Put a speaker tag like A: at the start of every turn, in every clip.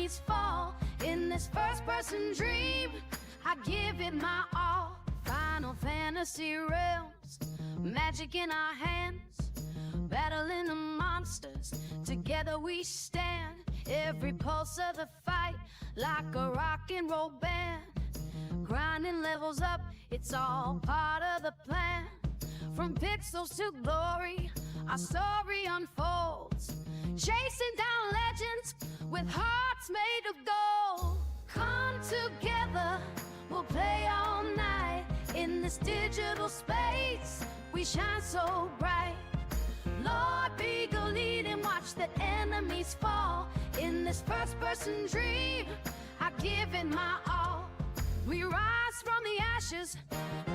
A: enemies fall in this first-person dream. I give it my all. Final Fantasy realms, magic in our hands, battling the monsters. Together we stand. Every pulse of the fight, like a rock and roll band. Grinding levels up, it's all part of the plan. From pixels to glory, our story unfolds. Chasing down legends with hearts made of gold. Come together, we'll play all night. In this digital space, we shine so bright. LordBiegel, lead and watch the enemies fall. In this first-person dream, I give it my all. We rise from the ashes,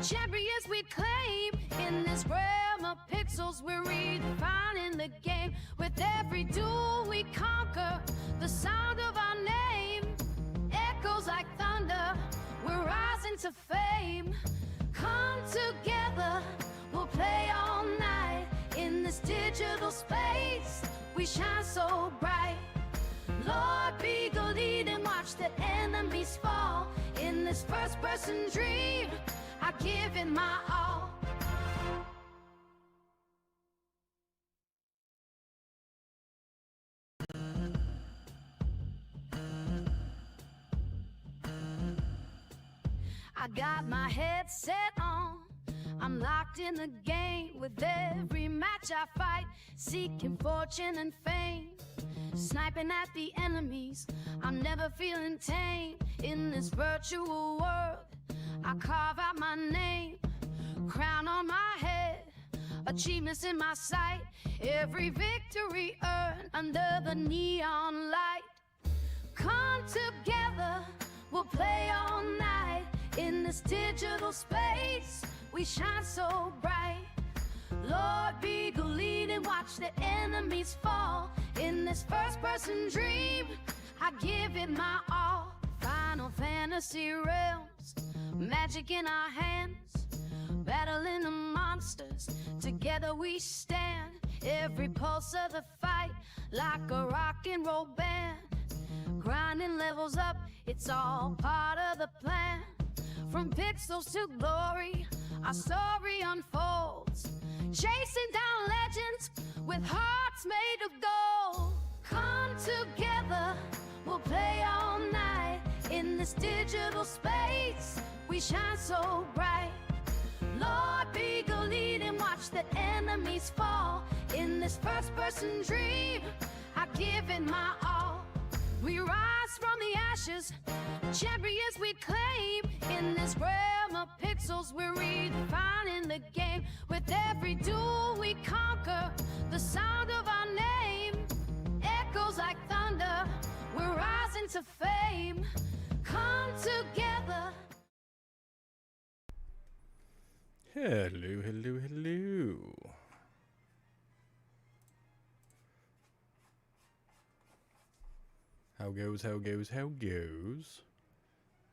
A: champions we claim. In this realm of pixels, we're redefining the game. With every duel we conquer, the sound of our name echoes like thunder. We're rising to fame. Come together, we'll play all night. In this digital space, we shine so bright. LordBiegel, lead and watch the enemies fall. In this first-person dream, I give it my all. I got my headset on, I'm locked in the game. With every match I fight, seeking fortune and fame. Sniping at the enemies, I'm never feeling tame. In this virtual world, I carve out my name. Crown on my head, achievements in my sight. Every victory earned under the neon light. Come together, we'll play all night. In this digital space, we shine so bright. LordBiegel, lead and watch the enemies fall. In this first-person dream, I give it my all. Final Fantasy realms, magic in our hands, battling the monsters. Together we stand. Every pulse of the fight, like a rock and roll band. Grinding levels up, it's all part of the plan. From pixels to glory, our story unfolds. Chasing down legends with hearts made of gold. Come together, we'll play all night. In this digital space, we shine so bright. LordBiegel, lead and watch the enemies fall. In this first-person dream, I give it my all. We rise from the ashes, champions we claim. In this realm of pixels, we're redefining the game. With every duel we conquer, the sound of our name echoes like thunder. We're rising to fame. Come together.
B: Hello, hello, hello. How goes, how goes, how goes?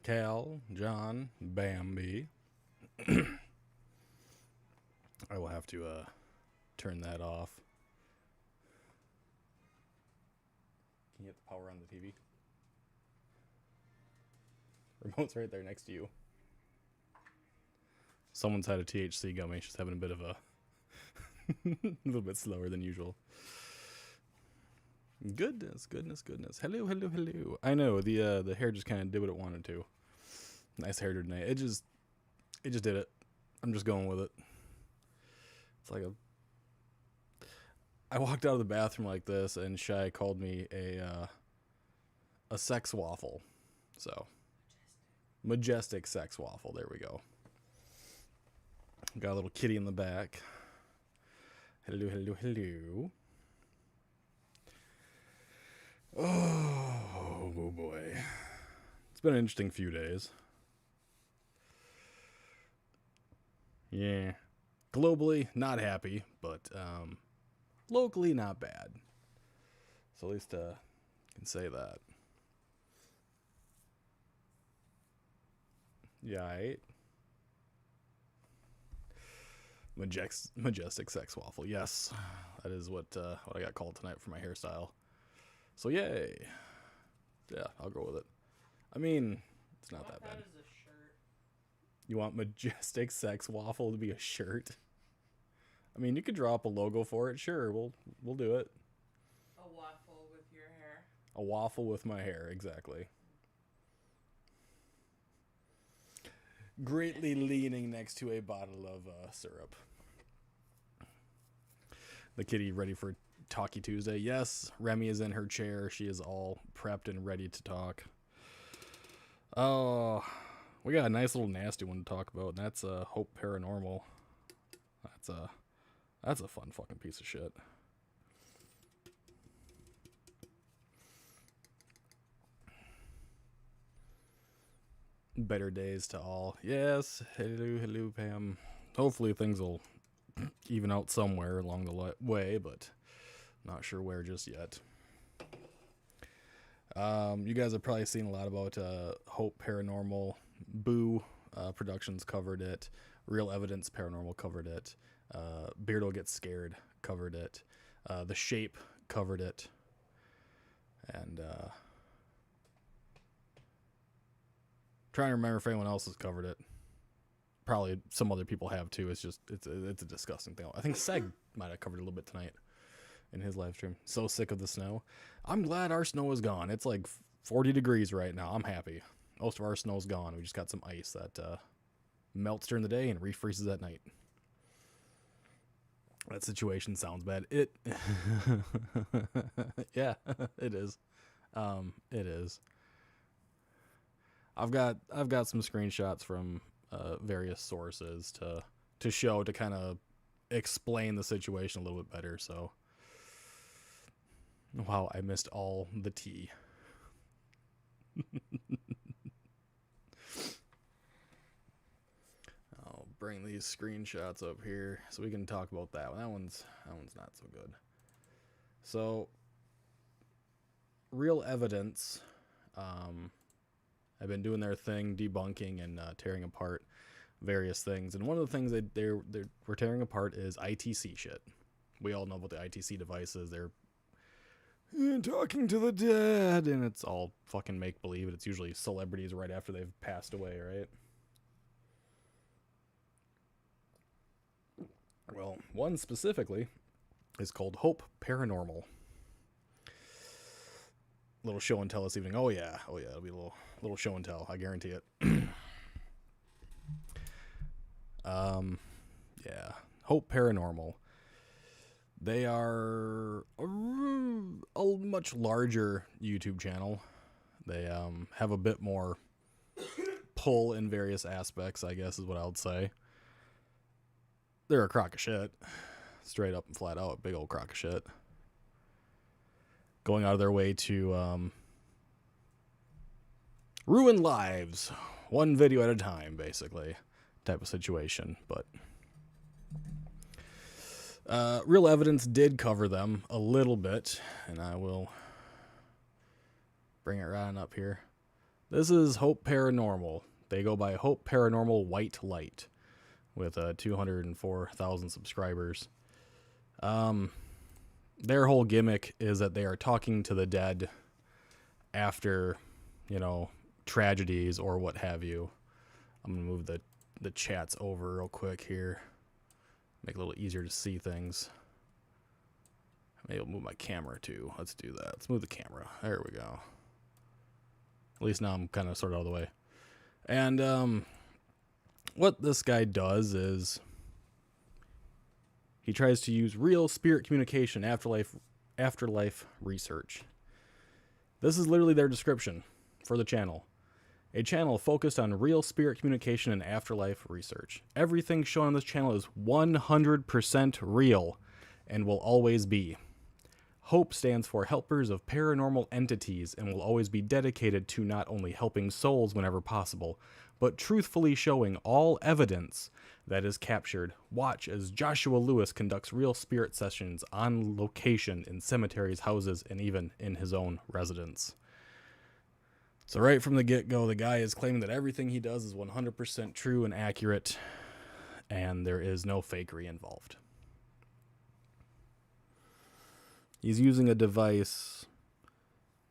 B: Cal, John, Bambi. I will have to turn that off. Can you get the power on the TV? Remote's right there next to you. Someone's had a THC gummy. She's having a bit of a a little bit slower than usual. Goodness, goodness, goodness. Hello, hello, hello. I know the hair just kind of did what it wanted to. Nice hair tonight. It just did it. I'm just going with it. It's like I walked out of the bathroom like this, and Shy called me a sex waffle. So majestic sex waffle. There we go. Got a little kitty in the back. Hello, hello, hello. Oh boy. It's been an interesting few days. Yeah. Globally, not happy, but locally, not bad. So at least I can say that. Yeah, right? Majestic sex waffle. Yes, that is what I got called tonight for my hairstyle. So yay. Yeah, I'll go with it. I mean, it's not that bad.
C: That is a shirt.
B: You want Majestic Sex Waffle to be a shirt? I mean, you could draw up a logo for it. Sure, we'll do it.
C: A waffle with your hair.
B: A waffle with my hair, exactly. Greatly leaning next to a bottle of syrup. The kitty ready for Talkie Tuesday. Yes, Remy is in her chair. She is all prepped and ready to talk. Oh, we got a nice little nasty one to talk about, and that's H.O.P.E Paranormal. That's a fun fucking piece of shit. Better days to all. Yes, hello, Pam. Hopefully things will even out somewhere along the way, but not sure where just yet. You guys have probably seen a lot about H.O.P.E Paranormal. Boo Productions covered it. Real Evidence Paranormal covered it. Beardo Gets Scared covered it. The Shape covered it. And trying to remember if anyone else has covered it. Probably some other people have too. It's a disgusting thing. I think Seg might have covered it a little bit tonight in his live stream. So sick of the snow. I'm glad our snow is gone. It's like 40 degrees right now. I'm happy. Most of our snow's gone. We just got some ice that melts during the day and refreezes at night. That situation sounds bad. Yeah, it is. It is. I've got some screenshots from various sources to show, to kind of explain the situation a little bit better. So, wow, I missed all the tea. I'll bring these screenshots up here so we can talk about that one. That one's not so good. So, Real Evidence have been doing their thing, debunking and tearing apart various things. And one of the things that we're tearing apart is ITC shit. We all know about the ITC devices. They're talking to the dead, and it's all fucking make-believe. It's usually celebrities right after they've passed away, right? Well, one specifically is called H.O.P.E Paranormal. Little show and tell this evening. Oh yeah, it'll be a little show and tell, I guarantee it. Yeah, H.O.P Paranormal. They are a much larger YouTube channel. They have a bit more pull in various aspects, I guess is what I would say. They're a crock of shit. Straight up and flat out, big old crock of shit. Going out of their way to ruin lives, one video at a time, basically, type of situation. But Real Evidence did cover them a little bit, and I will bring it right on up here. This is H.O.P Paranormal. They go by H.O.P Paranormal White Light with 204,000 subscribers. Their whole gimmick is that they are talking to the dead after, tragedies or what have you. I'm going to move the chats over real quick here. Make it a little easier to see things. Maybe I'll move my camera too. Let's do that. Let's move the camera. There we go. At least now I'm kind of sort of out of the way. And what this guy does is he tries to use real spirit communication, afterlife research. This is literally their description for the channel. A channel focused on real spirit communication and afterlife research. Everything shown on this channel is 100% real and will always be. H.O.P stands for Helpers of Paranormal Entities and will always be dedicated to not only helping souls whenever possible, but truthfully showing all evidence that is captured. Watch as Joshua Lewis conducts real spirit sessions on location in cemeteries, houses, and even in his own residence. So right from the get-go, the guy is claiming that everything he does is 100% true and accurate, and there is no fakery involved. He's using a device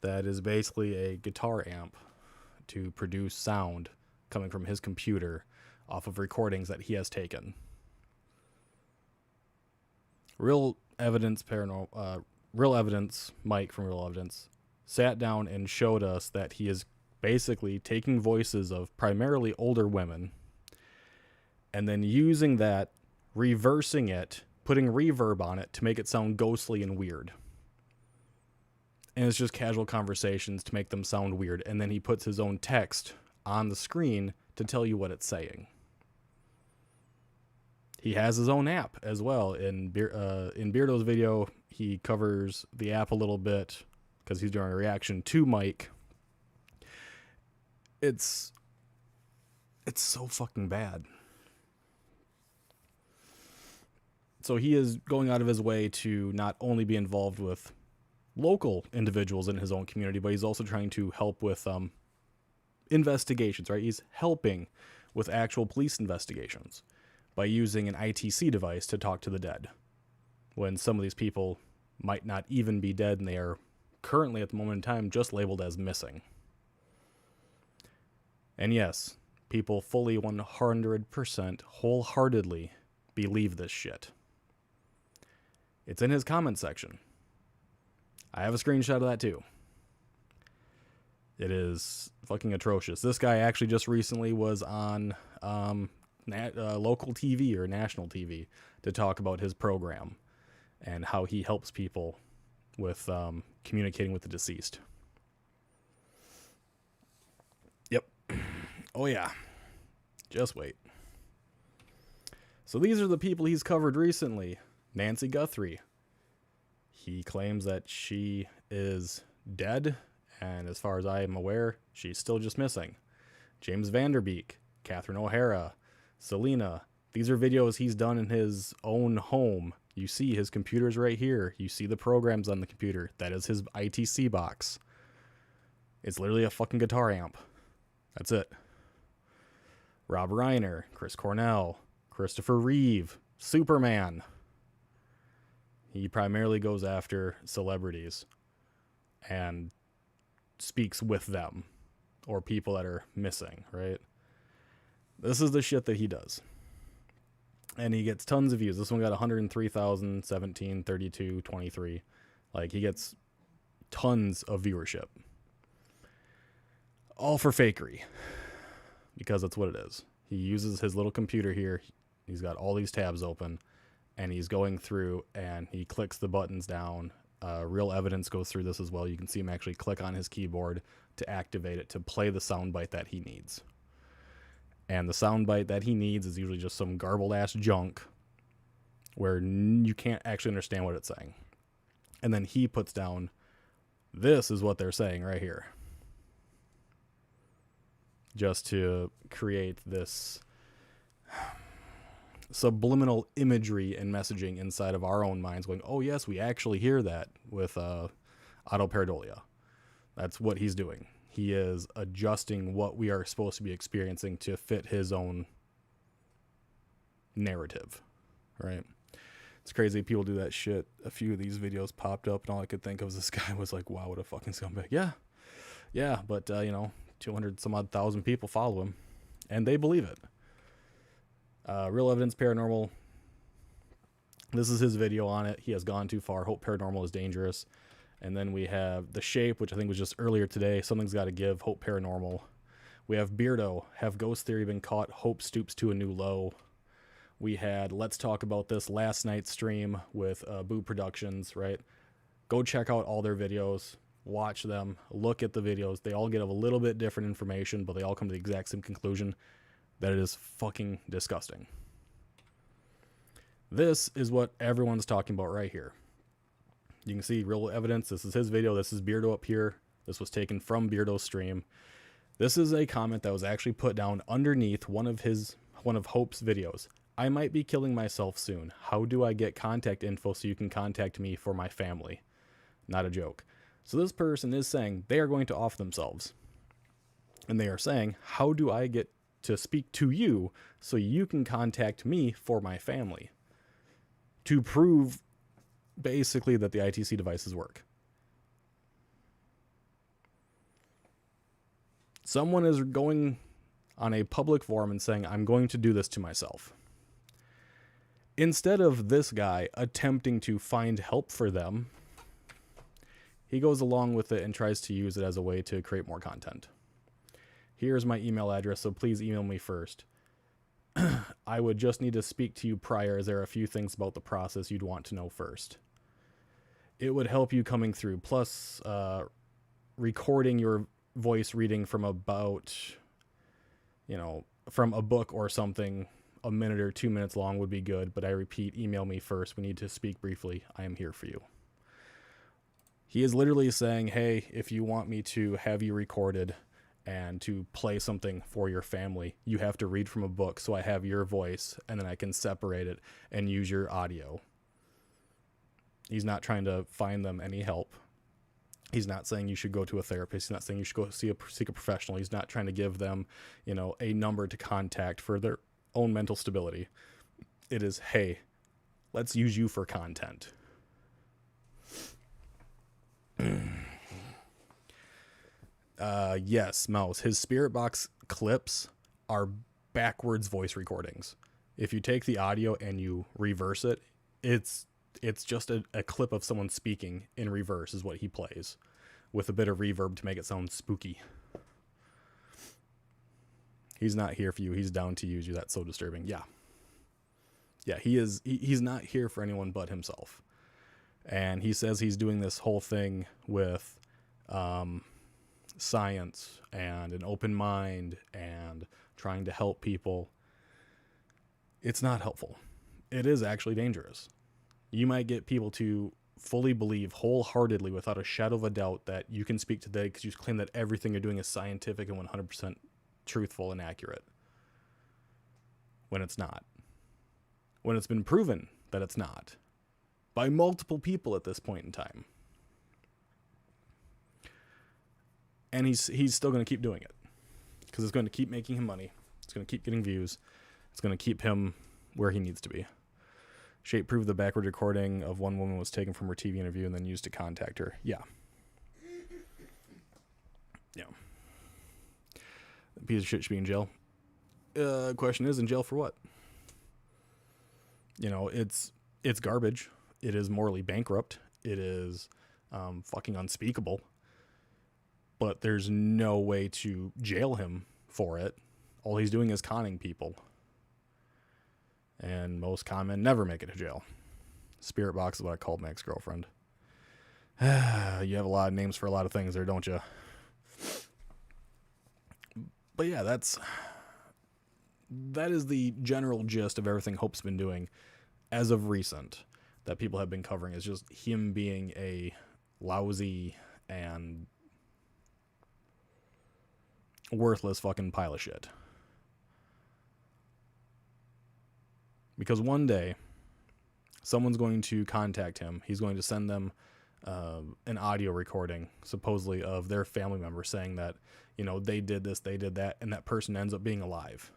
B: that is basically a guitar amp to produce sound coming from his computer off of recordings that he has taken. Real Evidence Mike from Real Evidence sat down and showed us that he is basically taking voices of primarily older women and then using that, reversing it, putting reverb on it to make it sound ghostly and weird. And it's just casual conversations to make them sound weird. And then he puts his own text on the screen to tell you what it's saying. He has his own app as well. In Beardo's video, he covers the app a little bit because he's doing a reaction to Mike. It's so fucking bad. So he is going out of his way to not only be involved with local individuals in his own community, but he's also trying to help with investigations, right? He's helping with actual police investigations by using an ITC device to talk to the dead, when some of these people might not even be dead and they are currently at the moment in time just labeled as missing. And yes, people fully 100% wholeheartedly believe this shit. It's in his comment section. I have a screenshot of that too. It is fucking atrocious. This guy actually just recently was on local TV or national TV to talk about his program and how he helps people with communicating with the deceased. Yep. Oh yeah. Just wait. So these are the people he's covered recently. Nancy Guthrie. He claims that she is dead, and as far as I am aware, she's still just missing. James Vanderbeek, Catherine O'Hara, Selena. These are videos he's done in his own home. You see his computer's right here. You see the programs on the computer. That is his ITC box. It's literally a fucking guitar amp. That's it. Rob Reiner, Chris Cornell, Christopher Reeve, Superman. He primarily goes after celebrities and speaks with them or people that are missing, right? This is the shit that he does. And he gets tons of views. This one got 103,000, 17, 32, 23. Like, he gets tons of viewership. All for fakery. Because that's what it is. He uses his little computer here. He's got all these tabs open. And he's going through and he clicks the buttons down. Real Evidence goes through this as well. You can see him actually click on his keyboard to activate it, to play the soundbite that he needs. And the soundbite that he needs is usually just some garbled ass junk where you can't actually understand what it's saying. And then he puts down, this is what they're saying right here. Just to create this subliminal imagery and messaging inside of our own minds going, oh yes, we actually hear that with autopareidolia. That's what he's doing. He is adjusting what we are supposed to be experiencing to fit his own narrative, right? It's crazy people do that shit. A few of these videos popped up and all I could think of was this guy was like, wow, what a fucking scumbag. Yeah, but 200 some odd thousand people follow him and they believe it. Real Evidence Paranormal. This is his video on it. He has gone too far. Hope Paranormal is dangerous. And then we have The Shape, which I think was just earlier today. Something's got to give. Hope Paranormal. We have Beardo. Have Ghost Theory been caught? Hope stoops to a new low. We had Let's Talk About This last night's stream with Boo Productions, right? Go check out all their videos. Watch them. Look at the videos. They all get a little bit different information, but they all come to the exact same conclusion. That it is fucking disgusting. This is what everyone's talking about right here. You can see Real Evidence. This is his video. This is Beardo up here. This was taken from Beardo's stream. This is a comment that was actually put down underneath one of Hope's videos. I might be killing myself soon. How do I get contact info so you can contact me for my family? Not a joke. So this person is saying they are going to off themselves. And they are saying, how do I get to speak to you so you can contact me for my family? To prove basically that the ITC devices work. Someone is going on a public forum and saying, I'm going to do this to myself. Instead of this guy attempting to find help for them, he goes along with it and tries to use it as a way to create more content. Here's my email address, so please email me first. I would just need to speak to you prior, as there are a few things about the process you'd want to know first. It would help you coming through. Plus, recording your voice reading from about, from a book or something, a minute or 2 minutes long would be good. But I repeat, email me first. We need to speak briefly. I am here for you. He is literally saying, hey, if you want me to have you recorded and to play something for your family, you have to read from a book so I have your voice and then I can separate it and use your audio. He's not trying to find them any help. He's not saying you should go to a therapist. He's not saying you should go seek a professional. He's not trying to give them, a number to contact for their own mental stability. It is, hey, let's use you for content. Yes, Mouse. His Spirit Box clips are backwards voice recordings. If you take the audio and you reverse it, it's just a clip of someone speaking in reverse is what he plays, with a bit of reverb to make it sound spooky. He's not here for you. He's down to use you. That's so disturbing. Yeah. Yeah, he is. He's not here for anyone but himself. And he says he's doing this whole thing with science and an open mind and trying to help people. It's not helpful. It is actually dangerous. You might get people to fully believe wholeheartedly without a shadow of a doubt that you can speak today because you claim that everything you're doing is scientific and 100% truthful and accurate. When it's not. When it's been proven that it's not. By multiple people at this point in time. And he's still going to keep doing it. Because it's going to keep making him money. It's going to keep getting views. It's going to keep him where he needs to be. H.O.P.E proved the backward recording of one woman was taken from her TV interview and then used to contact her. Yeah. Yeah. The piece of shit should be in jail. Question is, in jail for what? It's garbage. It is morally bankrupt. It is fucking unspeakable. But there's no way to jail him for it. All he's doing is conning people. And most con men never make it to jail. Spirit Box is what I called my ex-girlfriend. You have a lot of names for a lot of things there, don't you? But yeah, that is the general gist of everything H.O.P.E's been doing as of recent that people have been covering. Is just him being a lousy and worthless fucking pile of shit. Because one day, someone's going to contact him. He's going to send them an audio recording, supposedly, of their family member saying that, they did this, they did that, and that person ends up being alive.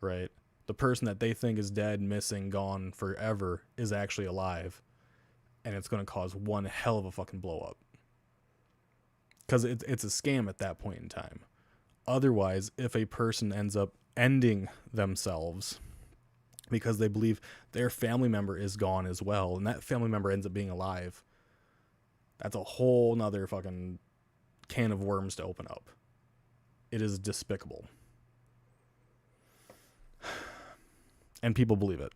B: Right? The person that they think is dead, missing, gone forever is actually alive. And it's going to cause one hell of a fucking blow up. Because it's a scam at that point in time. Otherwise, if a person ends up ending themselves because they believe their family member is gone as well, and that family member ends up being alive, that's a whole nother fucking can of worms to open up. It is despicable. And people believe it.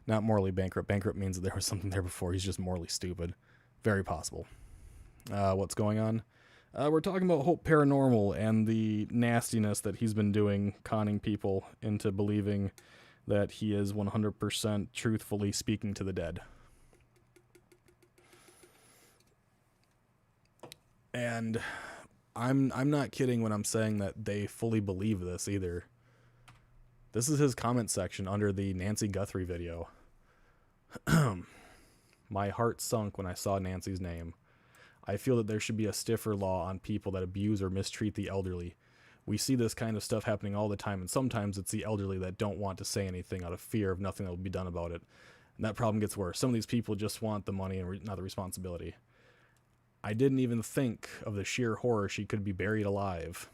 B: Not morally bankrupt. Bankrupt means that there was something there before. He's just morally stupid. Very possible. What's going on? We're talking about H.O.P.E Paranormal and the nastiness that he's been doing, conning people into believing that he is 100% truthfully speaking to the dead. And I'm not kidding when I'm saying that they fully believe this either. This is his comment section under the Nancy Guthrie video. My heart sunk when I saw Nancy's name. I feel that there should be a stiffer law on people that abuse or mistreat the elderly. We see this kind of stuff happening all the time, and sometimes it's the elderly that don't want to say anything out of fear of nothing that will be done about it. And that problem gets worse. Some of these people just want the money and not the responsibility. I didn't even think of the sheer horror she could be buried alive.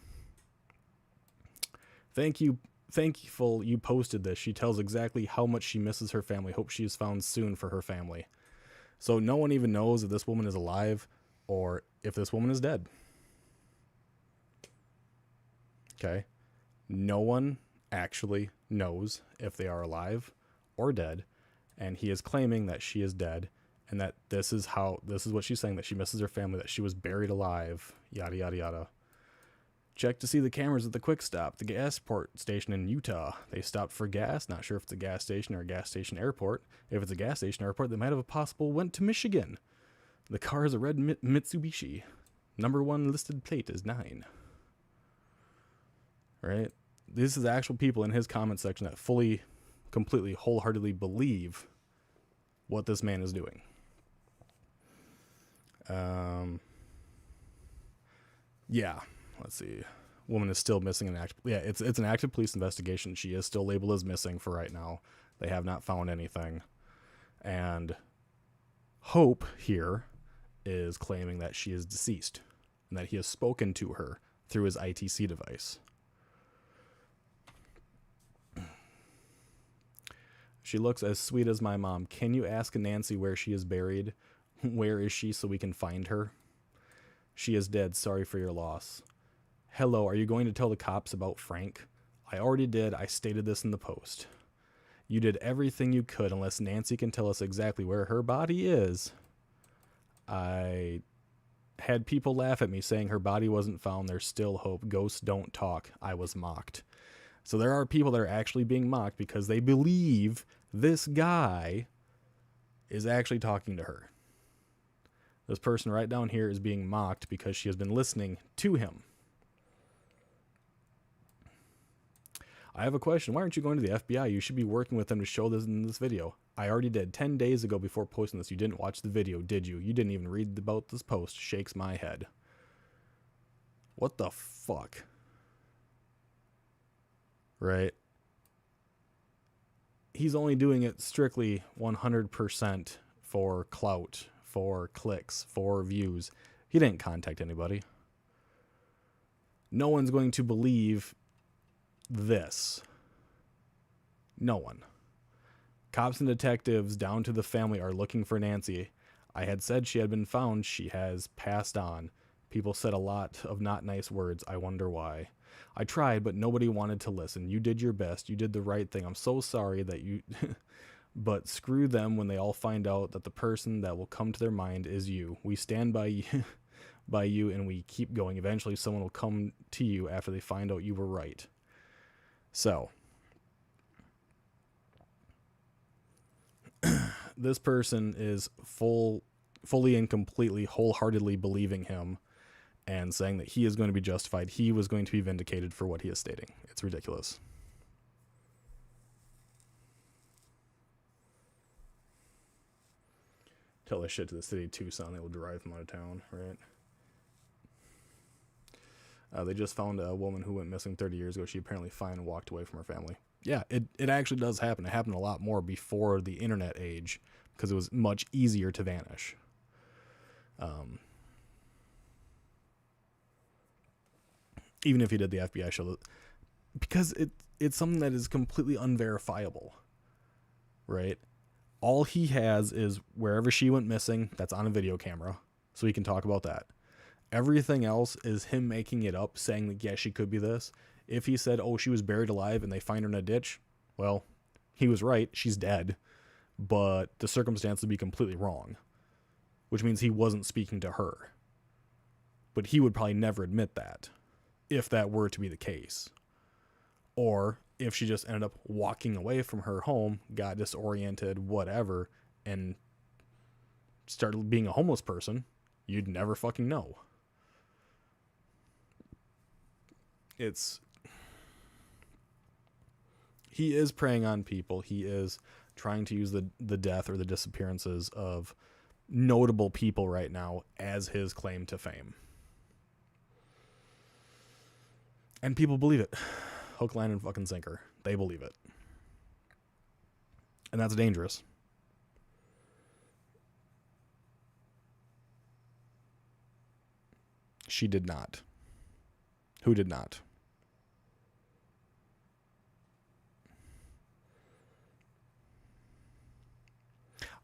B: Thankful you posted this. She tells exactly how much she misses her family. Hope she is found soon for her family. So no one even knows if this woman is alive or if this woman is dead. Okay? No one actually knows if they are alive or dead, and he is claiming that she is dead, and that this is what she's saying, that she misses her family, that she was buried alive, yada yada yada. Check to see the cameras at the Quick Stop, the gas port station in Utah. They stopped for gas. Not sure if it's a gas station or a gas station airport. If it's a gas station airport, they might have a possible went to Michigan. The car is a red Mitsubishi. Number 1 listed plate is 9. Right? This is actual people in his comment section that fully, completely, wholeheartedly believe what this man is doing. Yeah. Let's see. Woman is still missing it's an active police investigation. She is still labeled as missing for right now. They have not found anything. And Hope here is claiming that she is deceased and that he has spoken to her through his ITC device. She looks as sweet as my mom. Can you ask Nancy where she is buried? Where is she so we can find her? She is dead. Sorry for your loss. Hello, are you going to tell the cops about Frank? I already did. I stated this in the post. You did everything you could unless Nancy can tell us exactly where her body is. I had people laugh at me saying her body wasn't found. There's still hope. Ghosts don't talk. I was mocked. So there are people that are actually being mocked because they believe this guy is actually talking to her. This person right down here is being mocked because she has been listening to him. I have a question. Why aren't you going to the FBI? You should be working with them to show this in this video. I already did 10 days ago before posting this. You didn't watch the video, did you? You didn't even read about this post. Shakes my head. What the fuck? Right? He's only doing it strictly 100% for clout, for clicks, for views. He didn't contact anybody. No one's going to believe this. No one. Cops and detectives down to the family are looking for Nancy. I had said she had been found. She has passed on. People said a lot of not nice words. I wonder why. I tried, but nobody wanted to listen. You did your best. You did the right thing. I'm so sorry that you... But screw them when they all find out that the person that will come to their mind is you. We stand by you, by you, and we keep going. Eventually, someone will come to you after they find out you were right. So, this person is fully and completely, wholeheartedly believing him and saying that he is going to be justified. He was going to be vindicated for what he is stating. It's ridiculous. Tell this shit to the city of Tucson. They will drive them out of town, right? They just found a woman who went missing 30 years ago. She apparently finally walked away from her family. Yeah, it actually does happen. It happened a lot more before the internet age because it was much easier to vanish. Even if you did the FBI show, because it's something that is completely unverifiable, right? All he has is wherever she went missing, that's on a video camera, so he can talk about that. Everything else is him making it up, saying that, yeah, she could be this. If he said, oh, she was buried alive and they find her in a ditch, well, he was right. She's dead. But the circumstance would be completely wrong, which means he wasn't speaking to her. But he would probably never admit that, if that were to be the case. Or if she just ended up walking away from her home, got disoriented, whatever, and started being a homeless person, you'd never fucking know. He is preying on people. He is trying to use the death or the disappearances of notable people right now as his claim to fame. And people believe it. Hook, line, and fucking sinker. They believe it. And that's dangerous. She did not. Who did not?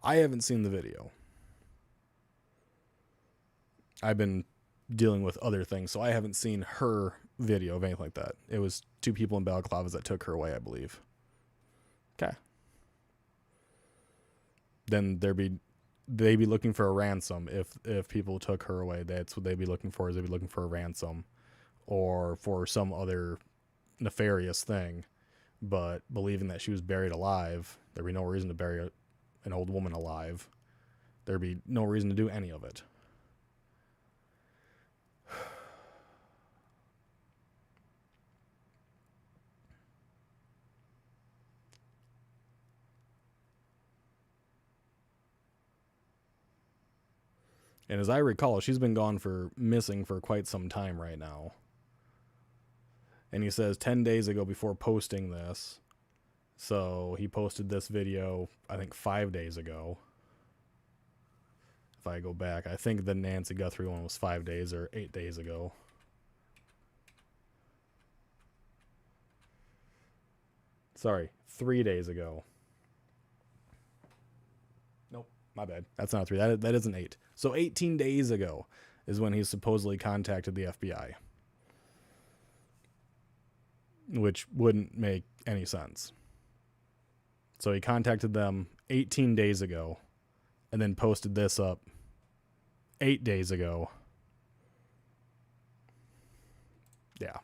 B: I haven't seen the video. I've been dealing with other things, so I haven't seen her video of anything like that. It was 2 people in balaclavas that took her away, I believe. Okay. Then they'd be looking for a ransom if people took her away. That's what they'd be looking for, is they'd be looking for a ransom or for some other nefarious thing. But believing that she was buried alive, there'd be no reason to bury an old woman alive. There'd be no reason to do any of it. And as I recall, she's been missing for quite some time right now. And he says 10 days ago before posting this. So he posted this video, I think 5 days ago. If I go back, I think the Nancy Guthrie one was 5 days or 8 days ago. Sorry, 3 days ago. Nope, my bad. That's not 3. That isn't 8. So 18 days ago is when he supposedly contacted the FBI. Which wouldn't make any sense. So he contacted them 18 days ago and then posted this up 8 days ago. Yeah.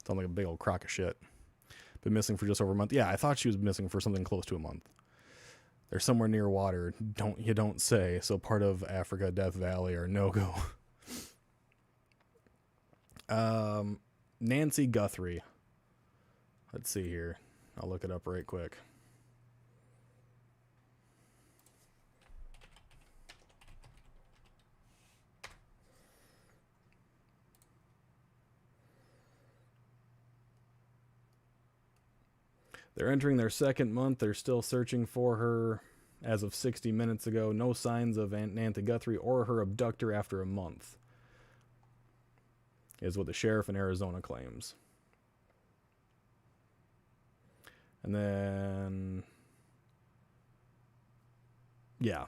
B: Sounds like a big old crock of shit. Been missing for just over a month. Yeah, I thought she was missing for something close to a month. They're somewhere near water. You don't say. So part of Africa, Death Valley, or no-go. Nancy Guthrie. Let's see here. I'll look it up right quick. They're entering their 2nd month. They're still searching for her. As of 60 minutes ago, no signs of Nancy Guthrie or her abductor after a month, is what the sheriff in Arizona claims. And then, yeah.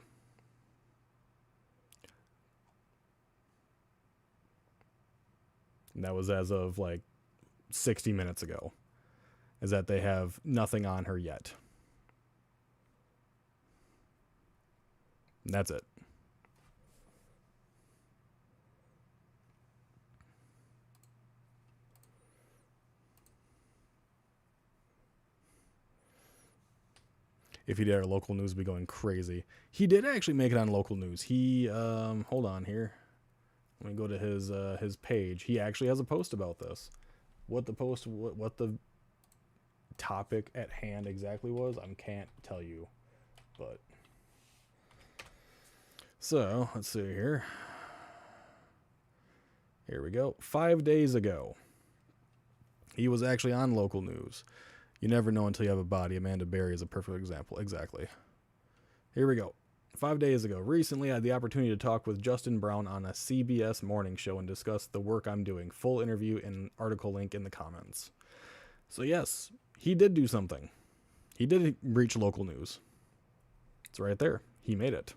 B: And that was as of like 60 minutes ago, is that they have nothing on her yet. And that's it. If he did, our local news would be going crazy. He did actually make it on local news. He, hold on here. Let me go to his page. He actually has a post about this. What the topic at hand exactly was, I can't tell you, but. So, let's see here. Here we go. 5 days ago, he was actually on local news. You never know until you have a body. Amanda Berry is a perfect example. Exactly. Here we go. 5 days ago, recently I had the opportunity to talk with Justin Brown on a CBS morning show and discuss the work I'm doing. Full interview and article link in the comments. So yes, he did do something. He did reach local news. It's right there. He made it.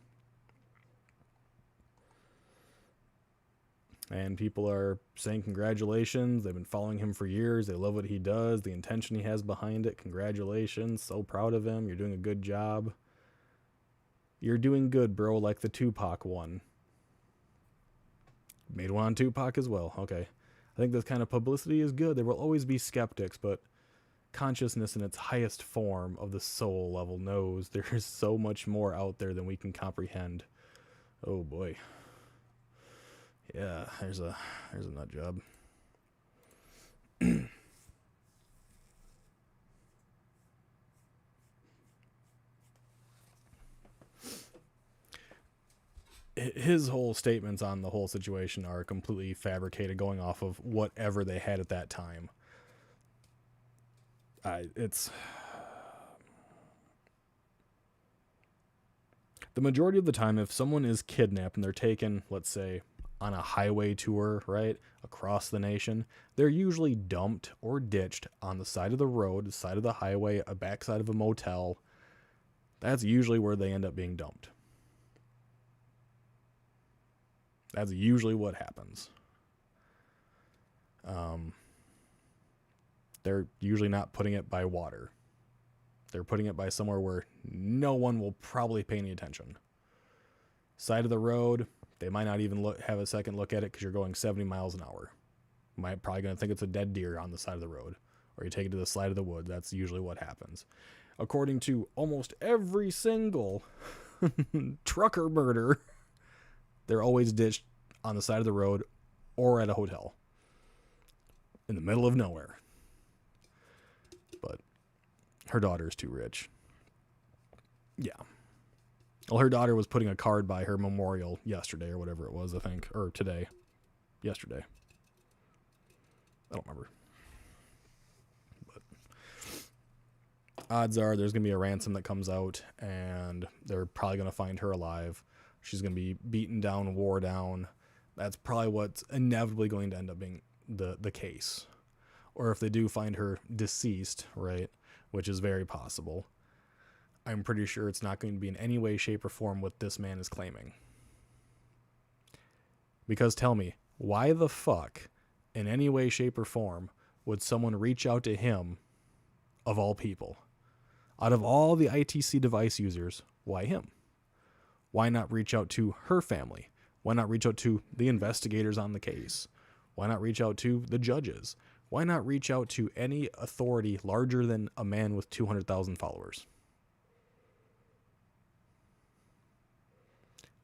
B: And people are saying congratulations. They've been following him for years. They love what he does, the intention he has behind it. Congratulations. So proud of him. You're doing a good job. You're doing good, bro, like the Tupac one. Made one on Tupac as well. Okay. I think this kind of publicity is good. There will always be skeptics, but consciousness in its highest form of the soul level knows there is so much more out there than we can comprehend. Oh boy. Yeah, there's a nut job. His whole statements on the whole situation are completely fabricated, going off of whatever they had at that time. It's the majority of the time, if someone is kidnapped and they're taken, let's say, on a highway tour, right, across the nation, they're usually dumped or ditched on the side of the road, the side of the highway, a backside of a motel. That's usually where they end up being dumped. That's usually what happens. They're usually not putting it by water. They're putting it by somewhere where no one will probably pay any attention. Side of the road, they might not even have a second look at it because you're going 70 miles an hour. Probably going to think it's a dead deer on the side of the road. Or you take it to the side of the woods. That's usually what happens. According to almost every single trucker murder, they're always ditched on the side of the road or at a hotel in the middle of nowhere. But her daughter is too rich. Yeah. Well, her daughter was putting a card by her memorial yesterday or whatever it was, I think. Or today. Yesterday. I don't remember. But odds are there's going to be a ransom that comes out and they're probably going to find her alive. She's going to be beaten down, wore down. That's probably what's inevitably going to end up being the case. Or if they do find her deceased, right, which is very possible, I'm pretty sure it's not going to be in any way, shape, or form what this man is claiming. Because tell me, why the fuck, in any way, shape, or form, would someone reach out to him, of all people? Out of all the ITC device users, why him? Why not reach out to her family? Why not reach out to the investigators on the case? Why not reach out to the judges? Why not reach out to any authority larger than a man with 200,000 followers?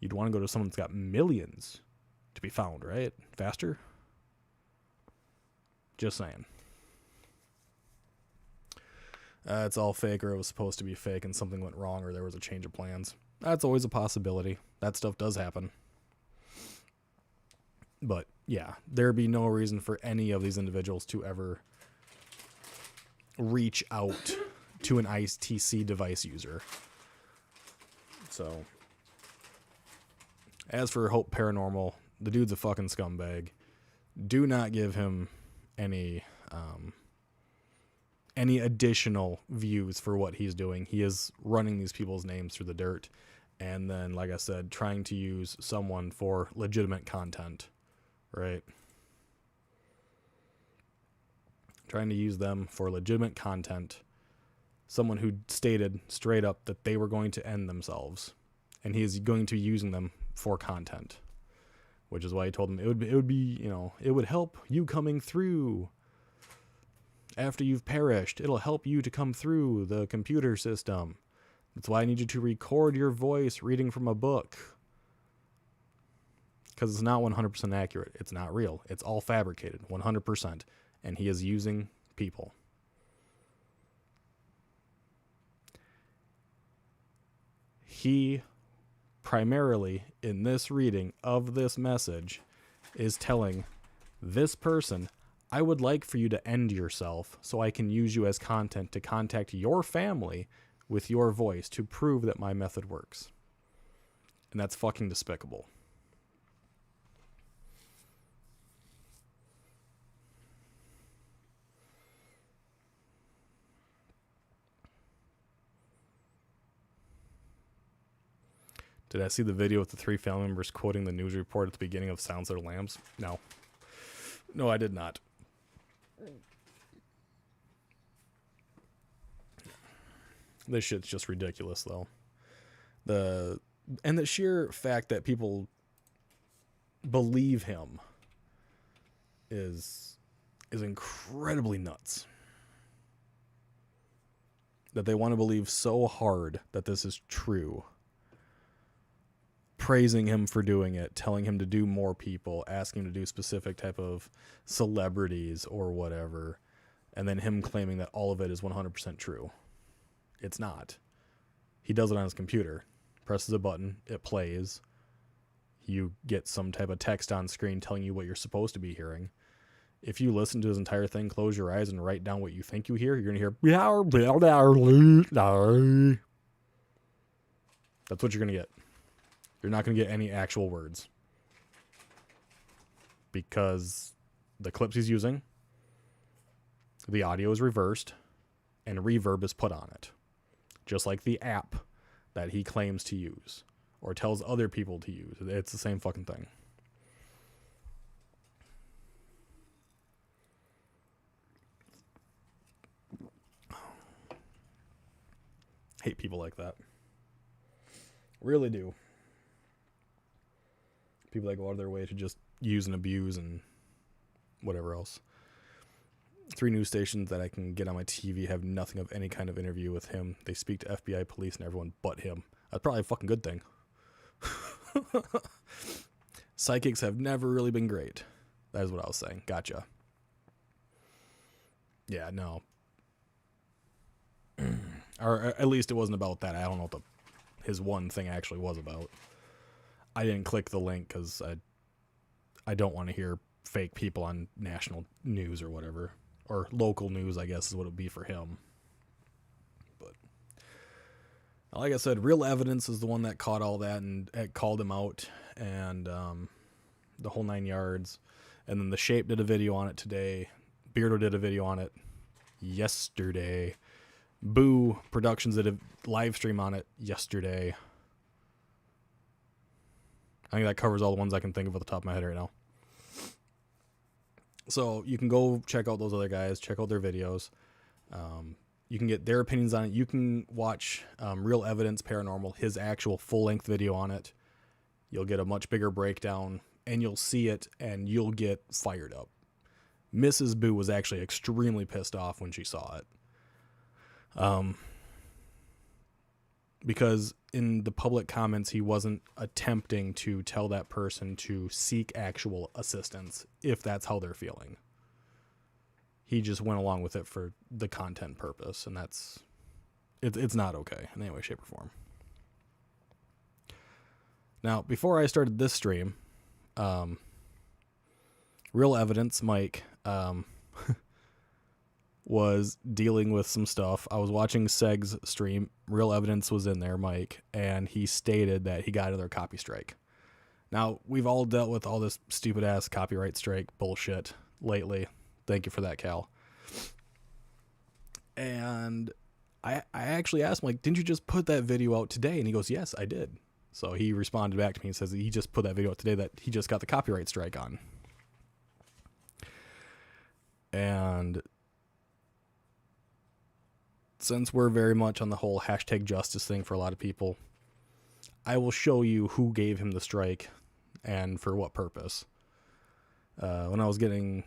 B: You'd want to go to someone that's got millions to be found, right? Faster? Just saying. It's all fake, or it was supposed to be fake and something went wrong, or there was a change of plans. That's always a possibility. That stuff does happen. But yeah, there'd be no reason for any of these individuals to ever reach out to an ITC device user. So, as for Hope Paranormal, the dude's a fucking scumbag. Do not give him any additional views for what he's doing. He is running these people's names through the dirt. And then, like I said, trying to use someone for legitimate content, right? Trying to use them for legitimate content. Someone who stated straight up that they were going to end themselves. And he is going to be using them for content. Which is why he told them it would be, it would help you coming through. After you've perished, it'll help you to come through the computer system. That's why I need you to record your voice reading from a book. Because it's not 100% accurate. It's not real. It's all fabricated, 100%. And he is using people. He primarily, in this reading of this message, is telling this person, I would like for you to end yourself so I can use you as content to contact your family with your voice to prove that my method works. And that's fucking despicable. Did I see the video with the 3 family members quoting the news report at the beginning of Sounds of the Lambs? No. No, I did not. This shit's just ridiculous, though. The sheer fact that people believe him is incredibly nuts. That they want to believe so hard that this is true. Praising him for doing it, telling him to do more people, asking him to do specific type of celebrities or whatever, and then him claiming that all of it is 100% true. It's not. He does it on his computer. Presses a button, it plays. You get some type of text on screen telling you what you're supposed to be hearing. If you listen to his entire thing, close your eyes and write down what you think you hear, you're going to hear... That's what you're going to get. You're not going to get any actual words. because the clips he's using, the audio is reversed and reverb is put on it. Just like the app that he claims to use or tells other people to use. It's the same fucking thing. Hate people like that. Really do. People that go out of their way to just use and abuse and whatever else. 3 news stations that I can get on my TV have nothing of any kind of interview with him. They speak to FBI, police, and everyone but him. That's probably a fucking good thing. Psychics have never really been great. That is what I was saying. Gotcha. Yeah, no. Or at least it wasn't about that. I don't know what his one thing actually was about. I didn't click the link because I don't want to hear fake people on national news or whatever. Or local news, I guess, is what it would be for him. But like I said, Real Evidence is the one that caught all that and it called him out. And the whole 9 yards. And then the Shape did a video on it today. Beardo did a video on it yesterday. Boo Productions did a live stream on it yesterday. I think that covers all the ones I can think of at the top of my head right now. So you can go check out those other guys, check out their videos. You can get their opinions on it. You can watch Real Evidence Paranormal, his actual full-length video on it. You'll get a much bigger breakdown, and you'll see it, and you'll get fired up. Mrs. Boo was actually extremely pissed off when she saw it. Because in the public comments, he wasn't attempting to tell that person to seek actual assistance if that's how they're feeling. He just went along with it for the content purpose, and it's not okay in any way, shape, or form. Now, before I started this stream, Real Evidence Mike was dealing with some stuff. I was watching Seg's stream. Real Evidence was in there, Mike, and he stated that he got another copy strike. Now, we've all dealt with all this stupid-ass copyright strike bullshit lately. Thank you for that, Cal. And I actually asked him, like, didn't you just put that video out today? And he goes, yes, I did. So he responded back to me and says that he just put that video out today that he just got the copyright strike on. And since we're very much on the whole hashtag justice thing for a lot of people, I will show you who gave him the strike and for what purpose. When I was getting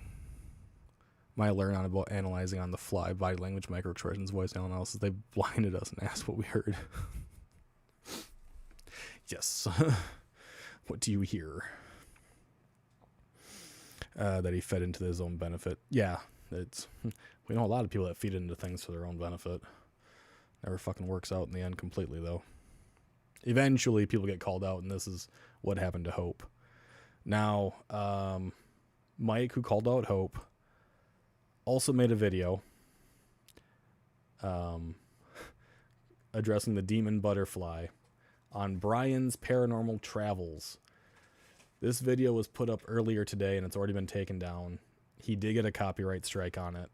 B: my learn on about analyzing on the fly body language, microexpressions, voice analysis, they blinded us and asked what we heard. Yes. What do you hear? That he fed into his own benefit. Yeah, we know a lot of people that feed into things for their own benefit. Never fucking works out in the end completely, though. Eventually, people get called out, and this is what happened to H.O.P.E. Now, Mike, who called out H.O.P.E, also made a video addressing the demon butterfly on Brian's Paranormal Travels. This video was put up earlier today, and it's already been taken down. He did get a copyright strike on it,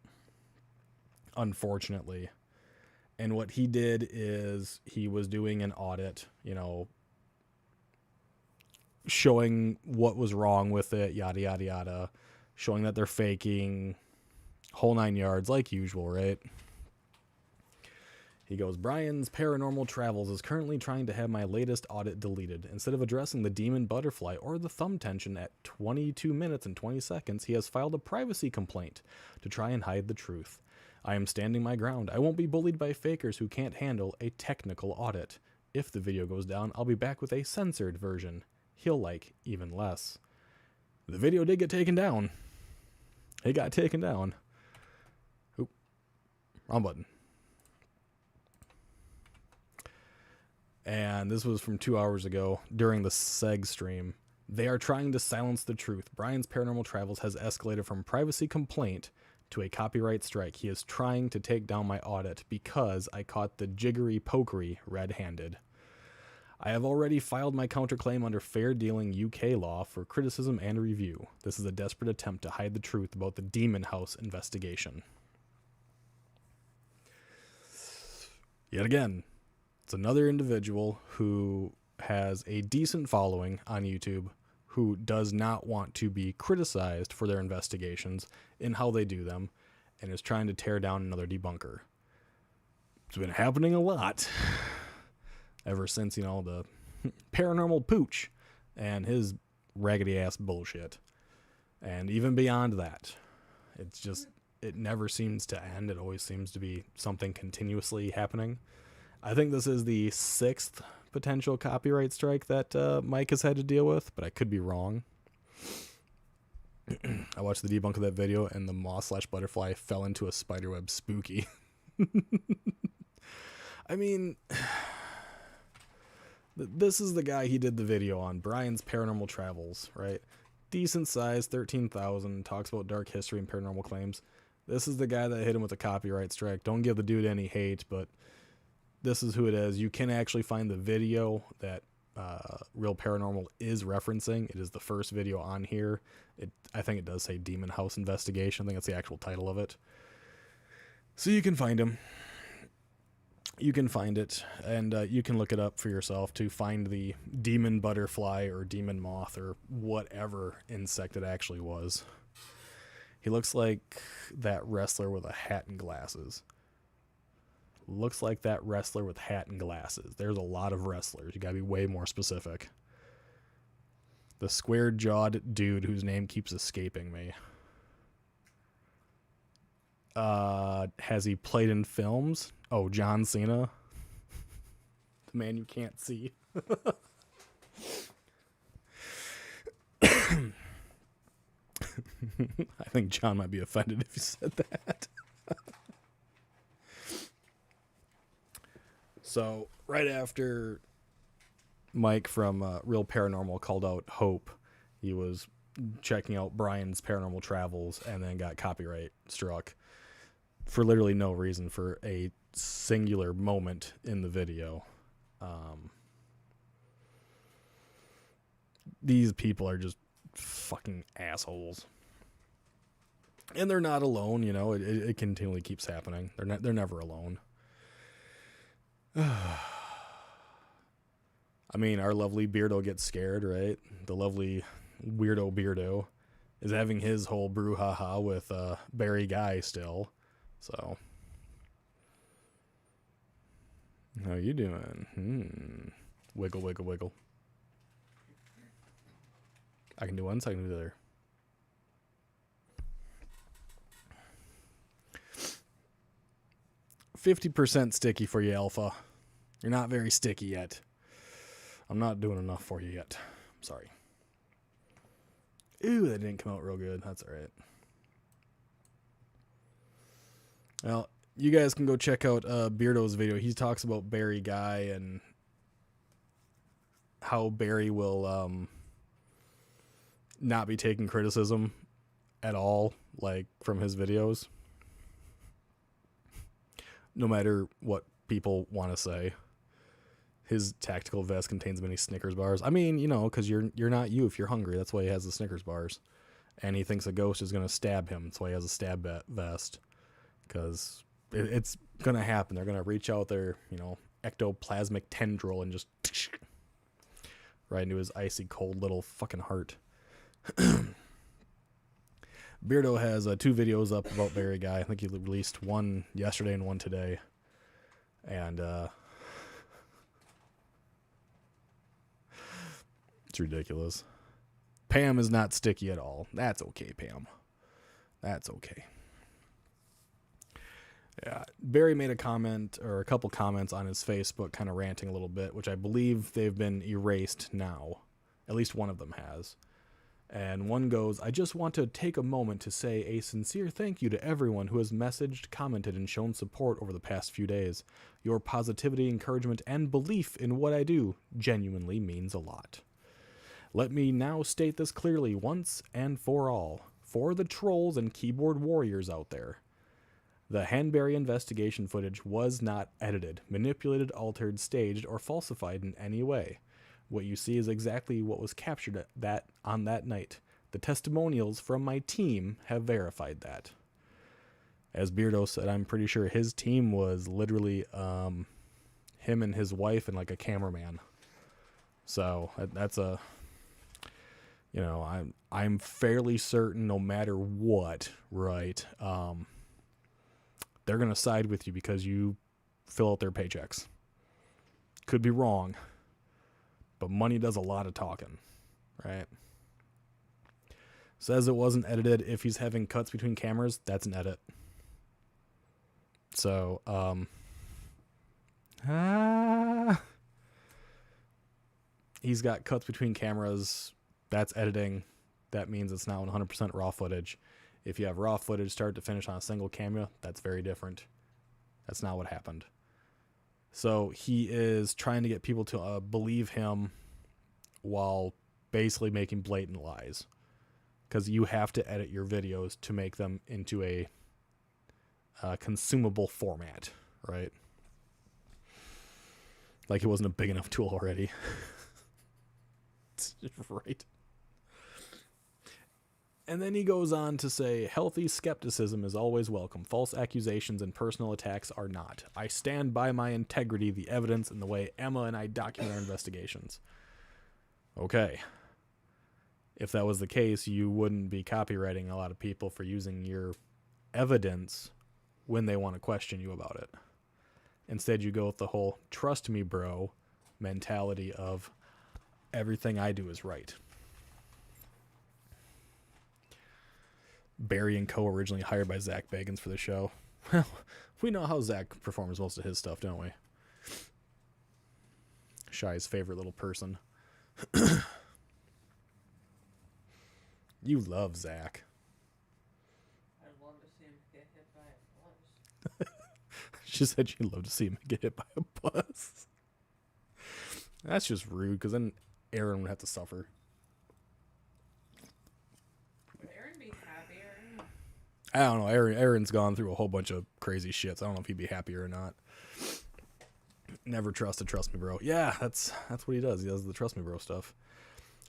B: unfortunately. And what he did is he was doing an audit, showing what was wrong with it, yada, yada, yada, showing that they're faking, whole 9 yards, like usual, right? He goes, Brian's Paranormal Travels is currently trying to have my latest audit deleted. Instead of addressing the demon butterfly or the thumb tension at 22 minutes and 20 seconds, he has filed a privacy complaint to try and hide the truth. I am standing my ground. I won't be bullied by fakers who can't handle a technical audit. If the video goes down, I'll be back with a censored version. He'll like even less. The video did get taken down. It got taken down. Oop. Wrong button. And this was from 2 hours ago during the Seg stream. They are trying to silence the truth. Brian's Paranormal Travels has escalated from privacy complaint to a copyright strike. He is trying to take down my audit because I caught the jiggery pokery red-handed. I have already filed my counterclaim under fair dealing UK law for criticism and review. This is a desperate attempt to hide the truth about the Demon House investigation. Yet again, it's another individual who has a decent following on YouTube who does not want to be criticized for their investigations and how they do them, and is trying to tear down another debunker. It's been happening a lot ever since, the paranormal pooch and his raggedy ass bullshit. And even beyond that, it never seems to end. It always seems to be something continuously happening. I think this is the 6th potential copyright strike that Mike has had to deal with, but I could be wrong. I watched the debunk of that video, and the moth/butterfly fell into a spiderweb. Spooky. I mean, this is the guy he did the video on, Brian's Paranormal Travels, right? Decent size, 13,000, talks about dark history and paranormal claims. This is the guy that hit him with a copyright strike. Don't give the dude any hate, but this is who it is. You can actually find the video that Real Paranormal is referencing. It is the first video on here. I think it does say Demon House Investigation. I think that's the actual title of it. So you can find him. You can find it, and you can look it up for yourself to find the demon butterfly or demon moth or whatever insect it actually was. He looks like that wrestler with a hat and glasses. Looks like that wrestler with hat and glasses. There's a lot of wrestlers. You gotta be way more specific. The square-jawed dude whose name keeps escaping me. Has he played in films? Oh, John Cena. The man you can't see. I think John might be offended if you said that. So, right after Mike from Real Paranormal called out H.O.P.E, he was checking out Brian's Paranormal Travels and then got copyright struck for literally no reason, for a singular moment in the video. These people are just fucking assholes. And they're not alone, it continually keeps happening. They're never alone. I mean, our lovely Beardo gets scared, right? The lovely weirdo Beardo is having his whole brouhaha with Barry Guy still. So, how you doing? Wiggle, wiggle, wiggle. I can do one, so I can do the other. %, sticky for you, Alpha. You're not very sticky yet. I'm not doing enough for you yet. I'm sorry. Ooh, that didn't come out real good. That's all right. Well, you guys can go check out Beardo's video. He talks about Barry Guy and how Barry will not be taking criticism at all, like, from his videos. No matter what people want to say. His tactical vest contains many Snickers bars. I mean, because you're not you if you're hungry. That's why he has the Snickers bars. And he thinks a ghost is going to stab him. That's why he has a stab vest. Because it's going to happen. They're going to reach out their, ectoplasmic tendril and just right into his icy cold little fucking heart. Beardo has 2 videos up about Barry Guy. I think he released one yesterday and one today. And it's ridiculous. Pam is not sticky at all. That's okay, Pam. That's okay. Yeah, Barry made a comment or a couple comments on his Facebook kind of ranting a little bit, which I believe they've been erased now. At least one of them has. And one goes, I just want to take a moment to say a sincere thank you to everyone who has messaged, commented, and shown support over the past few days. Your positivity, encouragement, and belief in what I do genuinely means a lot. Let me now state this clearly once and for all. For the trolls and keyboard warriors out there, The Hanbury investigation footage was not edited, manipulated, altered, staged, or falsified in any way. What you see is exactly what was captured on that night. The testimonials from my team have verified that. As Beardo said, I'm pretty sure his team was literally him and his wife and like a cameraman. So that's a, you know, I'm fairly certain no matter what, right? They're going to side with you because you fill out their paychecks. Could be wrong, but money does a lot of talking, right? Says it wasn't edited. If he's having cuts between cameras, that's an edit. So, he's got cuts between cameras. That's editing. That means it's now 100% raw footage. If you have raw footage start to finish on a single camera, that's very different. That's not what happened. So he is trying to get people to believe him while basically making blatant lies. Because you have to edit your videos to make them into a consumable format, right? Like it wasn't a big enough tool already. Right. And then he goes on to say, healthy skepticism is always welcome. False accusations and personal attacks are not. I stand by my integrity, the evidence, and the way Emma and I document our investigations. Okay. If that was the case, you wouldn't be copywriting a lot of people for using your evidence when they want to question you about it. Instead, you go with the whole trust me, bro mentality of everything I do is right. Barry and Co. originally hired by Zach Bagans for the show. Well, we know how Zach performs most of his stuff, don't we? Shy's favorite little person. You love Zach.
C: I'd love to see him get hit by a bus.
B: She said she'd love to see him get hit by a bus. That's just rude, because then Aaron would have to suffer.
C: Would Aaron be happier?
B: I don't know. Aaron's gone through a whole bunch of crazy shit, so I don't know if he'd be happier or not. Never trust me, bro. Yeah, that's what he does. He does the trust me, bro stuff.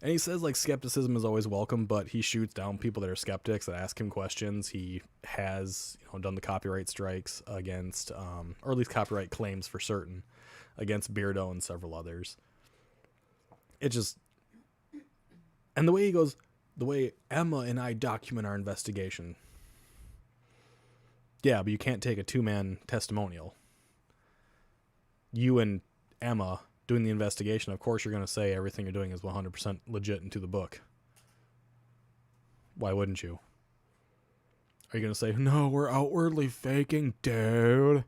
B: And he says, like, skepticism is always welcome, but he shoots down people that are skeptics that ask him questions. He has, done the copyright strikes against, or at least copyright claims for certain, against Beardo and several others. It just, and the way he goes, the way Emma and I document our investigation. Yeah, but you can't take a two-man testimonial. You and Emma doing the investigation, of course you're going to say everything you're doing is 100% legit and to the book. Why wouldn't you? Are you going to say, no, we're outwardly faking, dude.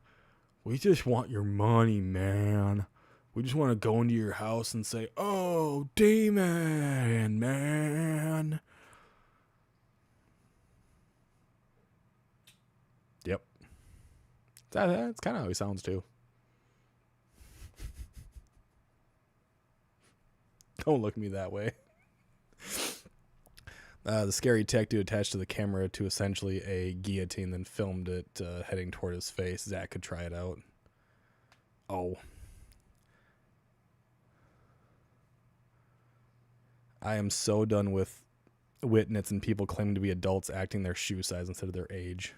B: We just want your money, man. We just want to go into your house and say, oh, demon, man. Yep. That's kind of how he sounds, too. Don't look at me that way. The scary tech dude attached to the camera to essentially a guillotine, then filmed it heading toward his face. Zach could try it out. Oh. I am so done with witness and people claiming to be adults acting their shoe size instead of their age.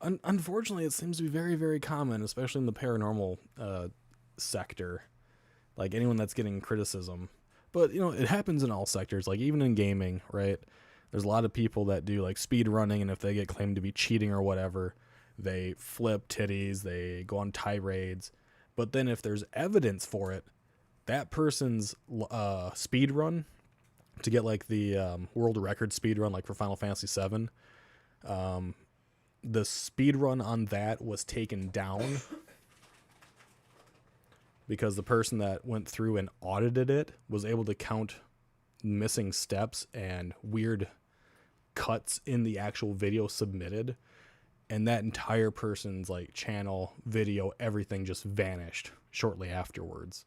B: Unfortunately, it seems to be very, very common, especially in the paranormal sector. Like anyone that's getting criticism. But, it happens in all sectors, like even in gaming, right? There's a lot of people that do like speed running, and if they get claimed to be cheating or whatever, they flip titties, they go on tirades. But then if there's evidence for it, that person's speed run to get like the world record speed run, like for Final Fantasy VII, the speed run on that was taken down because the person that went through and audited it was able to count missing steps and weird cuts in the actual video submitted, and that entire person's like channel, video, everything just vanished shortly afterwards.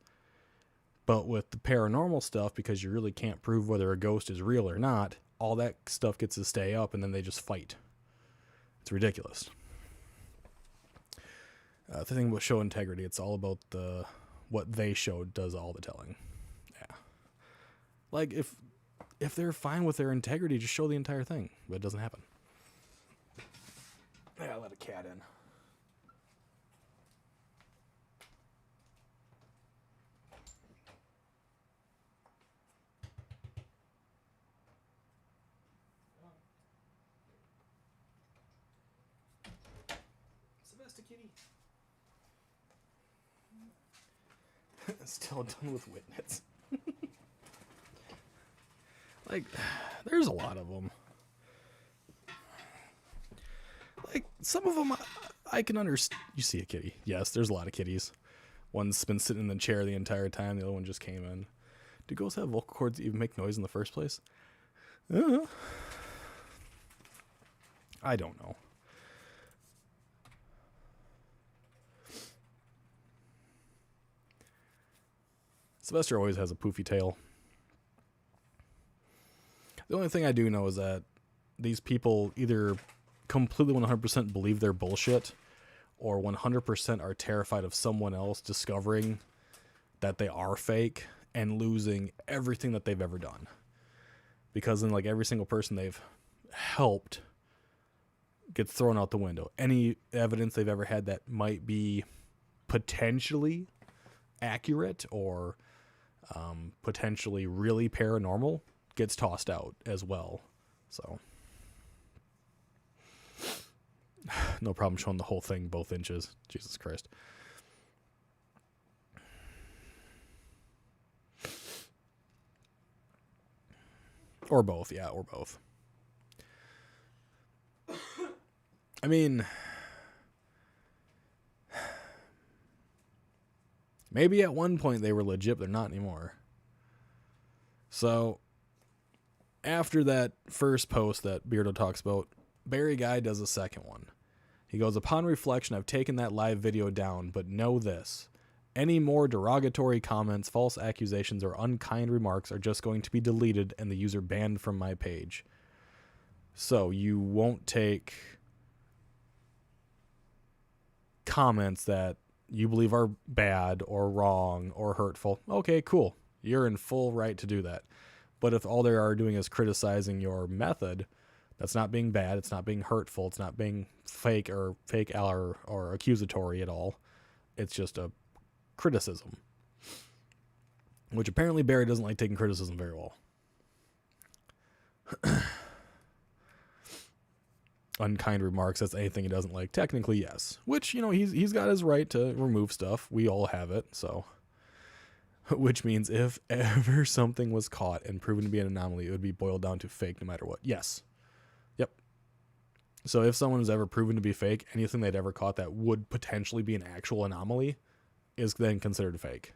B: But with the paranormal stuff, because you really can't prove whether a ghost is real or not, all that stuff gets to stay up, and then they just fight. It's ridiculous. The thing about show integrity, it's all about what they showed does all the telling. Yeah. Like, if they're fine with their integrity, just show the entire thing. But it doesn't happen. Yeah, I let a cat in. Kitty. Still done with witness. Like, there's a lot of them. Like, some of them I can understand. You see a kitty. Yes, there's a lot of kitties. One's been sitting in the chair the entire time. The other one just came in. Do ghosts have vocal cords that even make noise in the first place? I don't know. Sylvester always has a poofy tail. The only thing I do know is that these people either completely 100% believe their bullshit or 100% are terrified of someone else discovering that they are fake and losing everything that they've ever done. Because then, like, every single person they've helped gets thrown out the window. Any evidence they've ever had that might be potentially accurate or potentially really paranormal gets tossed out as well. So no problem showing the whole thing both inches. Jesus Christ. Or both, yeah, or both. I mean, maybe at one point they were legit, but they're not anymore. So, after that first post that Beardo talks about, Barry Guy does a second one. He goes, upon reflection, I've taken that live video down, but know this. Any more derogatory comments, false accusations, or unkind remarks are just going to be deleted and the user banned from my page. So, you won't take comments that you believe are bad or wrong or hurtful. Okay, cool. You're in full right to do that. But if all they are doing is criticizing your method, that's not being bad, it's not being hurtful, it's not being fake or accusatory at all. It's just a criticism. Which apparently Barry doesn't like taking criticism very well. Unkind remarks, that's anything he doesn't like. Technically, yes. Which, you know, he's got his right to remove stuff. We all have it, so. Which means if ever something was caught and proven to be an anomaly, it would be boiled down to fake no matter what. Yes. Yep. So if someone was ever proven to be fake, anything they'd ever caught that would potentially be an actual anomaly is then considered fake.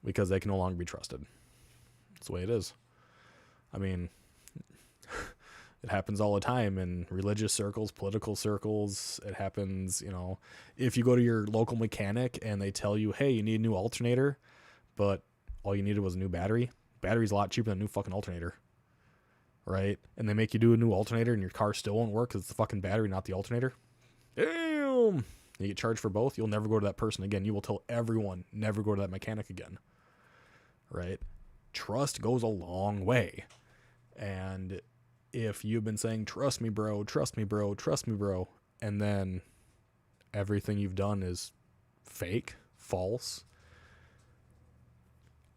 B: Because they can no longer be trusted. That's the way it is. I mean, it happens all the time in religious circles, political circles. It happens, you know, if you go to your local mechanic and they tell you, hey, you need a new alternator, but all you needed was a new battery. Battery's a lot cheaper than a new fucking alternator. Right? And they make you do a new alternator and your car still won't work because it's the fucking battery, not the alternator. Damn! You get charged for both. You'll never go to that person again. You will tell everyone, never go to that mechanic again. Right? Trust goes a long way. And if you've been saying, trust me, bro, trust me, bro, trust me, bro, and then everything you've done is fake, false,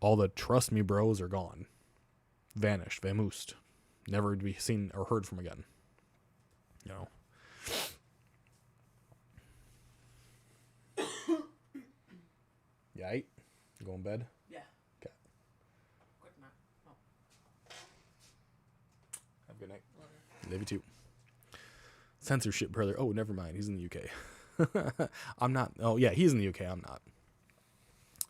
B: all the trust me bros are gone. Vanished, vamoosed. Never to be seen or heard from again. You know. You aight? You going to bed?
C: Yeah.
B: Okay.
C: Quick nap. Oh.
B: Have a good night. Love you too. Censorship, brother. Oh, never mind. He's in the UK. I'm not. Oh, yeah, he's in the UK. I'm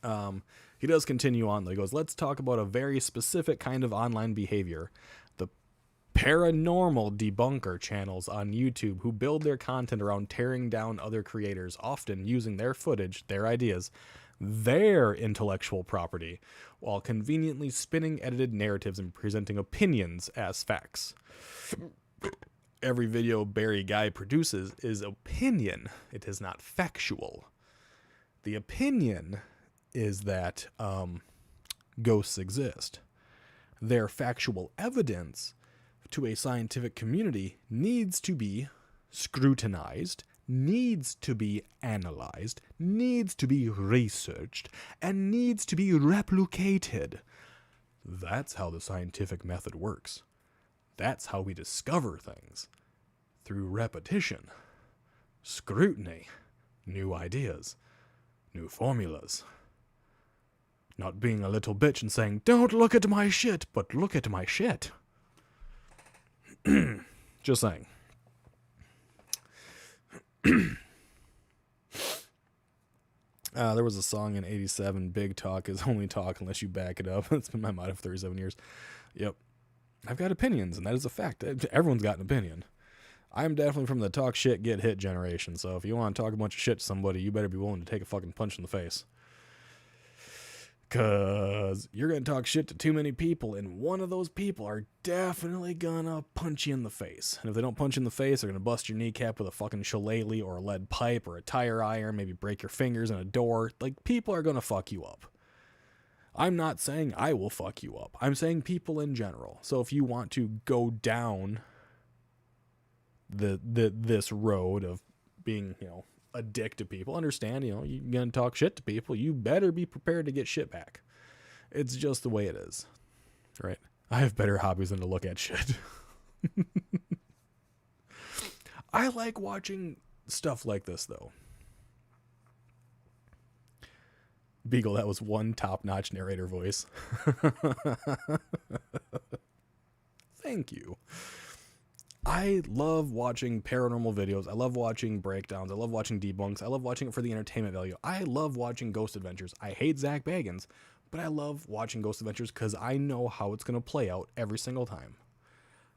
B: not. He does continue on, though. He goes, let's talk about a very specific kind of online behavior. The paranormal debunker channels on YouTube who build their content around tearing down other creators, often using their footage, their ideas, their intellectual property, while conveniently spinning edited narratives and presenting opinions as facts. every video Barry Guy produces is opinion. It is not factual. The opinion is that ghosts exist. Their factual evidence to a scientific community needs to be scrutinized, needs to be analyzed, needs to be researched, and needs to be replicated. That's how the scientific method works. That's how we discover things. Through repetition, scrutiny, new ideas, new formulas. Not being a little bitch and saying, don't look at my shit, but look at my shit. Just saying. There was a song in 87, Big Talk is only talk unless you back it up. It's been my motto for 37 years. Yep. I've got opinions, and that is a fact. Everyone's got an opinion. I'm definitely from the talk shit, get hit generation, so if you want to talk a bunch of shit to somebody, you better be willing to take a fucking punch in the face. Because you're going to talk shit to too many people, and one of those people are definitely going to punch you in the face. And if they don't punch you in the face, they're going to bust your kneecap with a fucking shillelagh or a lead pipe or a tire iron, maybe break your fingers in a door. Like, people are going to fuck you up. I'm not saying I will fuck you up. I'm saying people in general. So if you want to go down this road of being, a dick to people, understand, you're going to talk shit to people, you better be prepared to get shit back. It's just the way it is, right? I have better hobbies than to look at shit. I like watching stuff like this, though. Beagle, that was one top-notch narrator voice. Thank you. I love watching paranormal videos. I love watching breakdowns. I love watching debunks. I love watching it for the entertainment value. I love watching Ghost Adventures. I hate Zach Bagans, but I love watching Ghost Adventures because I know how it's going to play out every single time.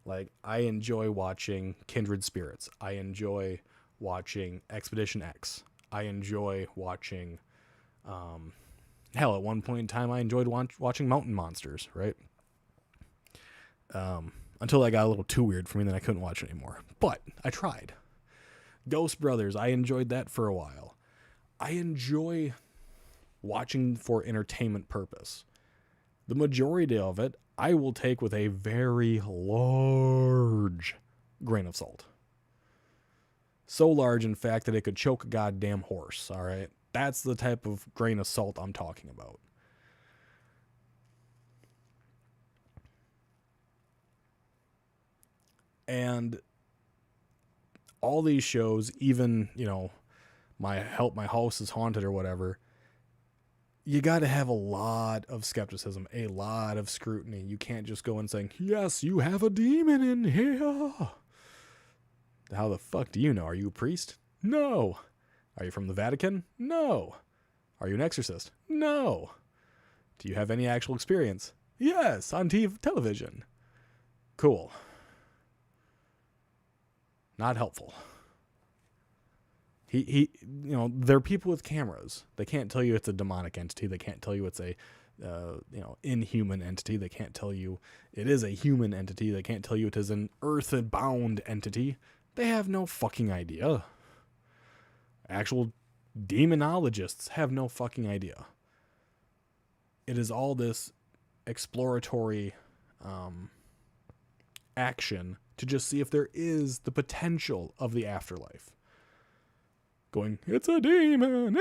B: Like, I enjoy watching Kindred Spirits. I enjoy watching Expedition X. I enjoy watching, hell, at one point in time, I enjoyed watching Mountain Monsters, right? Until that got a little too weird for me, then I couldn't watch it anymore. But I tried. Ghost Brothers, I enjoyed that for a while. I enjoy watching for entertainment purpose. The majority of it, I will take with a very large grain of salt. So large, in fact, that it could choke a goddamn horse, all right? That's the type of grain of salt I'm talking about. And all these shows, even, my house is haunted or whatever, you got to have a lot of skepticism, a lot of scrutiny. You can't just go in saying, yes, you have a demon in here. How the fuck do you know? Are you a priest? No. Are you from the Vatican? No. Are you an exorcist? No. Do you have any actual experience? Yes, on television. Cool. Not helpful. They're people with cameras. They can't tell you it's a demonic entity. They can't tell you it's a, inhuman entity. They can't tell you it is a human entity. They can't tell you it is an earth-bound entity. They have no fucking idea. Actual demonologists have no fucking idea. It is all this exploratory action to just see if there is the potential of the afterlife. Going, it's a demon,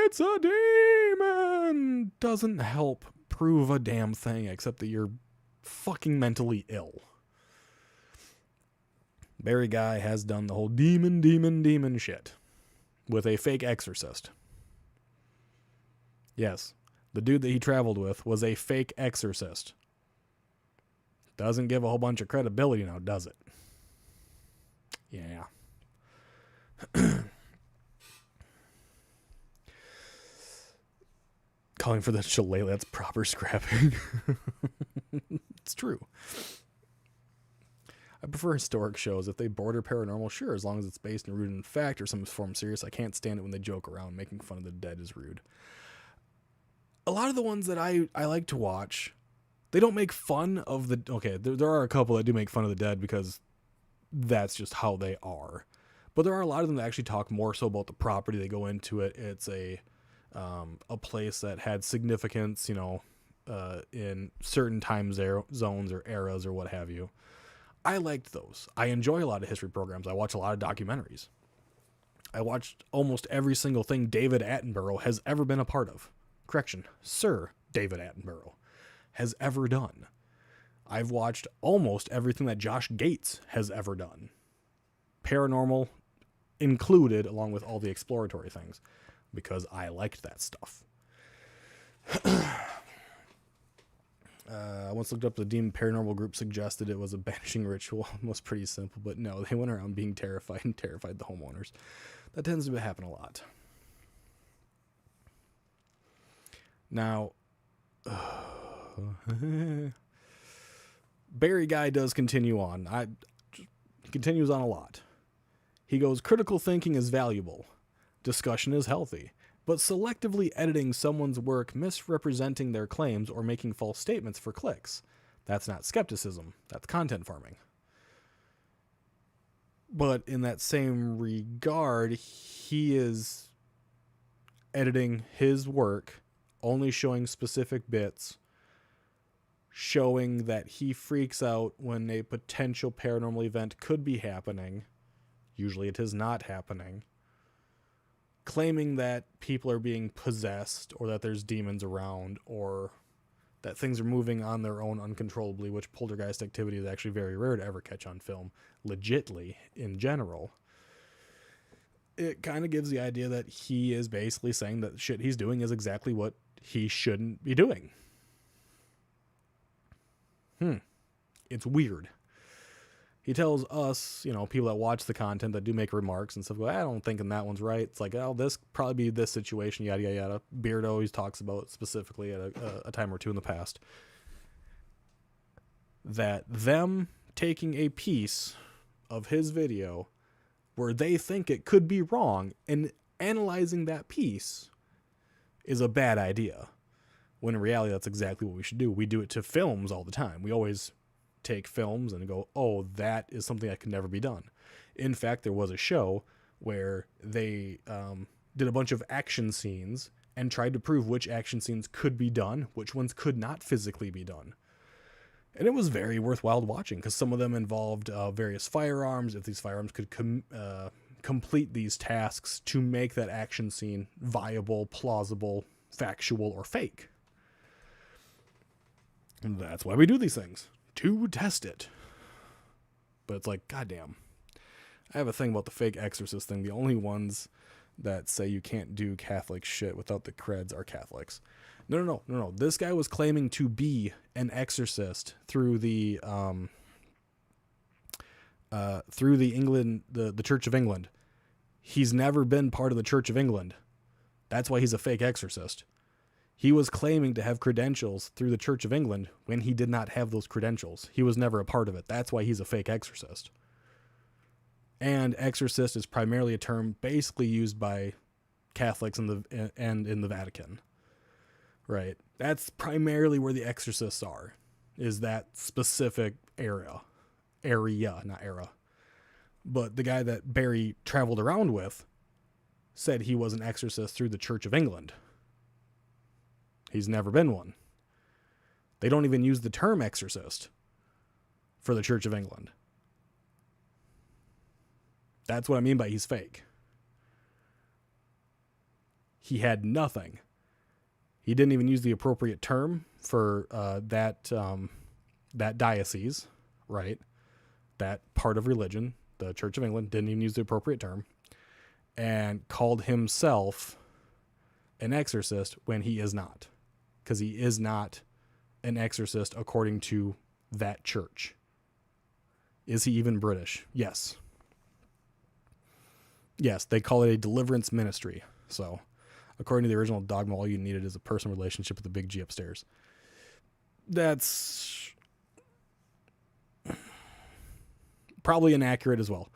B: doesn't help prove a damn thing except that you're fucking mentally ill. Barry Guy has done the whole demon shit with a fake exorcist. Yes, the dude that he traveled with was a fake exorcist. Doesn't give a whole bunch of credibility now, does it? Yeah. Calling for the shillelagh, that's proper scrapping. It's true. I prefer historic shows. If they border paranormal, sure, as long as it's based and rooted in fact or some form serious. I can't stand it when they joke around. Making fun of the dead is rude. A lot of the ones that I like to watch, they don't make fun of the... Okay, there are a couple that do make fun of the dead because that's just how they are. But there are a lot of them that actually talk more so about the property. They go into it. It's a place that had significance, in certain time zones or eras or what have you. I liked those. I enjoy a lot of history programs. I watch a lot of documentaries. I watched almost every single thing David Attenborough has ever been a part of. Correction, Sir David Attenborough has ever done. I've watched almost everything that Josh Gates has ever done. Paranormal included, along with all the exploratory things, because I liked that stuff. I once looked up the demon paranormal group suggested it was a banishing ritual. It was pretty simple, but no, they went around being terrified and terrified the homeowners. That tends to happen a lot. Now, Barry Guy does continue on. He continues on a lot. He goes, critical thinking is valuable. Discussion is healthy. But selectively editing someone's work, misrepresenting their claims, or making false statements for clicks, that's not skepticism. That's content farming. But in that same regard, he is editing his work, only showing specific bits, showing that he freaks out when a potential paranormal event could be happening. Usually it is not happening. Claiming that people are being possessed, or that there's demons around, or that things are moving on their own uncontrollably, which poltergeist activity is actually very rare to ever catch on film, legitly, in general. It kind of gives the idea that he is basically saying that shit he's doing is exactly what he shouldn't be doing. It's weird. He tells us, people that watch the content that do make remarks and stuff, go, I don't think that one's right. It's like, oh, this probably be this situation, yada, yada, yada. Beard always talks about specifically at a time or two in the past. That them taking a piece of his video where they think it could be wrong and analyzing that piece is a bad idea. When in reality, that's exactly what we should do. We do it to films all the time. We always take films and go, oh, that is something that could never be done. In fact, there was a show where they did a bunch of action scenes and tried to prove which action scenes could be done, which ones could not physically be done. And it was very worthwhile watching, because some of them involved various firearms, if these firearms could complete these tasks to make that action scene viable, plausible, factual, or fake. And that's why we do these things. To test it. But it's like, goddamn. I have a thing about the fake exorcist thing. The only ones that say you can't do Catholic shit without the creds are Catholics. No. This guy was claiming to be an exorcist through the England, the Church of England. He's never been part of the Church of England. That's why he's a fake exorcist. He was claiming to have credentials through the Church of England when he did not have those credentials. He was never a part of it. That's why he's a fake exorcist. And exorcist is primarily a term basically used by Catholics and in the Vatican. Right? That's primarily where the exorcists are, is that specific area, not era. But the guy that Barry traveled around with said he was an exorcist through the Church of England. He's never been one. They don't even use the term exorcist for the Church of England. That's what I mean by he's fake. He had nothing. He didn't even use the appropriate term for that diocese, right? That part of religion, the Church of England, didn't even use the appropriate term, and called himself an exorcist when he is not. Because he is not an exorcist according to that church. Is he even British? Yes. Yes, they call it a deliverance ministry. So, according to the original dogma, all you needed is a personal relationship with the big G upstairs. That's probably inaccurate as well.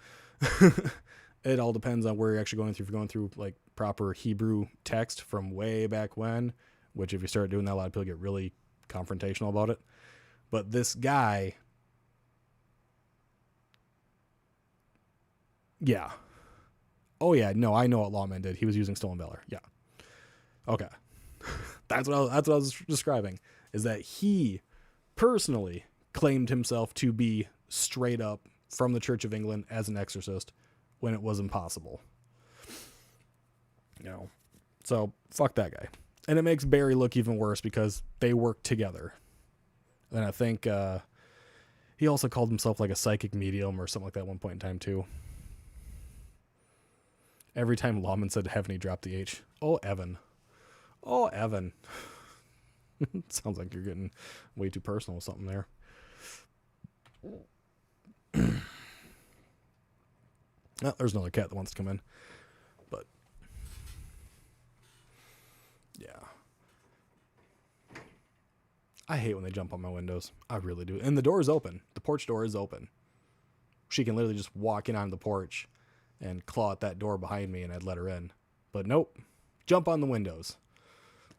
B: It all depends on where you're actually going through. If you're going through like proper Hebrew text from way back when, which if you start doing that, a lot of people get really confrontational about it. But this guy Yeah. Oh yeah, no, I know what Lawman did. He was using stolen valor. Yeah. Okay. That's what I was describing. Is that he personally claimed himself to be straight up from the Church of England as an exorcist when it was impossible. You know. So fuck that guy. And it makes Barry look even worse because they work together. And I think he also called himself like a psychic medium or something like that at one point in time too. Every time Lawman said heaven, he dropped the H. Oh, Evan. Oh, Evan. Sounds like you're getting way too personal with something there. Oh, there's another cat that wants to come in. But, yeah. I hate when they jump on my windows. I really do. And the door is open. The porch door is open. She can literally just walk in on the porch and claw at that door behind me and I'd let her in. But nope. Jump on the windows.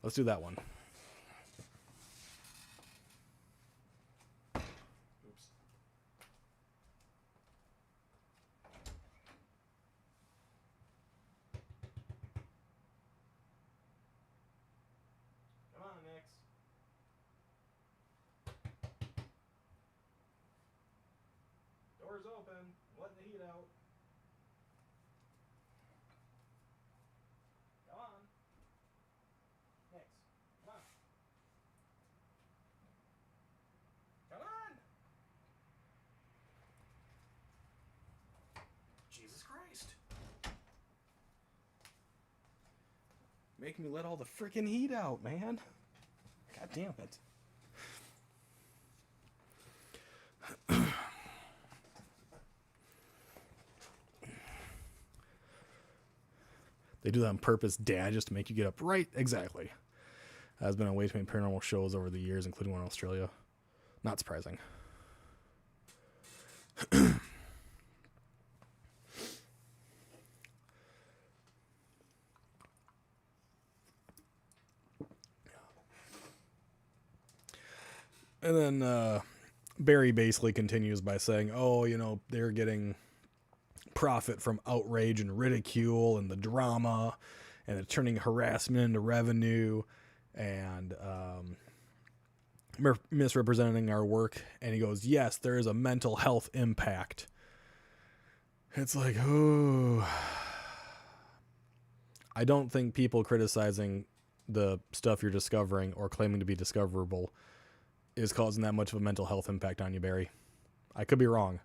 B: Let's do that one. Oops. Come on, Nix. Door's open. Letting the heat out. Come on. Nix. Come on. Come on. Jesus Christ. Making me let all the freaking heat out, man. God damn it. They do that on purpose, Dad, just to make you get up. Right, exactly. I've been on way too many paranormal shows over the years, including one in Australia. Not surprising. And then Barry basically continues by saying, oh, you know, they're getting profit from outrage and ridicule and the drama, and it's turning harassment into revenue and misrepresenting our work. And he goes, yes, there is a mental health impact. It's like, oh, I don't think people criticizing the stuff you're discovering or claiming to be discoverable is causing that much of a mental health impact on you, Barry. I could be wrong,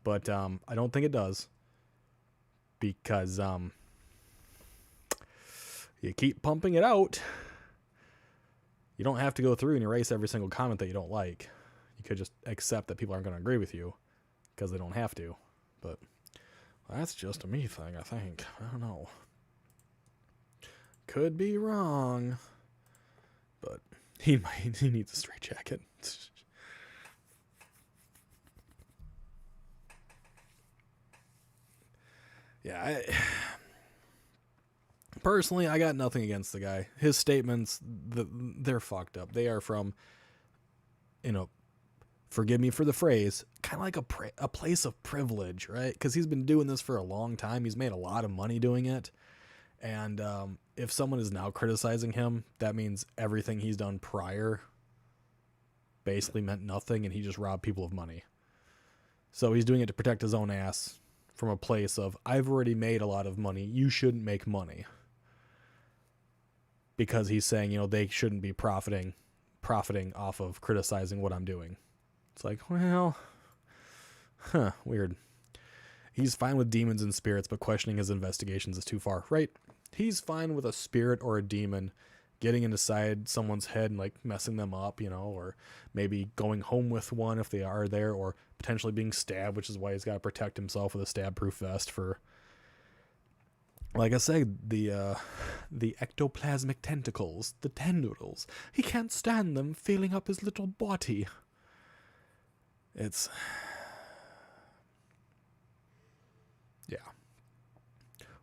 B: but I don't think it does, because you keep pumping it out. You don't have to go through and erase every single comment that you don't like. You could just accept that people aren't going to agree with you because they don't have to. But that's just a me thing, I think. I don't know. Could be wrong, but he needs a straight jacket. Yeah, personally, I got nothing against the guy. His statements, they're fucked up. They are from, you know, forgive me for the phrase, kind of like a place of privilege, right? Because he's been doing this for a long time. He's made a lot of money doing it. And if someone is now criticizing him, that means everything he's done prior basically meant nothing, and he just robbed people of money. So he's doing it to protect his own ass from a place of, I've already made a lot of money, you shouldn't make money. Because he's saying, you know, they shouldn't be profiting off of criticizing what I'm doing. It's like, well, weird. He's fine with demons and spirits, but questioning his investigations is too far, right? He's fine with a spirit or a demon getting inside someone's head and like messing them up, you know, or maybe going home with one if they are there, or potentially being stabbed, which is why he's got to protect himself with a stab-proof vest for, like I say, the ectoplasmic tentacles, the tendrils. He can't stand them feeling up his little body. It's... yeah.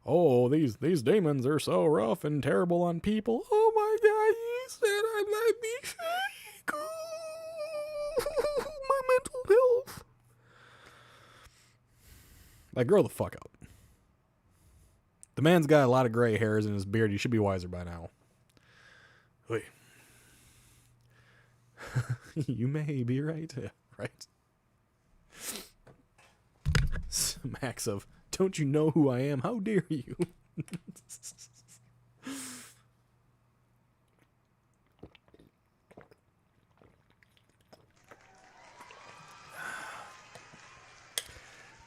B: Oh, these demons are so rough and terrible on people. Oh my God, he said I might be fake. Oh, my mental health. Like, grow the fuck up. The man's got a lot of gray hairs in his beard. You should be wiser by now. Wait. You may be right. Yeah, right. Smacks of, don't you know who I am? How dare you?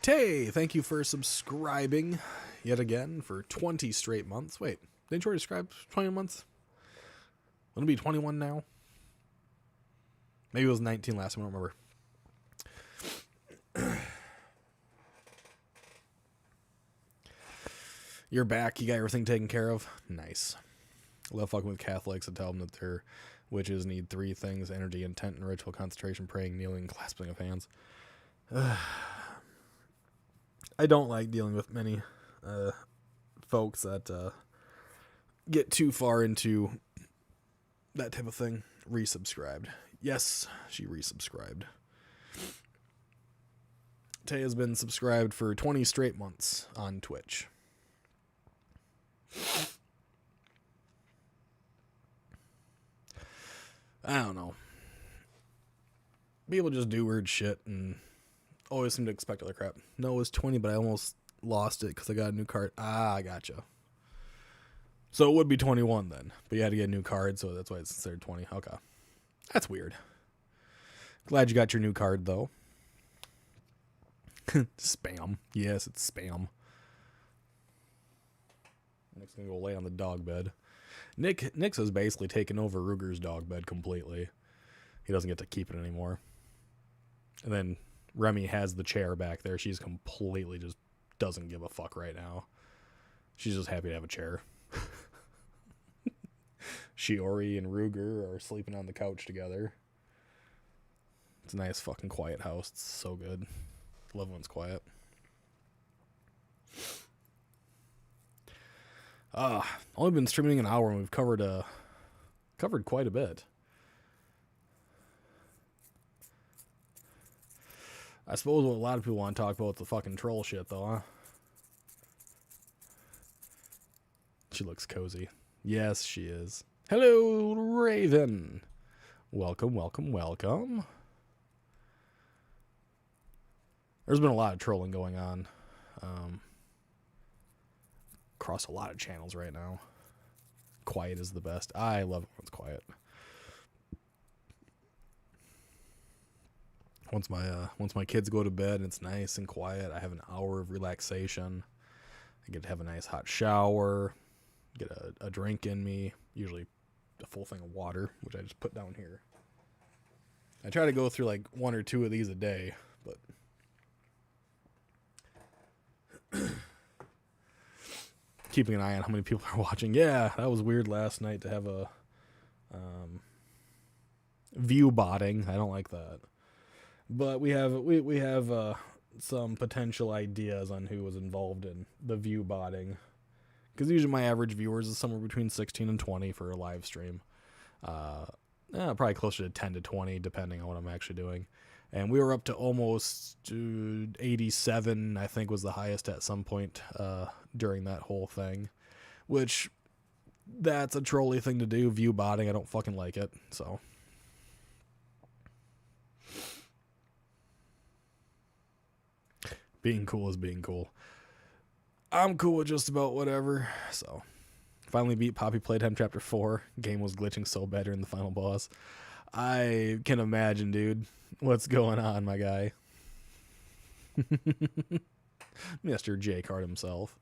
B: Tay, thank you for subscribing yet again for 20 straight months. Wait, didn't you already subscribe 20 months? Will it be 21 now? Maybe it was 19 last time, I don't remember. You're back. You got everything taken care of? Nice. I love fucking with Catholics and tell them that their witches need 3 things: energy, intent, and ritual: concentration, praying, kneeling, clasping of hands. I don't like dealing with many folks that get too far into that type of thing. Resubscribed. Yes, she resubscribed. Tay has been subscribed for 20 straight months on Twitch. I don't know. People just do weird shit and always seem to expect other crap. No, it was 20, but I almost lost it because I got a new card. Ah, I gotcha. So it would be 21 then, but you had to get a new card, so that's why it's considered 20. Okay. That's weird. Glad you got your new card, though. Spam. Yes, it's spam. Nick's gonna go lay on the dog bed. Nick's has basically taken over Ruger's dog bed completely. He doesn't get to keep it anymore. And then Remy has the chair back there. She's completely just doesn't give a fuck right now. She's just happy to have a chair. Shiori and Ruger are sleeping on the couch together. It's a nice fucking quiet house. It's so good. Love when it's quiet. Only been streaming an hour and we've covered quite a bit. I suppose what a lot of people want to talk about is the fucking troll shit, though, huh? She looks cozy. Yes, she is. Hello, Raven. Welcome, welcome, welcome. There's been a lot of trolling going on. Across a lot of channels right now. Quiet is the best. I love it when it's quiet. Once my kids go to bed and it's nice and quiet, I have an hour of relaxation. I get to have a nice hot shower, get a drink in me, usually a full thing of water, which I just put down here. I try to go through like 1 or 2 of these a day, but keeping an eye on how many people are watching. Yeah, that was weird last night to have a view botting. I don't like that. But we have some potential ideas on who was involved in the view botting. Because usually my average viewers is somewhere between 16 and 20 for a live stream. Probably closer to 10 to 20, depending on what I'm actually doing. And we were up to almost 87, I think was the highest at some point during that whole thing. Which, that's a trolly thing to do, view botting. I don't fucking like it, so. Being cool is being cool. I'm cool with just about whatever, so. Finally beat Poppy Playtime Chapter 4. Game was glitching so bad during the final boss. I can imagine, dude. What's going on, my guy? Mr. J Card himself.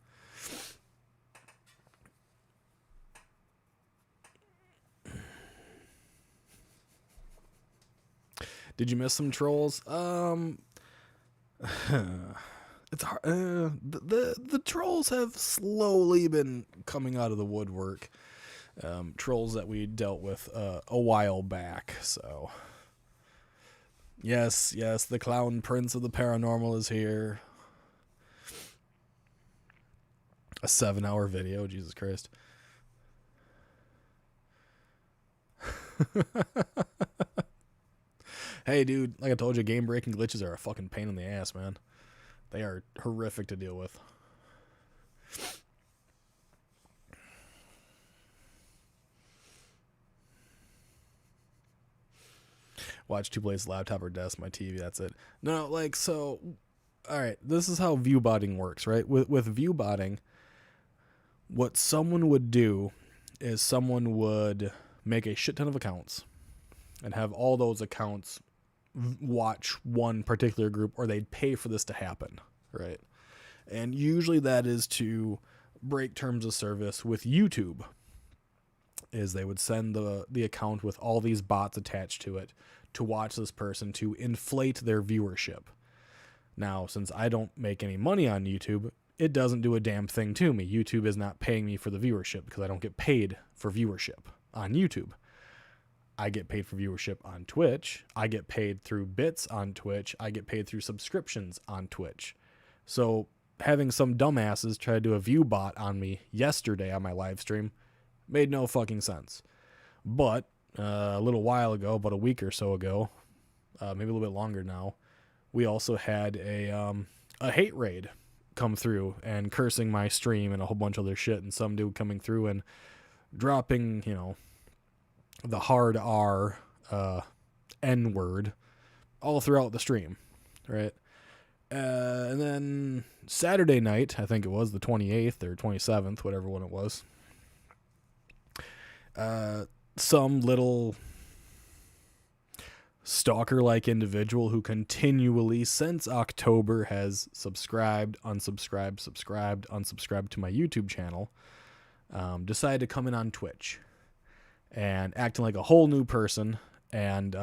B: Did you miss some trolls? It's hard. The trolls have slowly been coming out of the woodwork. Trolls that we dealt with a while back. So, yes, the clown prince of the paranormal is here. A 7-hour video, Jesus Christ. Hey, dude, like I told you, game breaking glitches are a fucking pain in the ass, man. They are horrific to deal with. Watch 2 places, laptop or desk, my TV, that's it. No, like, so, all right, this is how view botting works, right? With view botting, what someone would do is someone would make a shit ton of accounts and have all those accounts watch one particular group, or they'd pay for this to happen, right? And usually that is to break terms of service with YouTube, is they would send the account with all these bots attached to it to watch this person to inflate their viewership. Now, since I don't make any money on YouTube, it doesn't do a damn thing to me. YouTube is not paying me for the viewership because I don't get paid for viewership on YouTube. I get paid for viewership on Twitch. I get paid through bits on Twitch. I get paid through subscriptions on Twitch. So having some dumbasses try to do a view bot on me yesterday on my live stream made no fucking sense. But a little while ago, about a week or so ago, maybe a little bit longer now, we also had a hate raid come through and cursing my stream and a whole bunch of other shit, and some dude coming through and dropping, the hard R N-word all throughout the stream, right? And then Saturday night, I think it was the 28th or 27th, whatever one it was, some little stalker-like individual who continually, since October, has unsubscribed to my YouTube channel, decided to come in on Twitch and acting like a whole new person. And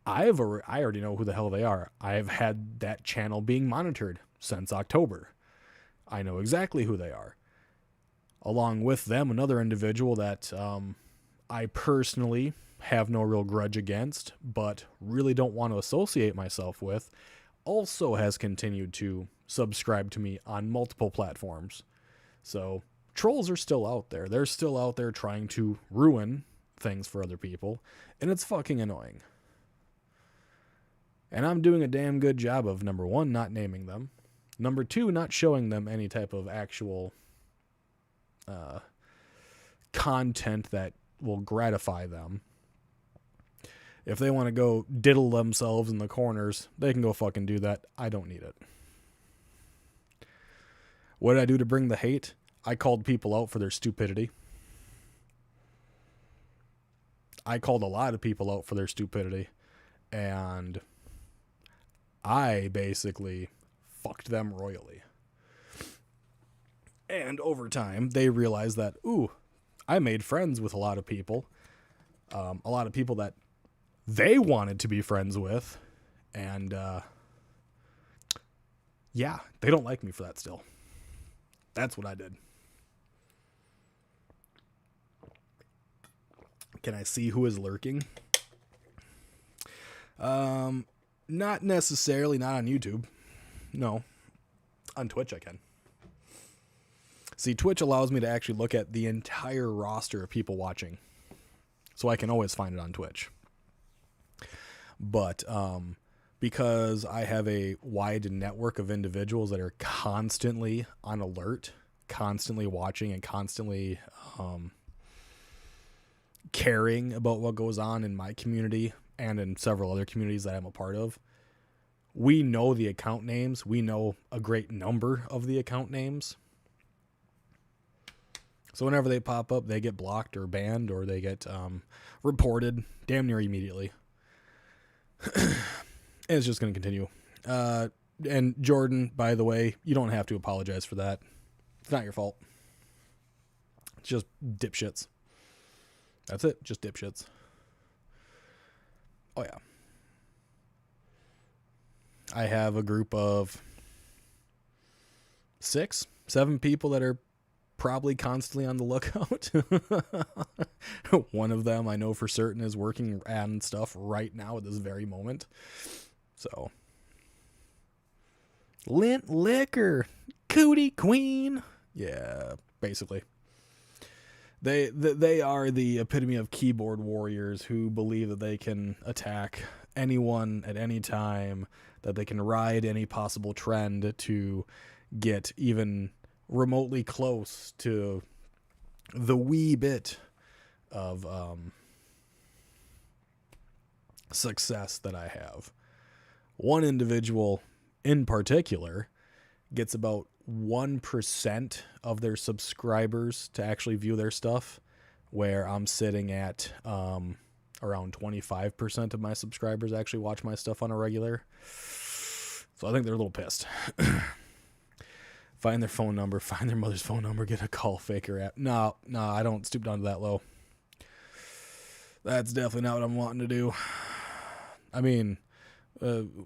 B: I already know who the hell they are. I've had that channel being monitored since October. I know exactly who they are. Along with them, another individual that I personally have no real grudge against, but really don't want to associate myself with, also has continued to subscribe to me on multiple platforms. So trolls are still out there. They're still out there trying to ruin things for other people, and it's fucking annoying. And I'm doing a damn good job of, number one, not naming them. Number two, not showing them any type of actual content that will gratify them. If they want to go diddle themselves in the corners, they can go fucking do that. I don't need it. What did I do to bring the hate? I called people out for their stupidity. I called a lot of people out for their stupidity. And I basically fucked them royally. And over time, they realized that, I made friends with a lot of people that they wanted to be friends with. And, they don't like me for that still. That's what I did. Can I see who is lurking? Not necessarily, not on YouTube. No. On Twitch I can. See, Twitch allows me to actually look at the entire roster of people watching. So I can always find it on Twitch. But because I have a wide network of individuals that are constantly on alert, constantly watching, and constantly caring about what goes on in my community and in several other communities that I'm a part of, we know the account names. We know a great number of the account names. So whenever they pop up, they get blocked or banned, or they get reported damn near immediately. And it's just going to continue. And Jordan, by the way, you don't have to apologize for that. It's not your fault. It's just dipshits. That's it. Just dipshits. Oh, yeah. I have a group of 6, 7 people that are probably constantly on the lookout. One of them I know for certain is working on stuff right now at this very moment. So, Lint Liquor, Cootie Queen. Yeah, basically. They are the epitome of keyboard warriors who believe that they can attack anyone at any time. that they can ride any possible trend to get even remotely close to the wee bit of success that I have. One individual in particular gets about 1% of their subscribers to actually view their stuff, where I'm sitting at around 25% of my subscribers actually watch my stuff on a regular. So I think they're a little pissed. Find their phone number, find their mother's phone number, get a call faker app. No, I don't stoop down to that low. That's definitely not what I'm wanting to do. I mean,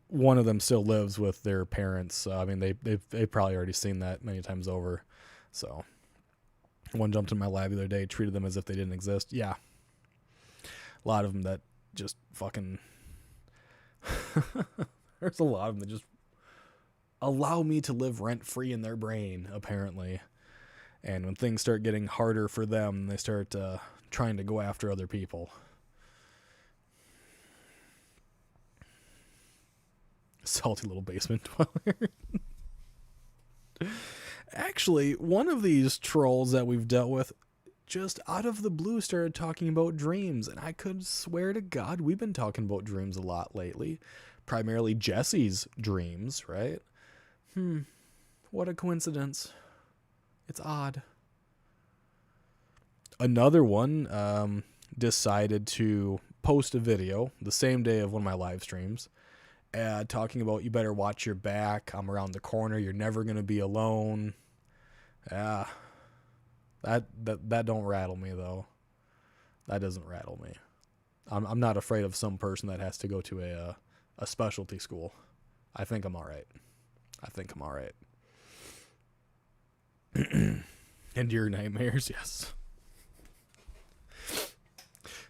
B: one of them still lives with their parents. So, I mean, they've probably already seen that many times over. So one jumped in my lab the other day, treated them as if they didn't exist. Yeah. A lot of them that just fucking... There's a lot of them that just allow me to live rent-free in their brain, apparently. And when things start getting harder for them, they start trying to go after other people. Salty little basement dweller. Actually, one of these trolls that we've dealt with just out of the blue started talking about dreams, and I could swear to God we've been talking about dreams a lot lately. Primarily Jesse's dreams, right? What a coincidence. It's odd. Another one decided to post a video the same day of one of my live streams, talking about, you better watch your back, I'm around the corner, you're never going to be alone. Yeah. That don't rattle me, though. That doesn't rattle me. I'm not afraid of some person that has to go to a specialty school. I think I'm all right. And your nightmares, yes.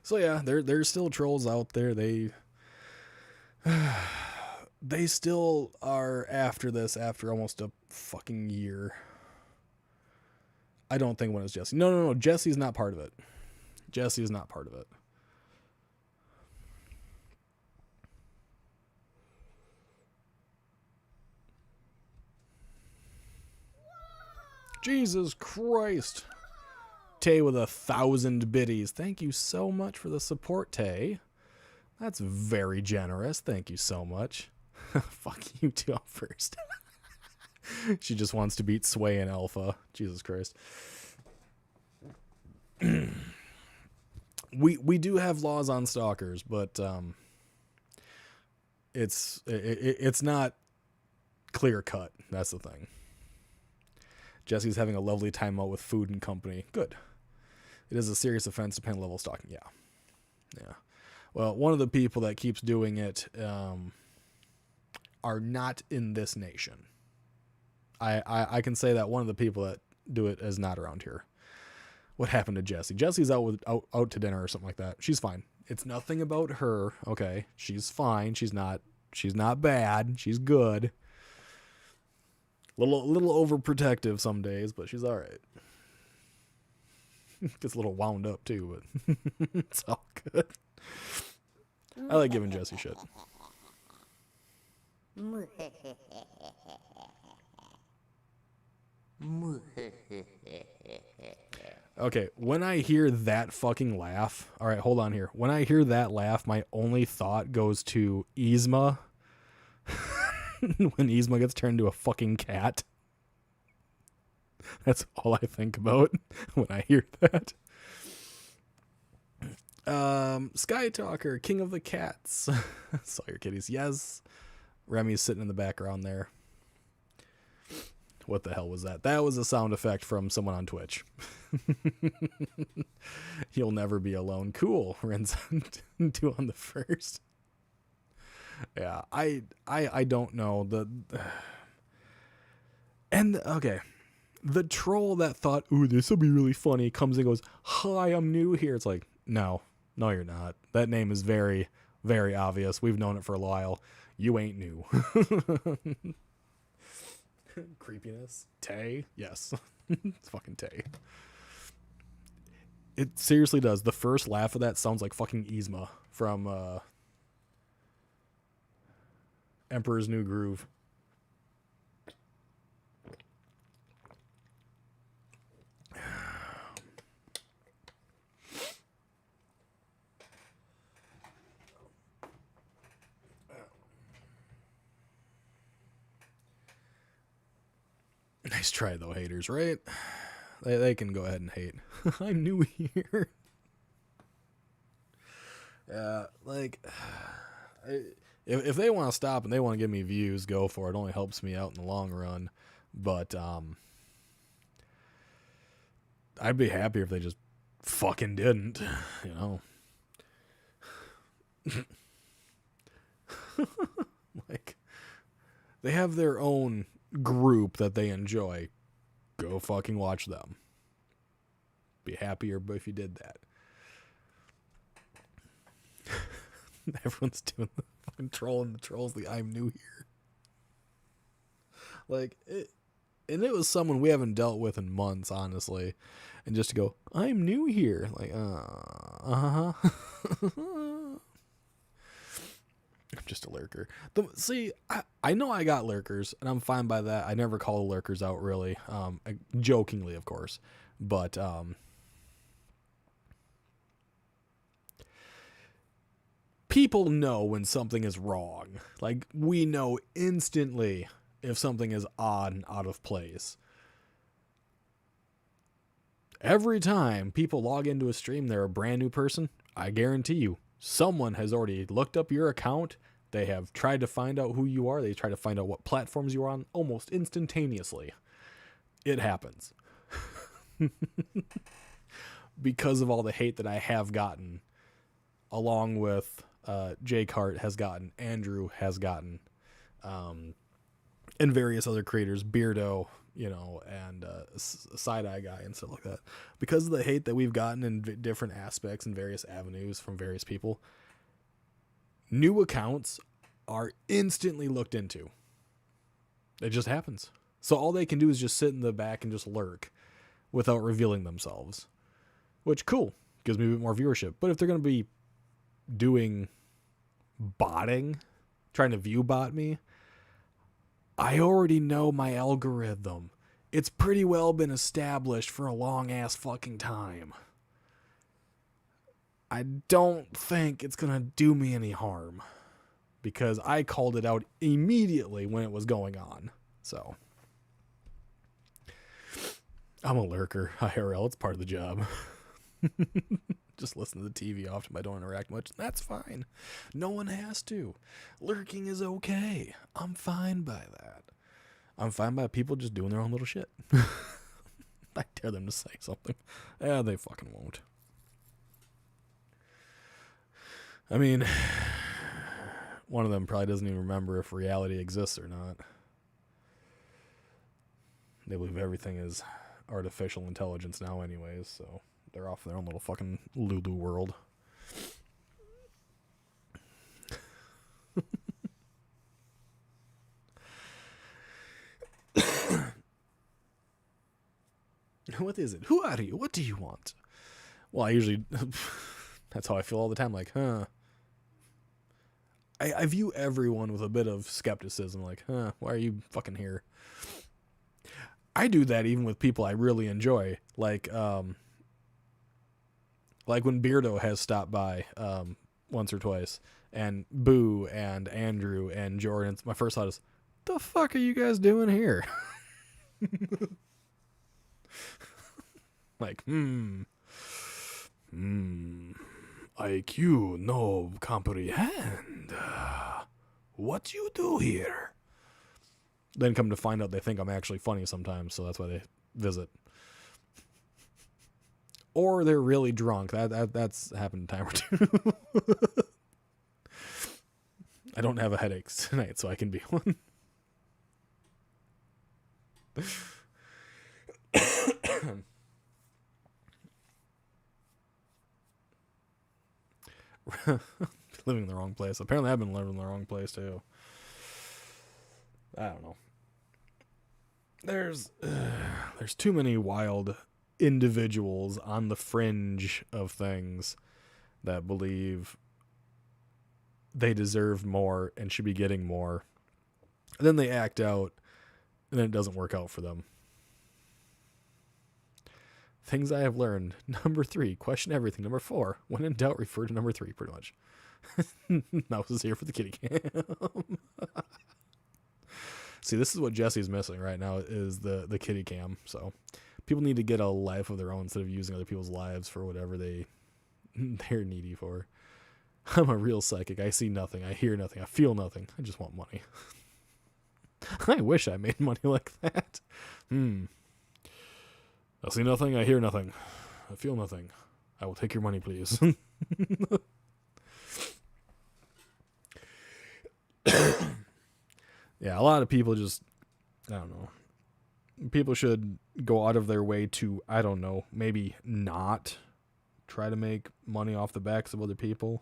B: So yeah, there's still trolls out there. They still are after this after almost a fucking year. I don't think one is Jesse. No. Jesse's not part of it. Jesse is not part of it. Jesus Christ. Tay with 1,000 biddies. Thank you so much for the support, Tay. That's very generous. Thank you so much. Fuck you two up first. She just wants to beat Sway and Alpha. Jesus Christ. We do have laws on stalkers, but it's not clear cut. That's the thing. Jesse's having a lovely time out with food and company. Good. It is a serious offense to pen level stalking. Yeah. Well, one of the people that keeps doing it are not in this nation. I can say that one of the people that do it is not around here. What happened to Jessie? Jessie's out to dinner or something like that. She's fine. It's nothing about her. Okay. She's fine. She's not bad. She's good. Little overprotective some days, but she's all right. Gets a little wound up too, but it's all good. I like giving Jessie shit. Okay, when I hear that fucking laugh, all right, hold on here. When I hear that laugh, my only thought goes to Yzma. When Yzma gets turned into a fucking cat. That's all I think about when I hear that. Sky Talker, King of the Cats. Saw your kitties. Yes. Remy's sitting in the background there. What the hell was that? That was a sound effect from someone on Twitch. You'll never be alone. Cool. Ren's 2 on the first. Yeah, I don't know. Okay. The troll that thought, ooh, this will be really funny, comes and goes, hi, I'm new here. It's like, no, you're not. That name is very, very obvious. We've known it for a while. You ain't new. Creepiness. Tay? Yes. It's fucking Tay. It seriously does. The first laugh of that sounds like fucking Yzma from Emperor's New Groove. Nice try, though, haters, right? They can go ahead and hate. I'm new here. Like, if they want to stop and they want to give me views, go for it. It only helps me out in the long run. But I'd be happier if they just fucking didn't, you know. Like, they have their own group that they enjoy. Go fucking watch them. Be happier if you did that. Everyone's doing the fucking trolling the trolls. The I'm new here. Like, and it was someone we haven't dealt with in months, honestly. And just to go, I'm new here. Like, I'm just a lurker. See, I know I got lurkers, and I'm fine by that. I never call the lurkers out, really. Jokingly, of course. But, people know when something is wrong. Like, we know instantly if something is odd and out of place. Every time people log into a stream, they're a brand new person. I guarantee you, someone has already looked up your account. They have tried to find out who you are. They try to find out what platforms you're on almost instantaneously. It happens. Because of all the hate that I have gotten, along with Jay Cart has gotten, Andrew has gotten, and various other creators, Beardo, you know, and Side-Eye Guy and stuff like that. Because of the hate that we've gotten in different aspects and various avenues from various people, new accounts are instantly looked into. It just happens. So all they can do is just sit in the back and just lurk without revealing themselves. Which, cool, gives me a bit more viewership. But if they're going to be doing botting, trying to view bot me, I already know my algorithm. It's pretty well been established for a long ass fucking time. I don't think it's gonna do me any harm, because I called it out immediately when it was going on. So I'm a lurker, IRL. It's part of the job. Just listen to the TV often, but I don't interact much. That's fine. No one has to. Lurking is okay. I'm fine by that. I'm fine by people just doing their own little shit. I dare them to say something. Yeah, they fucking won't. I mean, one of them probably doesn't even remember if reality exists or not. They believe everything is artificial intelligence now anyways, so they're off in their own little fucking Lulu world. What is it? Who are you? What do you want? Well, I usually... that's how I feel all the time. Like, I view everyone with a bit of skepticism. Like, why are you fucking here? I do that even with people I really enjoy. Like when Beardo has stopped by once or twice, and Boo and Andrew and Jordan. My first thought is, the fuck are you guys doing here? Like, IQ no comprehend. What you do here? Then come to find out they think I'm actually funny sometimes, so that's why they visit. Or they're really drunk. That's happened a time or two. I don't have a headache tonight, so I can be one. Living in the wrong place. Apparently I've been living in the wrong place too. I don't know. There's too many wild individuals on the fringe of things that believe they deserve more and should be getting more And then they act out, and then it doesn't work out for them. Things I have learned. Number 3, question everything. Number 4, when in doubt, refer to number 3, pretty much. Mouse is here for the kitty cam. See, this is what Jesse's missing right now, is the kitty cam. So people need to get a life of their own instead of using other people's lives for whatever they're needy for. I'm a real psychic. I see nothing. I hear nothing. I feel nothing. I just want money. I wish I made money like that. I see nothing. I hear nothing. I feel nothing. I will take your money, please. Yeah, a lot of people just, I don't know. People should go out of their way to, I don't know, maybe not try to make money off the backs of other people.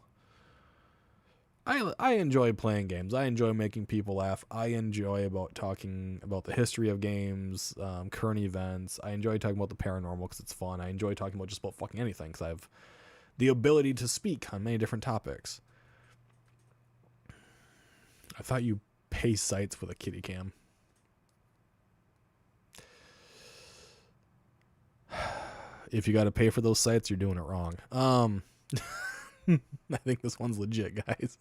B: I enjoy playing games. I enjoy making people laugh. I enjoy talking about the history of games, current events. I enjoy talking about the paranormal because it's fun. I enjoy talking about just about fucking anything because I have the ability to speak on many different topics. I thought you pay sites with a kitty cam. If you got to pay for those sites, you're doing it wrong. I think this one's legit, guys.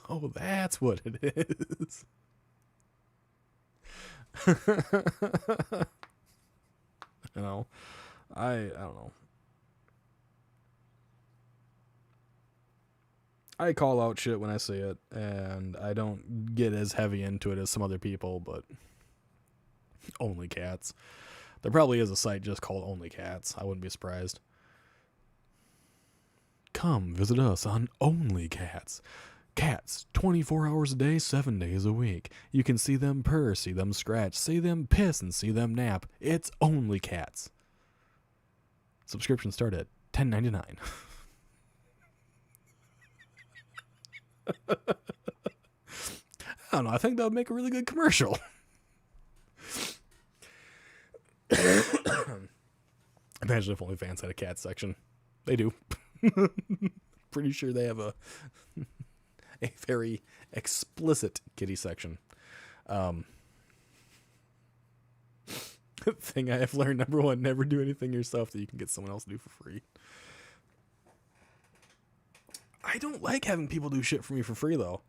B: Oh, that's what it is. You know, I don't know. I call out shit when I see it, and I don't get as heavy into it as some other people, but Only Cats. There probably is a site just called Only Cats. I wouldn't be surprised. Come visit us on Only Cats. Cats, 24 hours a day, 7 days a week. You can see them purr, see them scratch, see them piss, and see them nap. It's Only Cats. Subscriptions start at $10.99. I don't know. I think that would make a really good commercial. Imagine if OnlyFans had a cat section. They do. Pretty sure they have a very explicit kitty section. Thing I have learned, number 1, never do anything yourself that you can get someone else to do for free. I don't like having people do shit for me for free, though.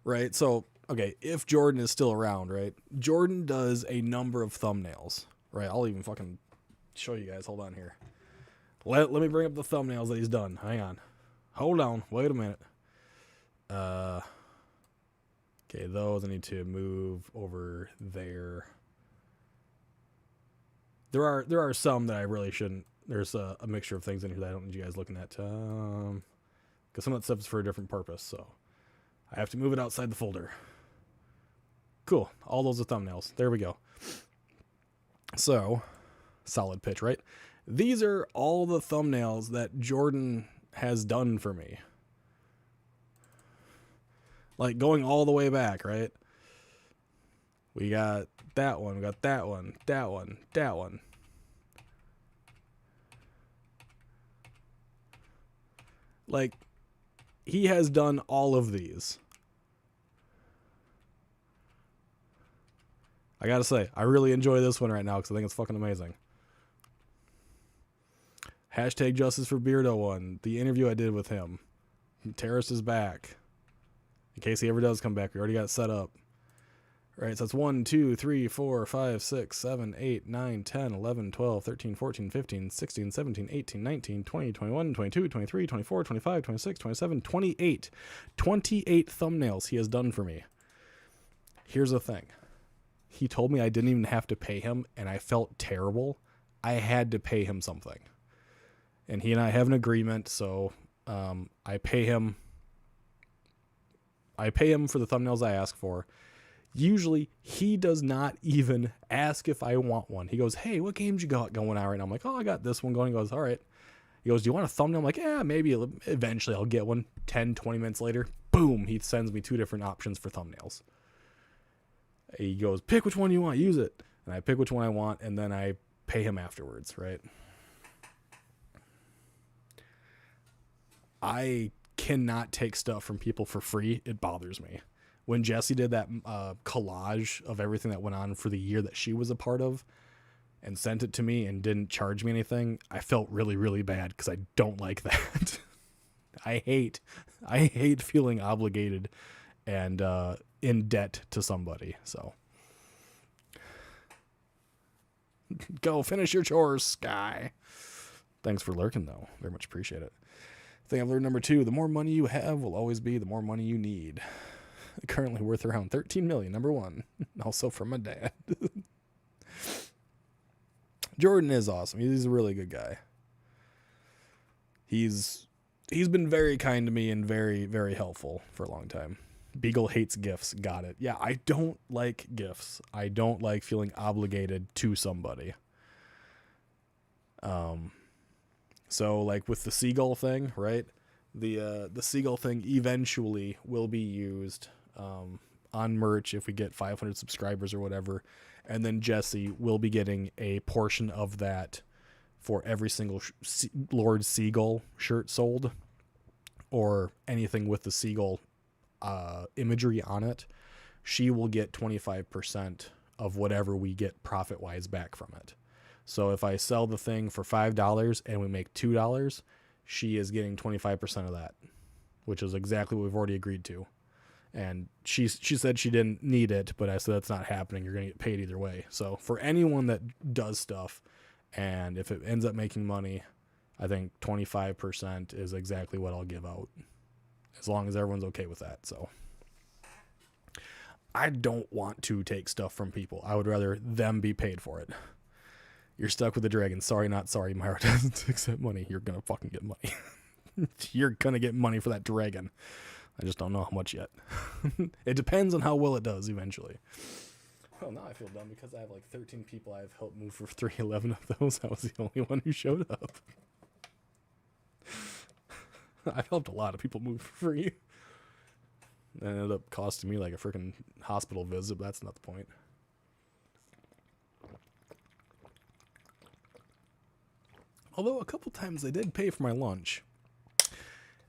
B: Right? So, okay, if Jordan is still around, right? Jordan does a number of thumbnails, right? I'll even fucking show you guys. Hold on here. Let me bring up the thumbnails that he's done. Hang on. Hold on. Wait a minute. Okay, those I need to move over there. There are some that I really shouldn't. There's a mixture of things in here that I don't need you guys looking at. Because some of that stuff is for a different purpose, so I have to move it outside the folder. Cool. All those are thumbnails. There we go. So, solid pitch, right? These are all the thumbnails that Jordan has done for me. Like, going all the way back, right? We got that one, we got that one, that one, that one. Like, he has done all of these. I gotta say, I really enjoy this one right now because I think it's fucking amazing. Hashtag Justice for Beardo one. The interview I did with him. Terrace is back. In case he ever does come back, we already got it set up. Right, so it's 1, 2, 3, 4, 5, 6, 7, 8, 9, 10, 11, 12, 13, 14, 15, 16, 17, 18, 19, 20, 21, 22, 23, 24, 25, 26, 27, 28. 28 thumbnails he has done for me. Here's the thing. He told me I didn't even have to pay him, and I felt terrible. I had to pay him something. And he and I have an agreement, so I pay him for the thumbnails I ask for. Usually, he does not even ask if I want one. He goes, hey, what games you got going on right now? I'm like, oh, I got this one going. He goes, all right. He goes, do you want a thumbnail? I'm like, yeah, maybe eventually I'll get one. 10, 20 minutes later, boom, he sends me 2 different options for thumbnails. He goes, pick which one you want, use it. And I pick which one I want, and then I pay him afterwards, right? I cannot take stuff from people for free. It bothers me. When Jessie did that collage of everything that went on for the year that she was a part of and sent it to me and didn't charge me anything, I felt really, really bad because I don't like that. I hate feeling obligated and in debt to somebody. So go finish your chores, Sky. Thanks for lurking, though. Very much appreciate it. Thing I've learned number 2, the more money you have will always be the more money you need. Currently worth around 13 million, number 1. Also from my dad. Jordan is awesome. He's a really good guy. He's been very kind to me and very, very helpful for a long time. Beagle hates gifts. Got it. Yeah, I don't like gifts. I don't like feeling obligated to somebody. So like with the seagull thing, right? The seagull thing eventually will be used on merch if we get 500 subscribers or whatever. And then Jesse will be getting a portion of that for every single Lord Seagull shirt sold, or anything with the seagull imagery on it. She will get 25% of whatever we get profit-wise back from it. So if I sell the thing for $5 and we make $2, she is getting 25% of that, which is exactly what we've already agreed to. And she said she didn't need it, but I said that's not happening. You're going to get paid either way. So for anyone that does stuff, and if it ends up making money, I think 25% is exactly what I'll give out, as long as everyone's okay with that. So I don't want to take stuff from people. I would rather them be paid for it. You're stuck with the dragon. Sorry, not sorry. Myra doesn't accept money. You're going to fucking get money. You're going to get money for that dragon. I just don't know how much yet. It depends on how well it does eventually. Well, now I feel dumb because I have like 13 people I've helped move for 311 of those. I was the only one who showed up. I've helped a lot of people move for free. It ended up costing me like a freaking hospital visit, but that's not the point. Although a couple times they did pay for my lunch.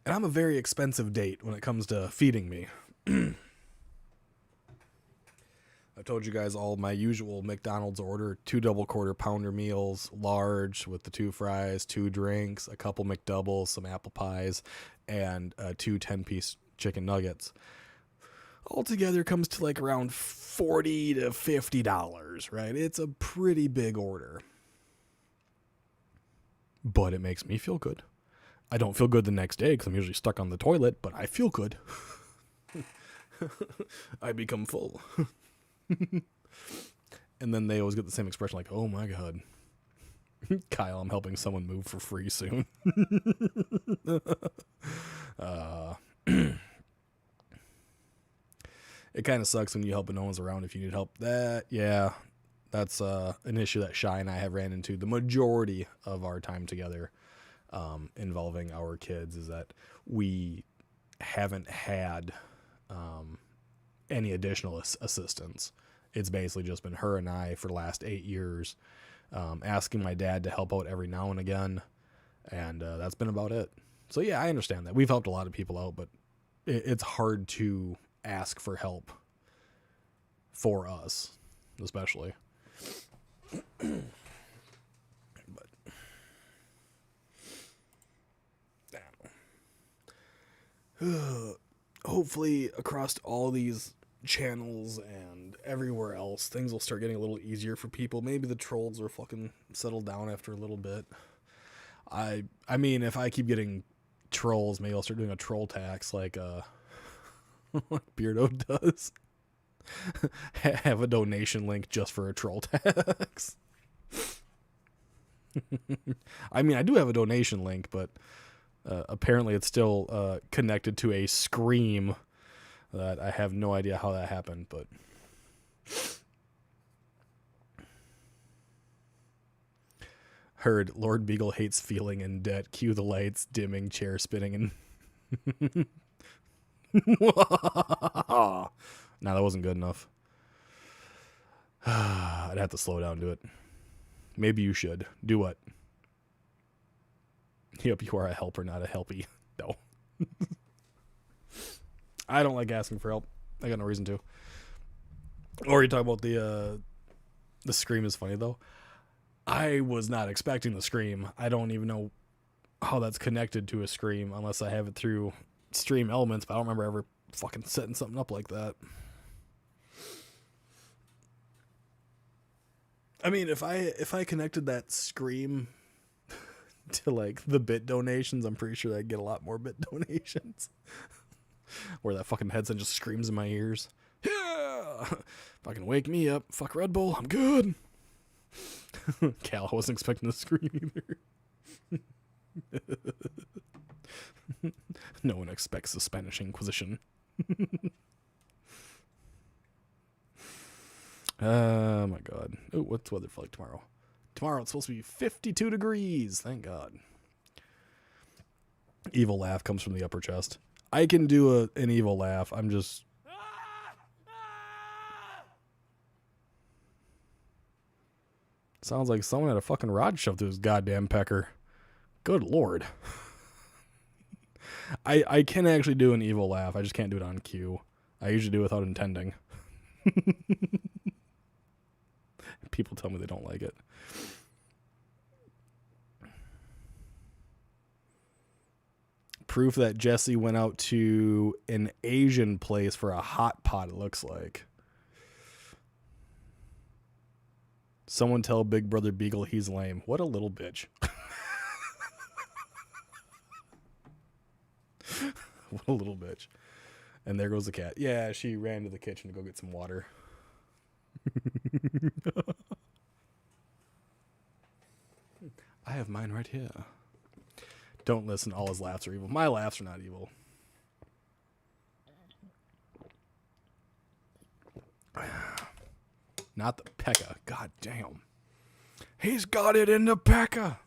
B: And I'm a very expensive date when it comes to feeding me. I've told you guys all my usual McDonald's order: 2 double quarter pounder meals, large with the 2 fries, 2 drinks, a couple McDoubles, some apple pies, and 2 10-piece chicken nuggets. Altogether comes to like around $40 to $50, right? It's a pretty big order. But it makes me feel good. I don't feel good the next day because I'm usually stuck on the toilet, but I feel good. I become full. And then they always get the same expression like, oh my God. Kyle, I'm helping someone move for free soon. It kind of sucks when you help and no one's around if you need help. That's an issue that Shy and I have ran into the majority of our time together, involving our kids, is that we haven't had any additional assistance. It's basically just been her and I for the last 8 years, asking my dad to help out every now and again, and that's been about it. So yeah, I understand that. We've helped a lot of people out, but it's hard to ask for help for us, especially. But hopefully across all these channels and everywhere else, things will start getting a little easier for people. Maybe the trolls are fucking settled down after a little bit. I mean, if I keep getting trolls, maybe I'll start doing a troll tax like what Beardo does. Have a donation link just for a troll tax. I mean, I do have a donation link, but apparently it's still connected to a Scream that I have no idea how that happened, but heard LordBiegel hates feeling in debt. Cue the lights, dimming, chair spinning, and no, that wasn't good enough. I'd have to slow down to it. Maybe you should. Do what? Yep, you are a helper, not a helpy. No. I don't like asking for help. I got no reason to. Or you talk about the scream is funny though. I was not expecting the scream. I don't even know how that's connected to a scream unless I have it through stream elements, but I don't remember ever fucking setting something up like that. I mean, if I connected that scream to like the bit donations, I'm pretty sure I'd get a lot more bit donations. Where that fucking headset just screams in my ears. Yeah! Fucking wake me up. Fuck Red Bull. I'm good. Cal, I wasn't expecting to scream either. No one expects the Spanish Inquisition. Oh my god. Oh, what's weather for like tomorrow? Tomorrow it's supposed to be 52 degrees. Thank God. Evil laugh comes from the upper chest. I can do an evil laugh. I'm just... Sounds like someone had a fucking rod shoved through his goddamn pecker. Good Lord. I can actually do an evil laugh. I just can't do it on cue. I usually do it without intending. People tell me they don't like it. Proof that Jesse went out to an Asian place for a hot pot, it looks like. Someone tell Big Brother Beagle he's lame. What a little bitch. What a little bitch. And there goes the cat. Yeah, she ran to the kitchen to go get some water. I have mine right here. Don't listen, all his laughs are evil. My laughs are not evil. Not the Pekka. God damn. He's got it in the Pekka.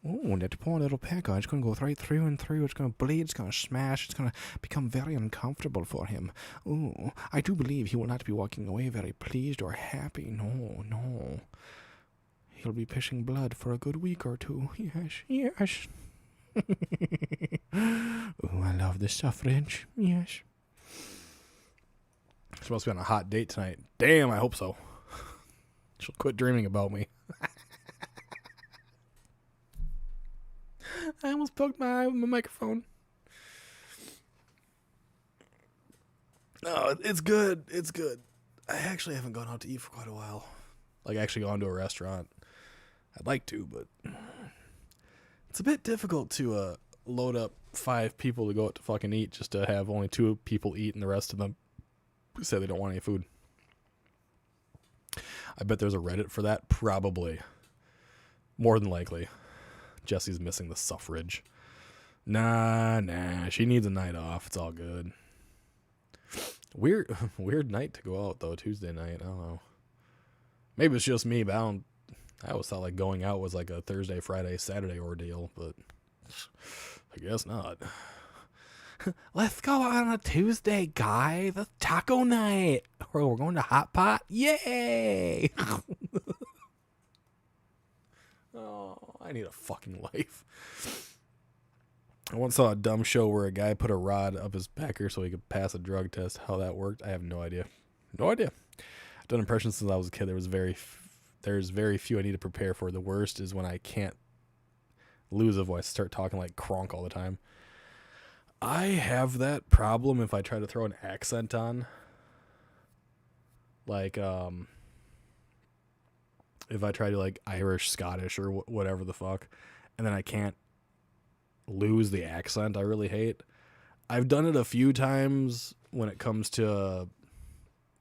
B: Oh, that poor little Pekka. It's going to go right through and through. It's going to bleed. It's going to smash. It's going to become very uncomfortable for him. Oh, I do believe he will not be walking away very pleased or happy. No, no. He'll be pissing blood for a good week or two. Yes, yes. Oh, I love the suffrage. Yes. Supposed to be on a hot date tonight. Damn, I hope so. She'll quit dreaming about me. I almost poked my eye with my microphone. No, it's good. It's good. I actually haven't gone out to eat for quite a while. Like, actually gone to a restaurant. I'd like to, but it's a bit difficult to load up 5 people to go out to fucking eat just to have only 2 people eat and the rest of them say they don't want any food. I bet there's a Reddit for that. Probably. More than likely. Jesse's missing the suffrage. Nah. She needs a night off. It's all good. Weird night to go out, though. Tuesday night. I don't know. Maybe it's just me, but I always thought like going out was like a Thursday, Friday, Saturday ordeal, but I guess not. Let's go out on a Tuesday, guys. That's taco night. Or we're going to Hot Pot. Yay! Oh, I need a fucking life. I once saw a dumb show where a guy put a rod up his pecker so he could pass a drug test. How that worked, I have no idea. No idea. I've done impressions since I was a kid. There's very few I need to prepare for. The worst is when I can't lose a voice. I start talking like Kronk all the time. I have that problem if I try to throw an accent on. Like, if I try to like Irish, Scottish, or whatever the fuck, and then I can't lose the accent I really hate. I've done it a few times when it comes to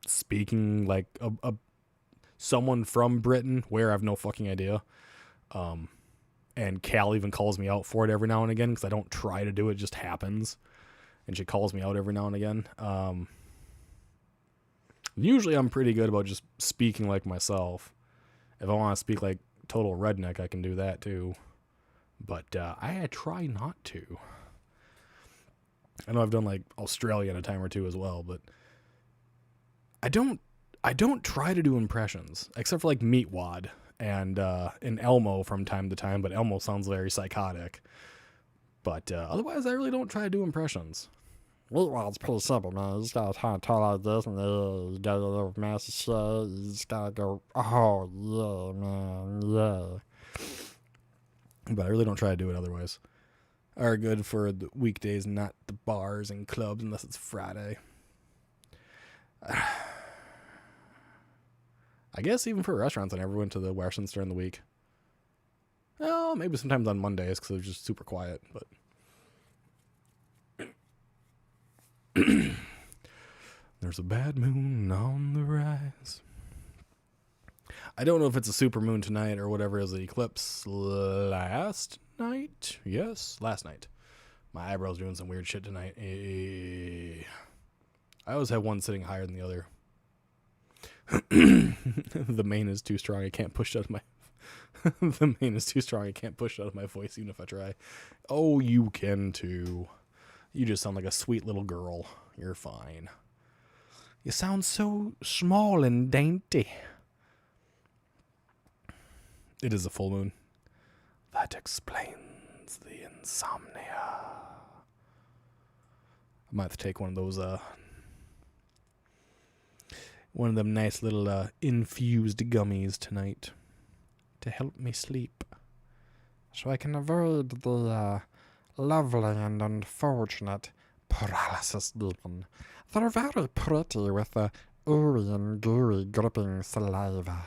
B: speaking like a someone from Britain where I have no fucking idea. And Cal even calls me out for it every now and again because I don't try to do it, just happens. And she calls me out every now and again. Usually I'm pretty good about just speaking like myself. If I want to speak like total redneck, I can do that too. But I try not to. I know I've done like Australian a time or two as well, but I don't try to do impressions except for like Meatwad and Elmo from time to time, but Elmo sounds very psychotic. But otherwise, I really don't try to do impressions.
D: Well, it's pretty simple, man. You just gotta kind of talk like this, and then you got a little massive shit. You just gotta go, oh, yeah, man, yeah.
B: But I really don't try to do it otherwise. Are good for the weekdays, not the bars and clubs, unless it's Friday. I guess even for restaurants, I never went to the restaurants during the week. Oh, maybe sometimes on Mondays because it was just super quiet. But there's a bad moon on the rise. I don't know if it's a super moon tonight or whatever is the eclipse last night. Yes, last night. My eyebrow's doing some weird shit tonight. I always have one sitting higher than the other. The mane is too strong. I can't push it out of my... The mane is too strong. I can't push it out of my voice even if I try. Oh, you can too. You just sound like a sweet little girl. You're fine. You sound so small and dainty. It is a full moon. That explains the insomnia. I might have to take one of those, one of them nice little, infused gummies tonight to help me sleep.
D: So I can avoid the lovely and unfortunate paralysis demon. They're very pretty with the ooey and gooey gripping saliva.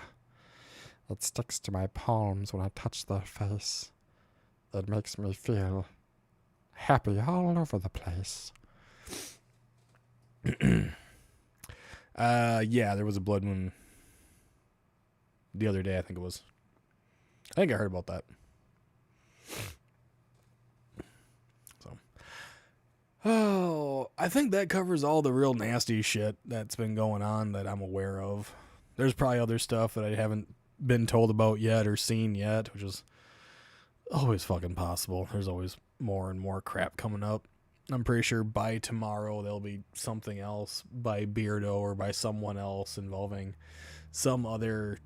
D: It sticks to my palms when I touch their face. It makes me feel happy all over the place.
B: Yeah, there was a blood moon the other day, I think it was. I think I heard about that. So, oh, I think that covers all the real nasty shit that's been going on that I'm aware of. There's probably other stuff that I haven't been told about yet or seen yet, which is always fucking possible. There's always more and more crap coming up. I'm pretty sure by tomorrow there'll be something else by Beardo or by someone else involving some other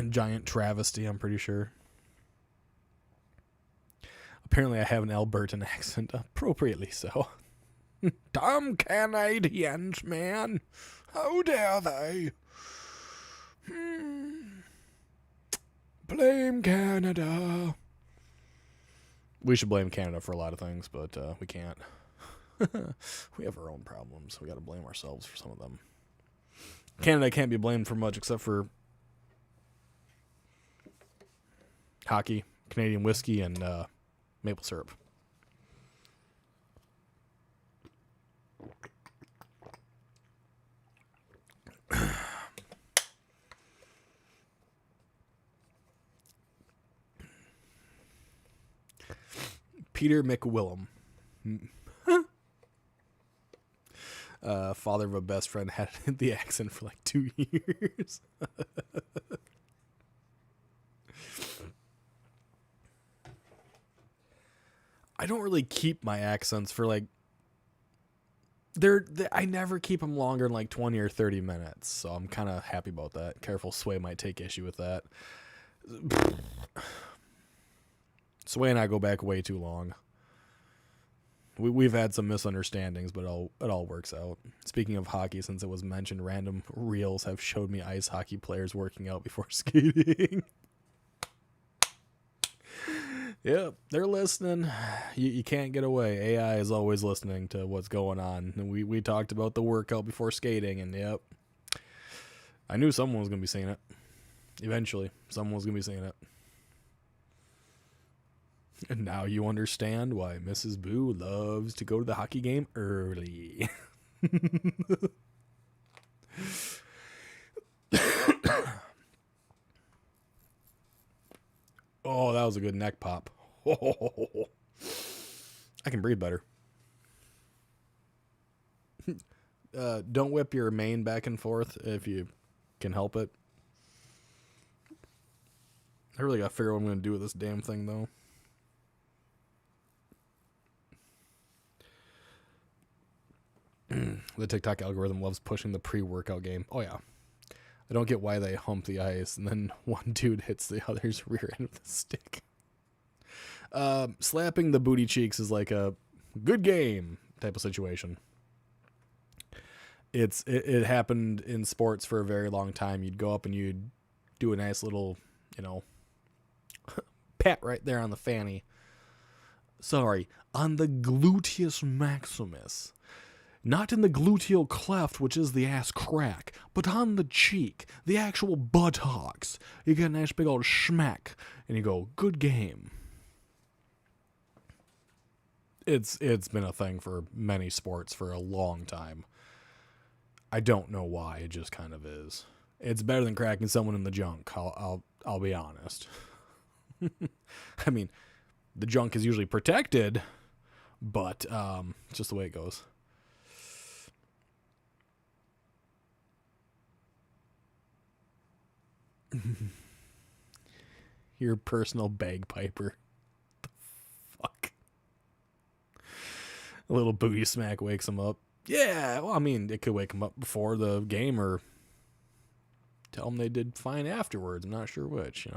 B: giant travesty, I'm pretty sure. Apparently I have an Albertan accent, appropriately so. Damn Canadians, man. How dare they? Blame Canada. We should blame Canada for a lot of things, but we can't. We have our own problems. We got to blame ourselves for some of them. Canada can't be blamed for much except for hockey, Canadian whiskey, and maple syrup. Peter McWillem. Father of a best friend, had the accent for like 2 years. I don't really keep my accents for like... I never keep them longer than like 20 or 30 minutes, so I'm kind of happy about that. Careful, Sway might take issue with that. Sway and I go back way too long. We've had some misunderstandings, but it all works out. Speaking of hockey, since it was mentioned, random reels have showed me ice hockey players working out before skating. Yep, they're listening. You can't get away. AI is always listening to what's going on. And we talked about the workout before skating, and yep. I knew someone was going to be seeing it. Eventually, someone was going to be seeing it. And now you understand why Mrs. Boo loves to go to the hockey game early. Oh, that was a good neck pop. I can breathe better. Don't whip your mane back and forth if you can help it. I really got to figure out what I'm going to do with this damn thing, though. The TikTok algorithm loves pushing the pre-workout game. Oh, yeah. I don't get why they hump the ice and then one dude hits the other's rear end with a stick. Slapping the booty cheeks is like a good game type of situation. It happened in sports for a very long time. You'd go up and you'd do a nice little, pat right there on the fanny. Sorry, on the gluteus maximus. Not in the gluteal cleft, which is the ass crack, but on the cheek, the actual buttocks. You get a nice big old schmack, and you go, good game. It's been a thing for many sports for a long time. I don't know why, it just kind of is. It's better than cracking someone in the junk, I'll be honest. I mean, the junk is usually protected, but it's just the way it goes. Your personal bagpiper. The fuck? A little booty smack wakes him up. Yeah, well, I mean, it could wake him up before the game or tell them they did fine afterwards. I'm not sure which,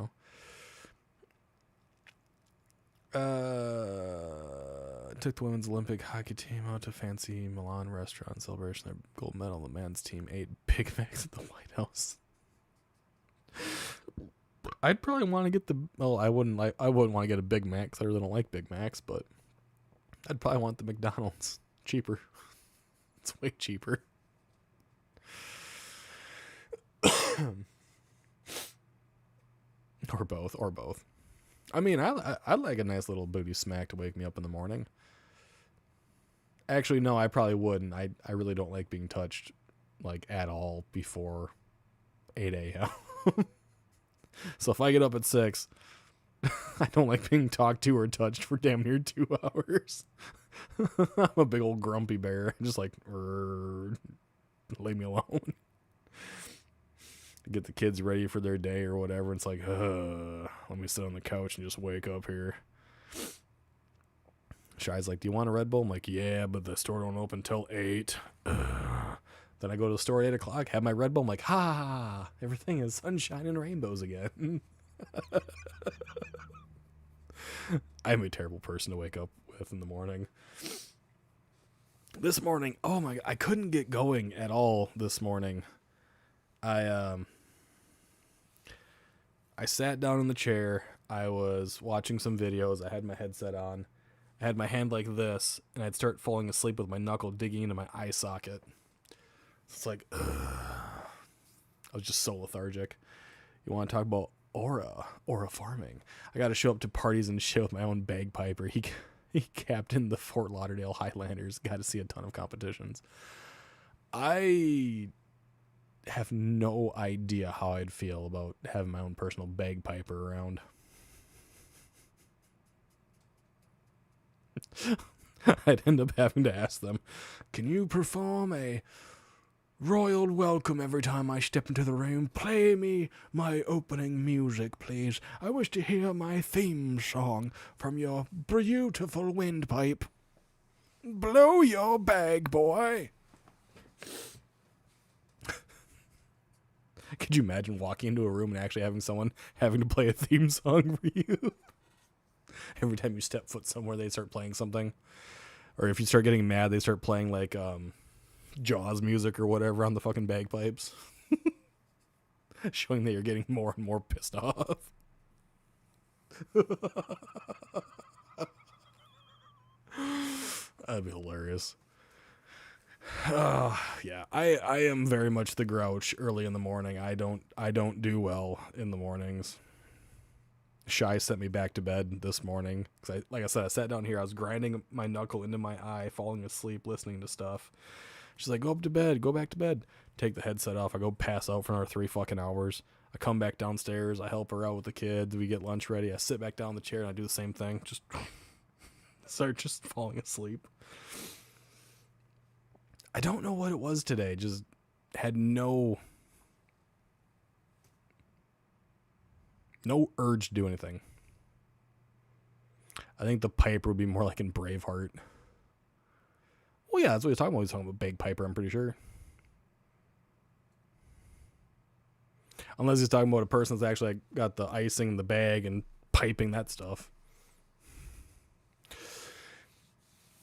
B: Took the women's Olympic hockey team out to fancy Milan restaurant celebration their gold medal. The men's team ate Big Macs at the White House. I'd probably want to get I wouldn't want to get a Big Mac because I really don't like Big Macs, but I'd probably want the McDonald's. Cheaper. It's way cheaper. Or both. I mean, I'd like a nice little booty smack to wake me up in the morning. Actually, no, I probably wouldn't. I really don't like being touched, like, at all before 8 a.m. So if I get up at 6, I don't like being talked to or touched for damn near 2 hours. I'm a big old grumpy bear. Just like, leave me alone. Get the kids ready for their day or whatever. It's like, let me sit on the couch and just wake up here. Shy's like, do you want a Red Bull? I'm like, yeah, but the store don't open till 8. Then I go to the store at 8 o'clock, have my Red Bull. I'm like, everything is sunshine and rainbows again. I'm a terrible person to wake up with in the morning. This morning, oh my God, I couldn't get going at all this morning. I sat down in the chair. I was watching some videos. I had my headset on. I had my hand like this, and I'd start falling asleep with my knuckle digging into my eye socket. It's like, I was just so lethargic. You want to talk about aura farming? I got to show up to parties and shit with my own bagpiper. He captained the Fort Lauderdale Highlanders. Got to see a ton of competitions. I have no idea how I'd feel about having my own personal bagpiper around. I'd end up having to ask them, can you perform a royal welcome every time I step into the room? Play me my opening music, please. I wish to hear my theme song from your beautiful windpipe. Blow your bag, boy. Could you imagine walking into a room and actually having someone having to play a theme song for you? Every time you step foot somewhere, they start playing something. Or if you start getting mad, they start playing like Jaws music or whatever on the fucking bagpipes. Showing that you're getting more and more pissed off. That'd be hilarious. Yeah, I am very much the grouch early in the morning. I don't do well in the mornings. Shy sent me back to bed this morning because like I said, I sat down here. I was grinding my knuckle into my eye, falling asleep, listening to stuff. She's like, go back to bed. Take the headset off. I go pass out for another 3 fucking hours. I come back downstairs. I help her out with the kids. We get lunch ready. I sit back down in the chair and I do the same thing. Just start just falling asleep. I don't know what it was today. Just had no urge to do anything. I think the piper would be more like in Braveheart. Well, yeah, that's what he's talking about. He's talking about bagpiper, I'm pretty sure. Unless he's talking about a person that's actually got the icing in the bag and piping that stuff.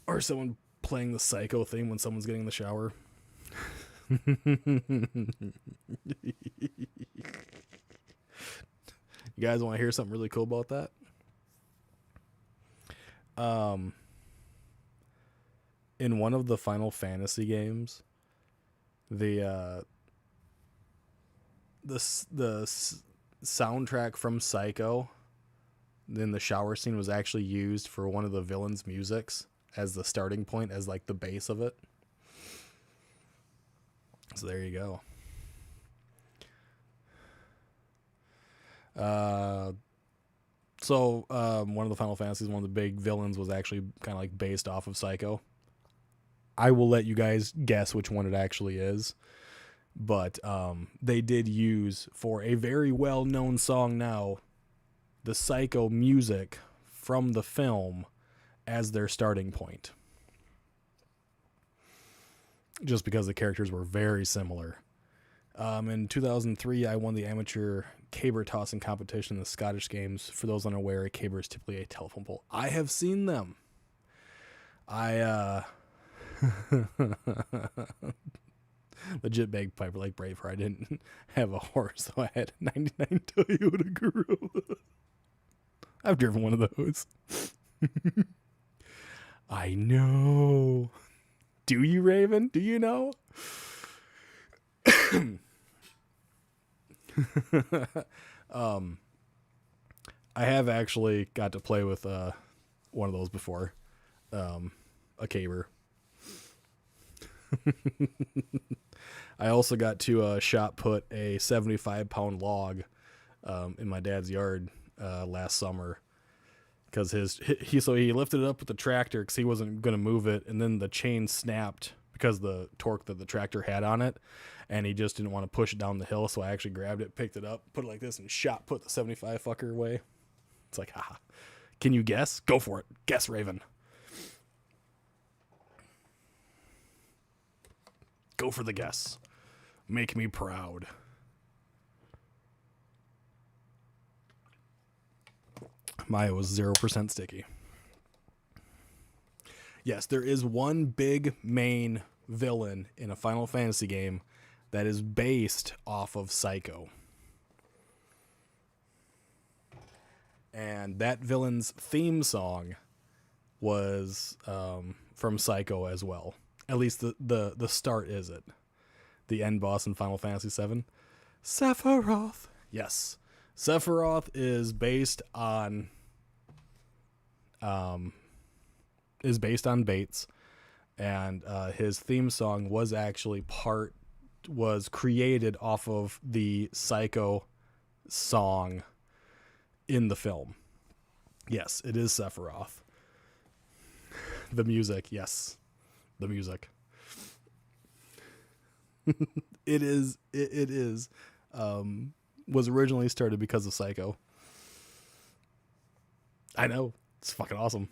B: Or someone playing the Psycho theme when someone's getting in the shower. You guys want to hear something really cool about that? In one of the Final Fantasy games, the soundtrack from Psycho in the shower scene was actually used for one of the villains' musics as the starting point, as like the base of it. So there you go. One of the Final Fantasies, one of the big villains was actually kind of like based off of Psycho. I will let you guys guess which one it actually is. But they did use, for a very well-known song now, the Psycho music from the film as their starting point. Just because the characters were very similar. In 2003, I won the amateur caber tossing competition in the Scottish Games. For those unaware, a caber is typically a telephone pole. I have seen them. Legit bagpiper like Braveheart. I didn't have a horse, so I had a 99 Toyota Corolla. I've driven one of those. I know. Do you, Raven? Do you know? I have actually got to play with one of those before. A caber. I also got to shot put a 75-pound log in my dad's yard last summer, because he lifted it up with the tractor because he wasn't going to move it, and then the chain snapped because the torque that the tractor had on it, and he just didn't want to push it down the hill, so I actually grabbed it, picked it up, put it like this, and shot put the 75 fucker away. It's like, haha. Can you guess? Go for it. Guess, Raven. Go for the guess. Make me proud. Maya was 0% sticky. Yes, there is one big main villain in a Final Fantasy game that is based off of Psycho. And that villain's theme song was from Psycho as well. At least the start is it. The end boss in Final Fantasy VII. Sephiroth. Yes. Sephiroth is based on Bates, and his theme song was actually created off of the Psycho song in the film. Yes, it is Sephiroth. The music, yes. The music. It is was originally started because of Psycho. I know, it's fucking awesome.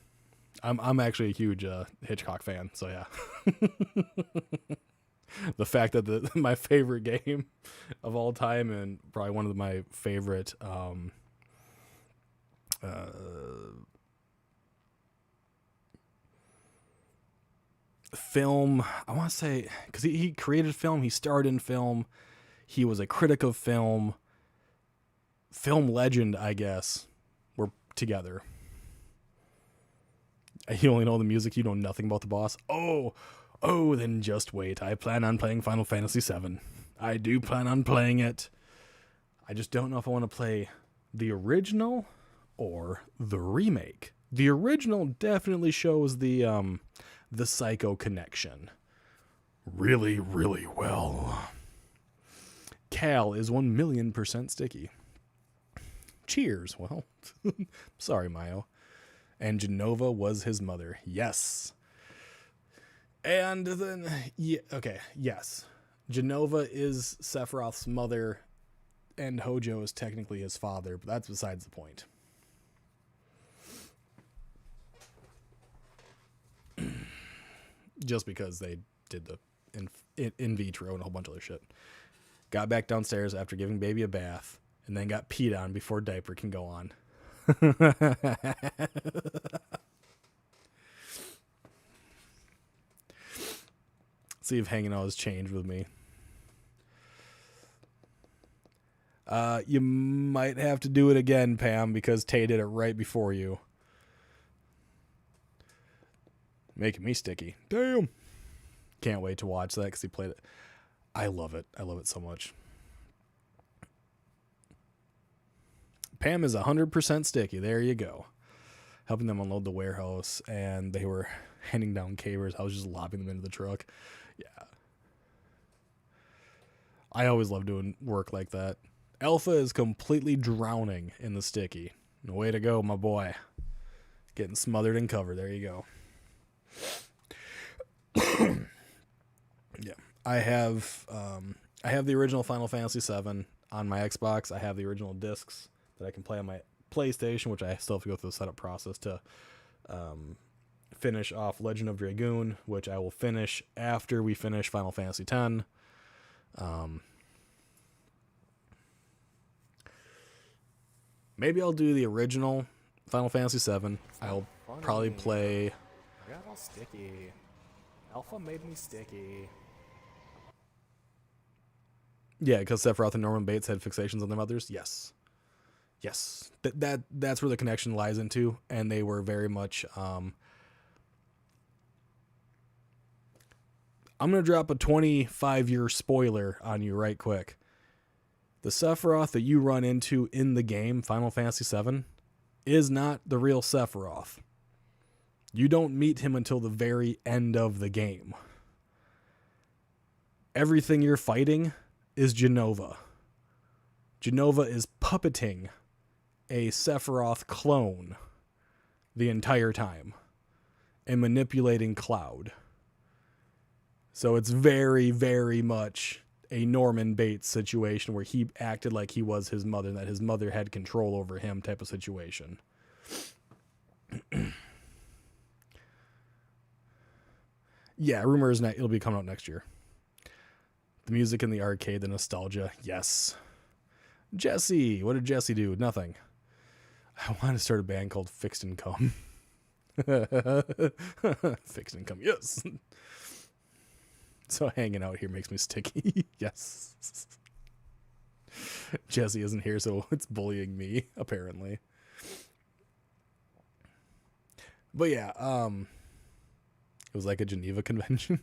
B: I'm actually a huge Hitchcock fan, so yeah. The fact that my favorite game of all time, and probably one of my favorite film, I want to say, because he created film, he starred in film, he was a critic of film legend, I guess. We're together. You only know the music, you know nothing about the boss. Oh, then just wait. I plan on playing Final Fantasy VII. I do plan on playing it. I just don't know if I want to play the original or the remake. The original definitely shows the Psycho connection really, really well. Cal is 1,000,000% sticky. Cheers. Well, sorry, Mayo. And Genova was his mother. Yes. And then, yeah, okay, yes. Genova is Sephiroth's mother, and Hojo is technically his father, but that's besides the point. Just because they did the in vitro and a whole bunch of other shit. Got back downstairs after giving baby a bath, and then got peed on before diaper can go on. See if hanging out has changed with me. You might have to do it again, Pam, because Tay did it right before you. Making me sticky. Damn. Can't wait to watch that because he played it. I love it. I love it so much. Pam is 100% sticky. There you go. Helping them unload the warehouse, and they were handing down cavers. I was just lobbing them into the truck. Yeah. I always love doing work like that. Alpha is completely drowning in the sticky. Way to go, my boy. Getting smothered in cover. There you go. Yeah. I have the original Final Fantasy VII on my Xbox. I have the original discs that I can play on my PlayStation, which I still have to go through the setup process to finish off Legend of Dragoon, which I will finish after we finish Final Fantasy X. Maybe I'll do the original Final Fantasy VII. I'll probably play...
E: I got all sticky. Alpha made me sticky.
B: Yeah, because Sephiroth and Norman Bates had fixations on their mothers. Yes. Yes. That's where the connection lies into, and they were very much... I'm going to drop a 25-year spoiler on you right quick. The Sephiroth that you run into in the game, Final Fantasy VII, is not the real Sephiroth. You don't meet him until the very end of the game. Everything you're fighting is Jenova. Jenova is puppeting a Sephiroth clone the entire time and manipulating Cloud. So it's very, very much a Norman Bates situation where he acted like he was his mother and that his mother had control over him type of situation. Yeah, rumor is it'll be coming out next year. The music in the arcade, the nostalgia, yes. Jesse, what did Jesse do? Nothing. I want to start a band called Fixed Income. Fixed Income, yes. So hanging out here makes me sticky. Yes. Jesse isn't here, so it's bullying me, apparently. But yeah, it was like a Geneva convention.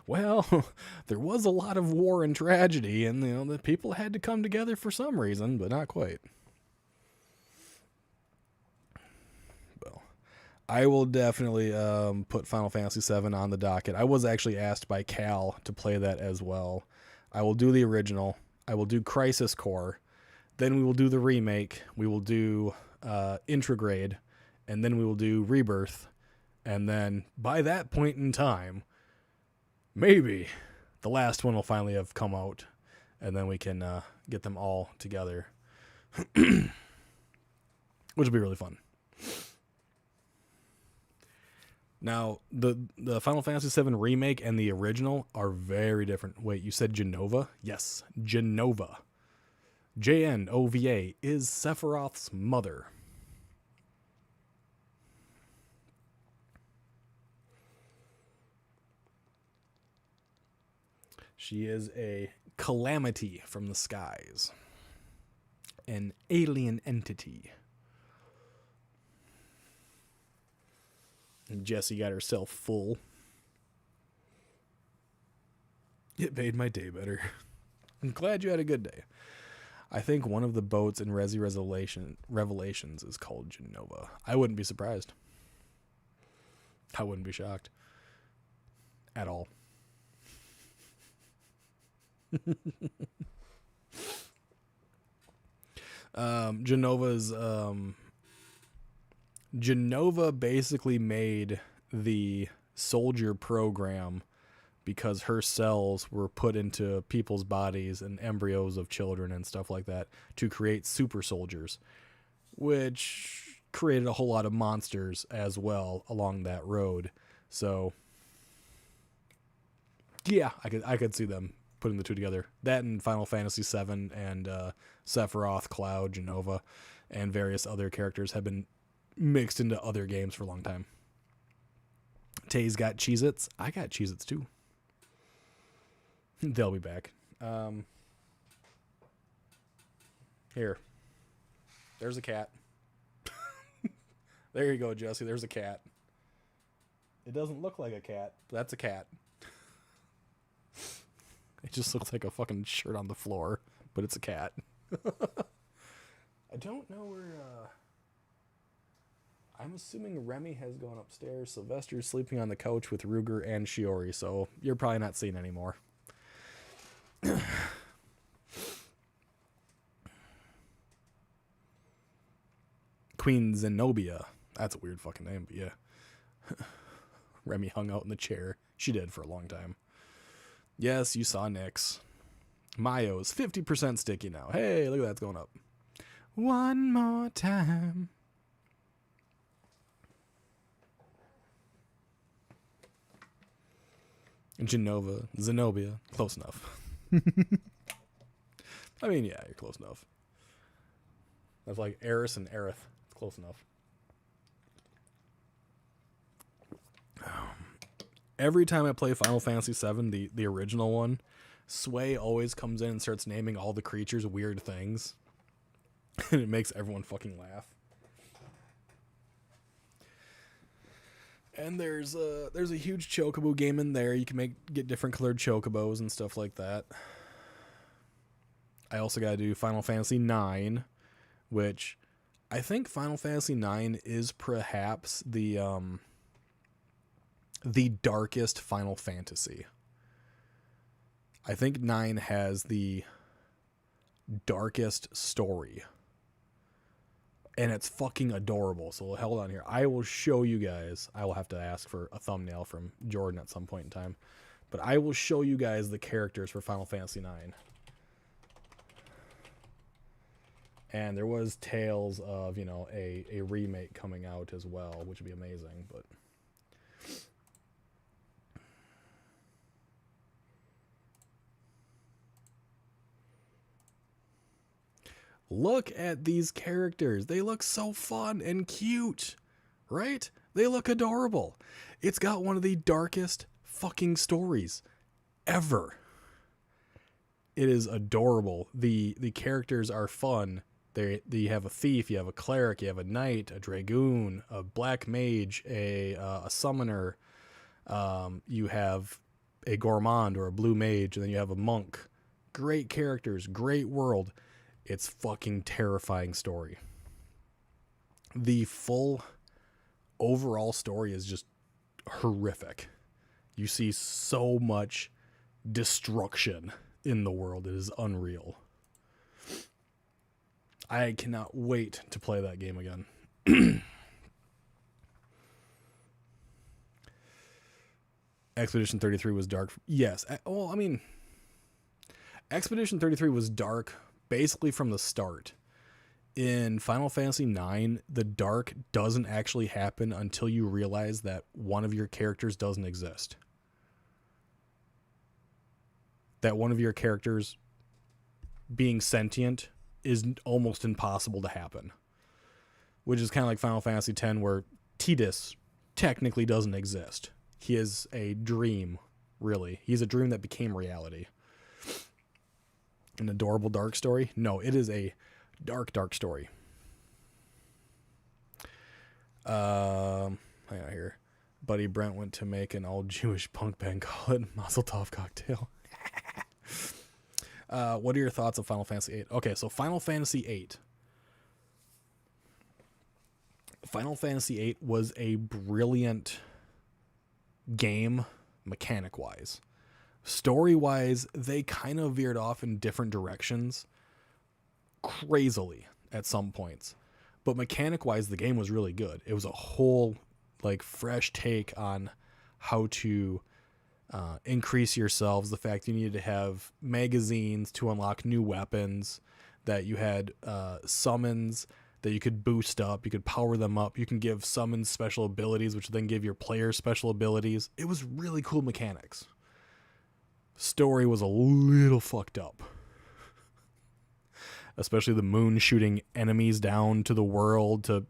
B: Well, there was a lot of war and tragedy, and the people had to come together for some reason, but not quite. Well, I will definitely put Final Fantasy VII on the docket. I was actually asked by Cal to play that as well. I will do the original. I will do Crisis Core. Then we will do the remake. We will do Intragrade. And then we will do Rebirth. And then by that point in time, maybe the last one will finally have come out. And then we can get them all together. Which will be really fun. Now, the Final Fantasy VII remake and the original are very different. Wait, you said Jenova? Yes, Jenova. J-N-O-V-A is Sephiroth's mother. She is a calamity from the skies. An alien entity. And Jessie got herself full. It made my day better. I'm glad you had a good day. I think one of the boats in Resi Revelations is called Jenova. I wouldn't be surprised. I wouldn't be shocked. At all. Jenova basically made the soldier program because her cells were put into people's bodies and embryos of children and stuff like that to create super soldiers, which created a whole lot of monsters as well along that road. So yeah, I could see them putting the two together. That and Final Fantasy VII and Sephiroth, Cloud, Jenova. and various other characters have been mixed into other games for a long time. Tay's got Cheez-Its. I got Cheez-Its too. They'll be back. Here. There's a cat. There you go, Jesse. There's a cat. It doesn't look like a cat, but that's a cat. It just looks like a fucking shirt on the floor, but it's a cat. I don't know where... I'm assuming Remy has gone upstairs. Sylvester's sleeping on the couch with Ruger and Shiori, so you're probably not seeing anymore. Queen Zenobia. That's a weird fucking name, but yeah. Remy hung out in the chair. She did for a long time. Yes, you saw Nyx. Mayo's 50% sticky now. Hey, look at that, it's going up. One more time. Zenobia. Close enough. I mean, yeah, you're close enough. That's like Eris and Aerith. It's close enough. Every time I play Final Fantasy VII, the original one, Sway always comes in and starts naming all the creatures weird things. And it makes everyone fucking laugh. And there's a huge chocobo game in there. You can get different colored chocobos and stuff like that. I also got to do Final Fantasy IX, which I think Final Fantasy IX is perhaps the darkest Final Fantasy. I think 9 has the darkest story. And it's fucking adorable. So hold on here. I will show you guys. I will have to ask for a thumbnail from Jordan at some point in time. But I will show you guys the characters for Final Fantasy IX. And there was tales of, a remake coming out as well, which would be amazing. But look at these characters. They look so fun and cute, right? They look adorable. It's got one of the darkest fucking stories ever. It is adorable. The characters are fun. You have a thief, you have a cleric, you have a knight, a dragoon, a black mage, a summoner. You have a gourmand or a blue mage, and then you have a monk. Great characters, great world. It's fucking terrifying story. The full overall story is just horrific. You see so much destruction in the world. It is unreal. I cannot wait to play that game again. Expedition 33 was dark. Yes. Well, I mean, Expedition 33 was dark basically from the start. In Final Fantasy IX, the dark doesn't actually happen until you realize that one of your characters doesn't exist. That one of your characters being sentient is almost impossible to happen. Which is kind of like Final Fantasy X, where Tidus technically doesn't exist. He is a dream, really. He's a dream that became reality. An adorable dark story? No, it is a dark, dark story. Hang on here. Buddy Brent went to make an all-Jewish punk band, call it Mazel Tov Cocktail. What are your thoughts on Final Fantasy VIII? Okay, so Final Fantasy VIII. Final Fantasy VIII was a brilliant game, mechanic-wise. Story-wise, they kind of veered off in different directions, crazily at some points. But mechanic-wise, the game was really good. It was a whole, fresh take on how to increase yourselves. The fact you needed to have magazines to unlock new weapons, that you had summons that you could boost up, you could power them up, you can give summons special abilities, which then give your players special abilities. It was really cool mechanics. Story was a little fucked up. especially the moon shooting enemies down to the world to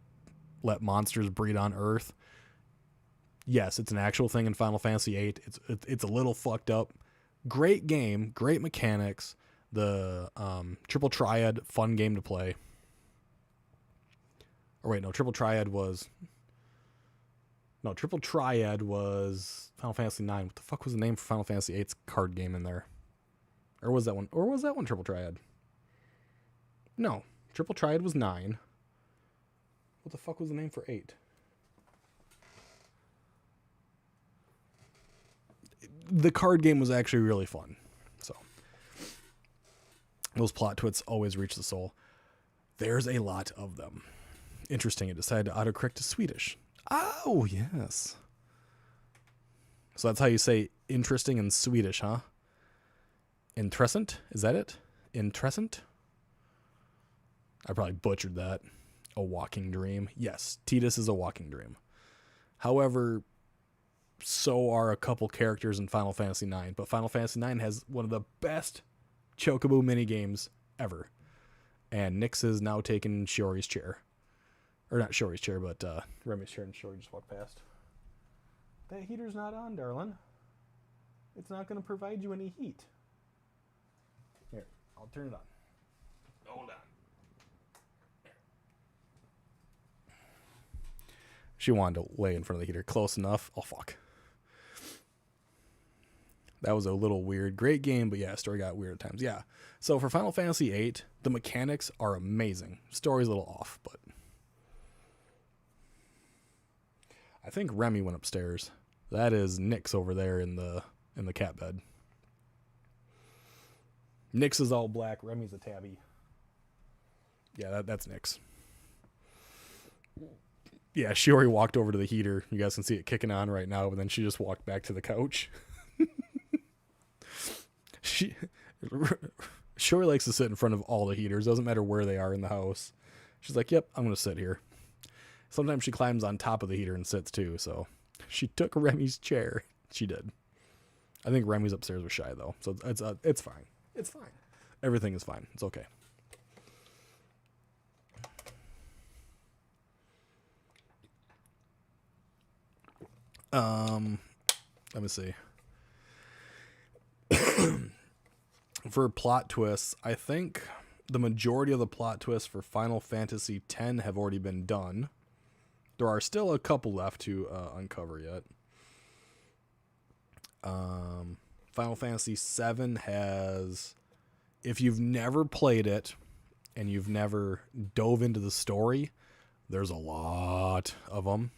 B: let monsters breed on Earth. Yes, it's an actual thing in Final Fantasy VIII. It's a little fucked up. Great game, great mechanics. The Triple Triad, fun game to play. Or wait, no, Triple Triad was Final Fantasy IX. What the fuck was the name for Final Fantasy VIII's card game in there? Or was that one Triple Triad? No, Triple Triad was 9. What the fuck was the name for 8? The card game was actually really fun. So those plot twists always reach the soul. There's a lot of them. Interesting, it decided to autocorrect to Swedish. Oh, yes. So that's how you say interesting in Swedish, huh? Interessant? Is that it? Interessant? I probably butchered that. A walking dream. Yes, Tidus is a walking dream. However, so are a couple characters in Final Fantasy IX. But Final Fantasy IX has one of the best Chocobo minigames ever. And Nyx is now taking Shiori's chair. Or not Shiori's chair, but Remy's chair, and Shiori just walked past. That heater's not on, darling. It's not going to provide you any heat. Here, I'll turn it on. Hold on. She wanted to lay in front of the heater. Close enough. Oh, fuck. That was a little weird. Great game, but yeah, story got weird at times. Yeah. So for Final Fantasy VIII, the mechanics are amazing. Story's a little off, but I think Remy went upstairs. That is Nyx over there in the cat bed. Nyx is all black. Remy's a tabby. Yeah, that's Nyx. Yeah, she already walked over to the heater. You guys can see it kicking on right now, but then she just walked back to the couch. Shiori likes to sit in front of all the heaters. Doesn't matter where they are in the house. She's like, yep, I'm going to sit here. Sometimes she climbs on top of the heater and sits too, so she took Remy's chair. She did. I think Remy's upstairs with Shy, though, so it's fine. It's fine. Everything is fine. It's okay. Let me see. For plot twists, I think the majority of the plot twists for Final Fantasy X have already been done. There are still a couple left to uncover yet. Final Fantasy VII has, if you've never played it and you've never dove into the story, there's a lot of them.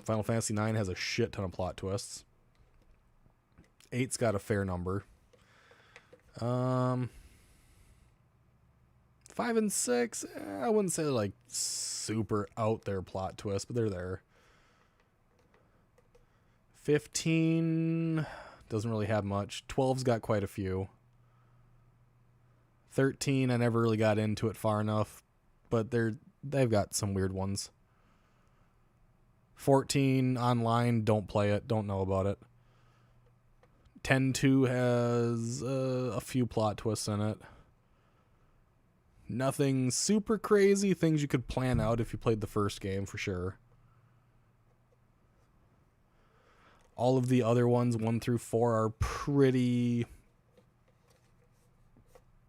B: Final Fantasy IX has a shit ton of plot twists. 8's got a fair number. 5 and 6, I wouldn't say like super out there plot twists, but they're there. 15 doesn't really have much. 12's got quite a few. 13, I never really got into it far enough, but they've got some weird ones. 14 online, don't play it, don't know about it. 10-2 has a few plot twists in it. Nothing super crazy, things you could plan out if you played the first game for sure. All of the other ones, 1 through 4, are pretty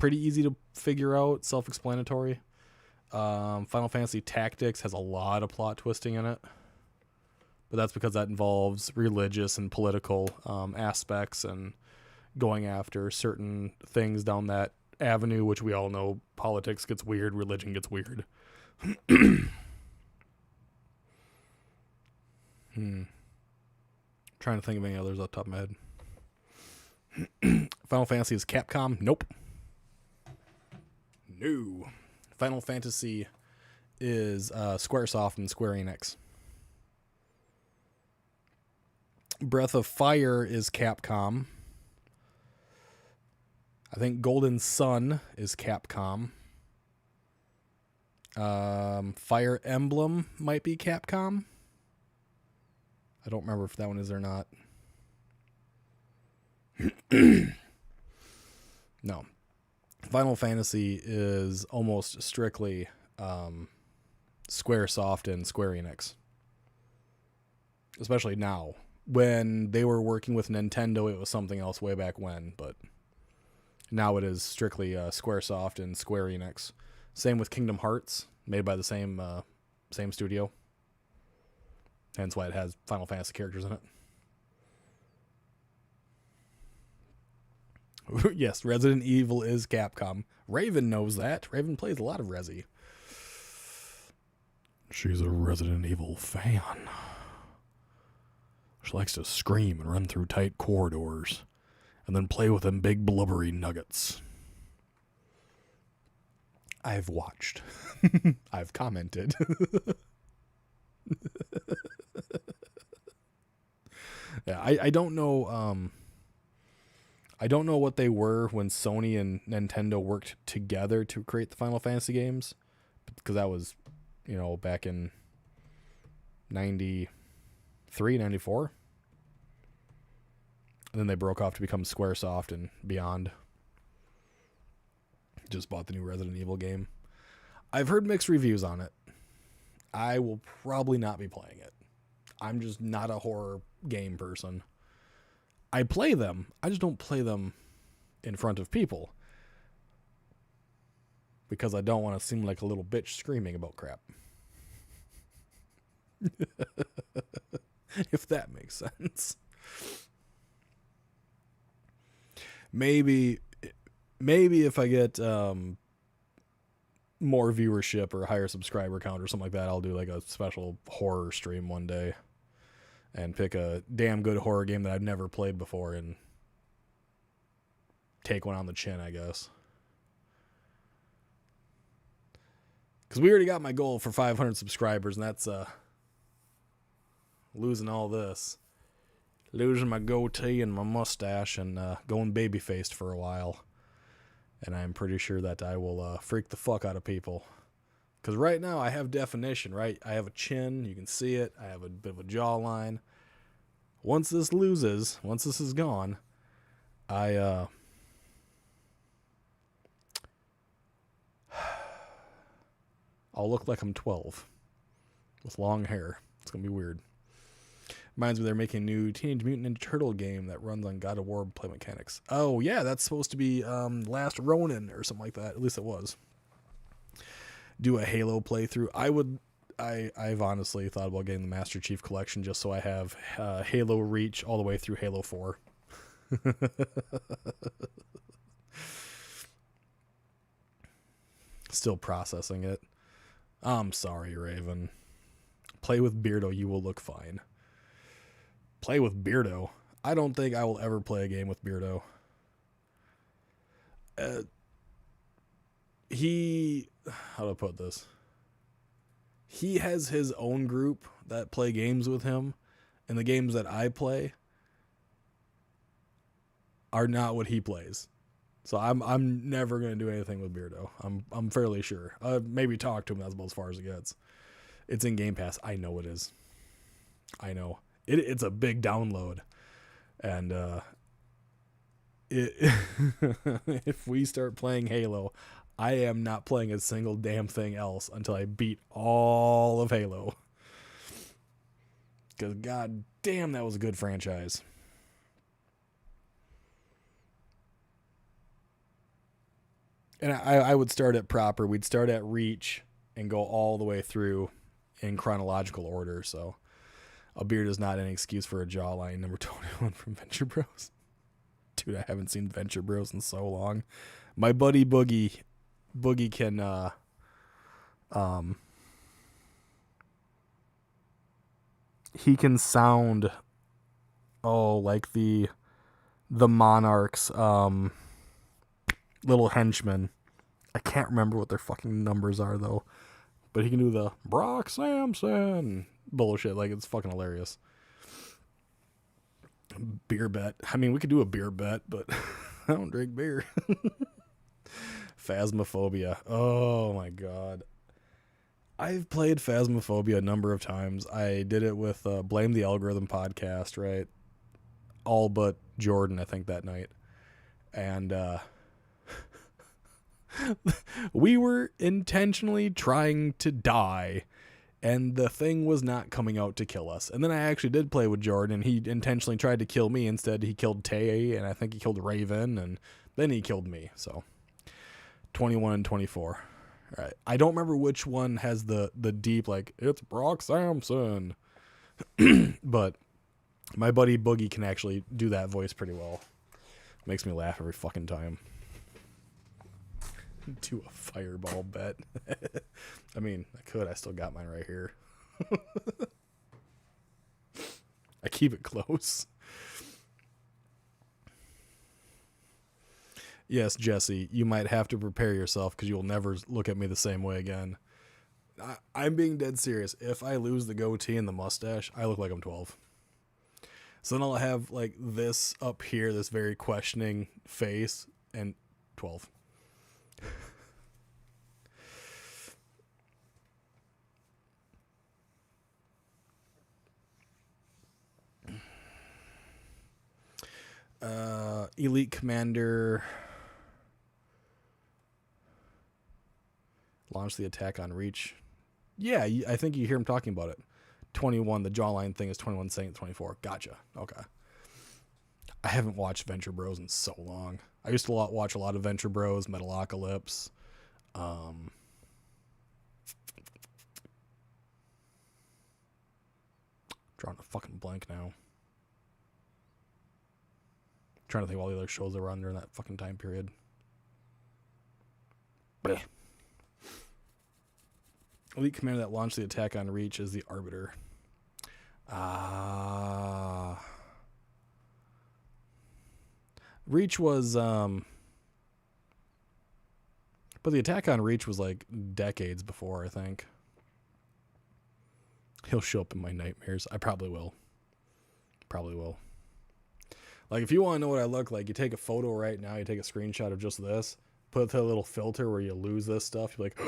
B: easy to figure out, self-explanatory. Final Fantasy Tactics has a lot of plot twisting in it. But that's because that involves religious and political aspects and going after certain things down that avenue, which we all know politics gets weird, religion gets weird. Trying to think of any others off the top of my head. Final Fantasy is Capcom? Nope. No. Final Fantasy is Squaresoft and Square Enix. Breath of Fire is Capcom. I think Golden Sun is Capcom. Fire Emblem might be Capcom. I don't remember if that one is or not. No. Final Fantasy is almost strictly Squaresoft and Square Enix. Especially now. When they were working with Nintendo, it was something else way back when, but now it is strictly Squaresoft and Square Enix. Same with Kingdom Hearts, made by the same studio. Hence why it has Final Fantasy characters in it. Yes, Resident Evil is Capcom. Raven knows that. Raven plays a lot of Resi. She's a Resident Evil fan. She likes to scream and run through tight corridors and then play with them big blubbery nuggets. I've watched. I've commented. Yeah, I don't know. I don't know what they were when Sony and Nintendo worked together to create the Final Fantasy games, because that was, back in 93, 94. And then they broke off to become Squaresoft and beyond. Just bought the new Resident Evil game. I've heard mixed reviews on it. I will probably not be playing it. I'm just not a horror game person. I play them. I just don't play them in front of people. Because I don't want to seem like a little bitch screaming about crap. If that makes sense. Maybe if I get more viewership or a higher subscriber count or something like that, I'll do like a special horror stream one day and pick a damn good horror game that I've never played before and take one on the chin, I guess. Because we already got my goal for 500 subscribers, and that's losing all this. Losing my goatee and my mustache and going baby-faced for a while. And I'm pretty sure that I will freak the fuck out of people. Because right now I have definition, right? I have a chin. You can see it. I have a bit of a jawline. Once this is gone, I'll look like I'm 12 with long hair. It's going to be weird. Reminds me they're making a new Teenage Mutant Ninja Turtle game that runs on God of War play mechanics. Oh, yeah, that's supposed to be Last Ronin or something like that. At least it was. Do a Halo playthrough. I've honestly thought about getting the Master Chief Collection just so I have Halo Reach all the way through Halo 4. Still processing it. I'm sorry, Raven. Play with Beardo, you will look fine. Play with Beardo? I don't think I will ever play a game with Beardo. How do I put this? He has his own group that play games with him, and the games that I play are not what he plays. So I'm never gonna do anything with Beardo. I'm fairly sure. Maybe talk to him. That's about as far as it gets. It's in Game Pass. I know it is. I know it's a big download, and if we start playing Halo, I am not playing a single damn thing else until I beat all of Halo. Because god damn, that was a good franchise. And I would start it proper. We'd start at Reach and go all the way through in chronological order. So a beard is not an excuse for a jawline. Number 21 from Venture Bros. Dude, I haven't seen Venture Bros in so long. My buddy Boogie can he can sound like the Monarchs little henchmen. I can't remember what their fucking numbers are though, but he can do the Brock Samson bullshit. Like, it's fucking hilarious. Beer bet. I mean, we could do a beer bet, but I don't drink beer. Phasmophobia. Oh my god. I've played Phasmophobia a number of times. I did it with Blame the Algorithm podcast, right? all but Jordan, I think, that night. And we were intentionally trying to die, and the thing was not coming out to kill us. And then I actually did play with Jordan, and he intentionally tried to kill me. Instead, he killed Tay, and I think he killed Raven, and then he killed me. So 21 and 24. All right. I don't remember which one has the deep, like, it's Brock Sampson. But my buddy Boogie can actually do that voice pretty well. Makes me laugh every fucking time. Do a fireball bet. I mean, I could. I still got mine right here. I keep it close. Yes, Jesse, you might have to prepare yourself because you will never look at me the same way again. I'm being dead serious. If I lose the goatee and the mustache, I look like I'm 12. So then I'll have like this up here, this very questioning face, and 12. Elite Commander launched the attack on Reach. Yeah, I think you hear him talking about it. 21, the jawline thing is 21 saying 24. Gotcha. Okay. I haven't watched Venture Bros in so long. I used to watch a lot of Venture Bros, Metalocalypse. Drawing a fucking blank now. Trying to think of all the other shows that were on during that fucking time period. Blech. Elite commander that launched the attack on Reach is the Arbiter. Reach was but the attack on Reach was like decades before, I think. He'll show up in my nightmares. I probably will. Like, if you want to know what I look like, you take a photo right now, you take a screenshot of just this, put the little filter where you lose this stuff, you're like,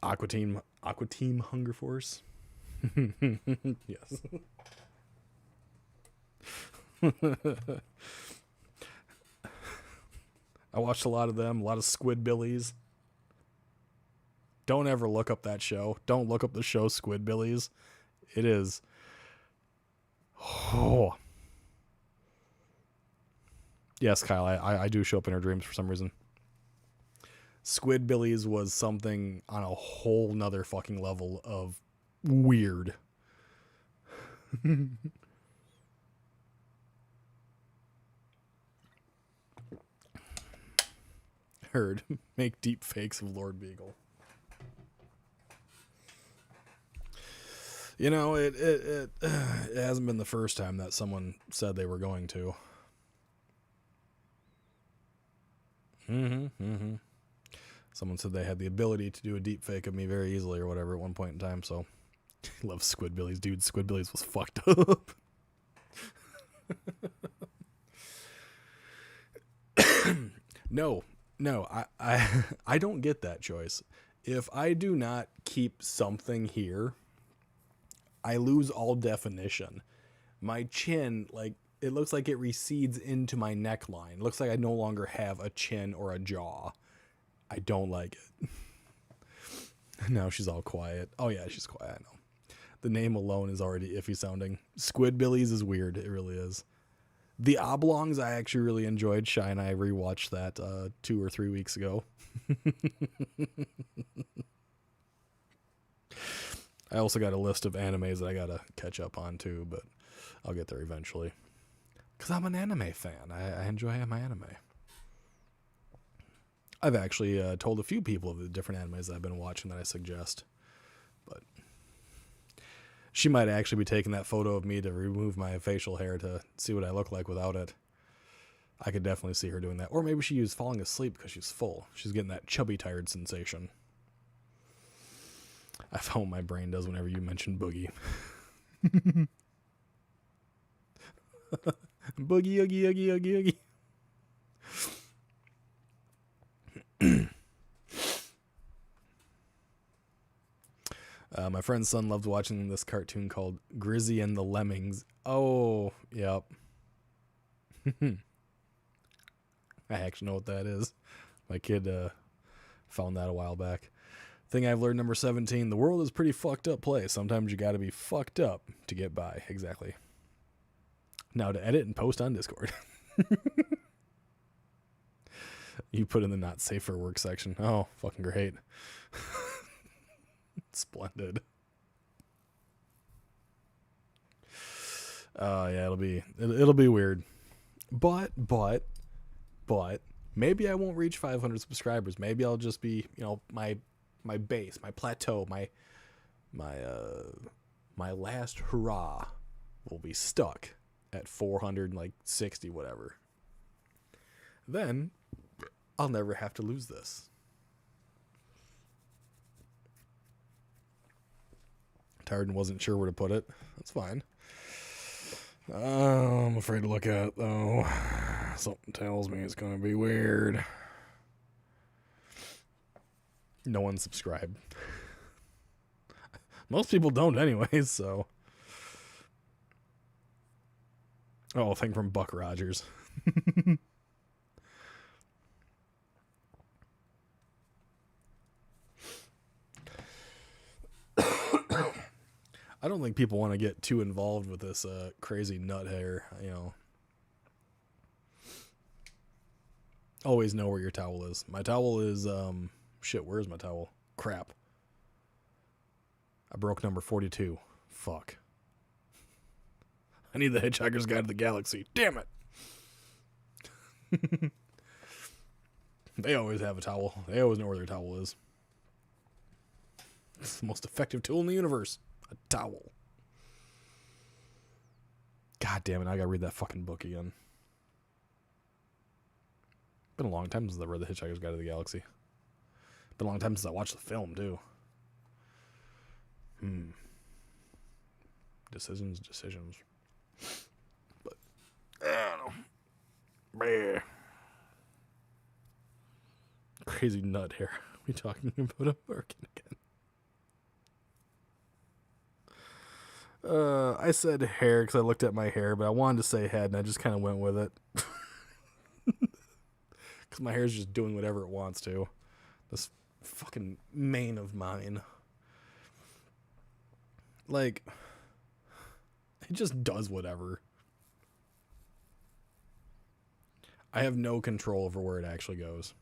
B: Aqua Team Hunger Force. Yes. I watched a lot of them, a lot of Squidbillies. Don't ever look up that show. Don't look up the show Squidbillies. It is. Oh. Yes, Kyle, I do show up in her dreams for some reason. Squidbillies was something on a whole nother fucking level of weird. Heard. Make deep fakes of LordBiegel. You know, it hasn't been the first time that someone said they were going to. Someone said they had the ability to do a deep fake of me very easily or whatever at one point in time, so love Squidbillies, dude. Squidbillies was fucked up. No, I don't get that choice. If I do not keep something here, I lose all definition. My chin, like, it looks like it recedes into my neckline. It looks like I no longer have a chin or a jaw. I don't like it. Now she's all quiet. Oh yeah, she's quiet, I know. The name alone is already iffy sounding. Squidbillies is weird, it really is. The Oblongs I actually really enjoyed. Shy and I rewatched that 2 or 3 weeks ago. I also got a list of animes that I gotta catch up on too, but I'll get there eventually. Because I'm an anime fan. I enjoy my anime. I've actually told a few people of the different animes that I've been watching that I suggest. But she might actually be taking that photo of me to remove my facial hair to see what I look like without it. I could definitely see her doing that. Or maybe she was falling asleep because she's full. She's getting that chubby tired sensation. I found what my brain does whenever you mention Boogie. Boogie, oogie, oogie, oogie, oogie. My friend's son loves watching this cartoon called Grizzy and the Lemmings. Oh, yep. I actually know what that is. My kid found that a while back. Thing I've learned, number 17, the world is a pretty fucked up place. Sometimes you gotta be fucked up to get by. Exactly. Now to edit and post on Discord. You put in the not safe for work section. Oh, fucking great. Splendid. Yeah, it'll be weird. But maybe I won't reach 500 subscribers. Maybe I'll just be, my base, my plateau, my last hurrah will be stuck at 460 whatever. Then I'll never have to lose this. Tired and wasn't sure where to put it. That's fine. I'm afraid to look at it, though. Something tells me it's going to be weird. No one subscribed. Most people don't anyways, so. Oh, thing from Buck Rogers. I don't think people want to get too involved with this crazy nut hair, Always know where your towel is. My towel is, shit, where's my towel? Crap. I broke number 42. Fuck. I need the Hitchhiker's Guide to the Galaxy. Damn it. They always have a towel. They always know where their towel is. It's the most effective tool in the universe. A towel. God damn it, I gotta read that fucking book again. Been a long time since I read The Hitchhiker's Guide to the Galaxy. Been a long time since I watched the film, too. Decisions. But, I don't know. Bleh. Crazy nut hair. Are we talking about a American again? I said hair because I looked at my hair, but I wanted to say head, and I just kind of went with it. Because my hair's just doing whatever it wants to. This fucking mane of mine. Like, it just does whatever. I have no control over where it actually goes.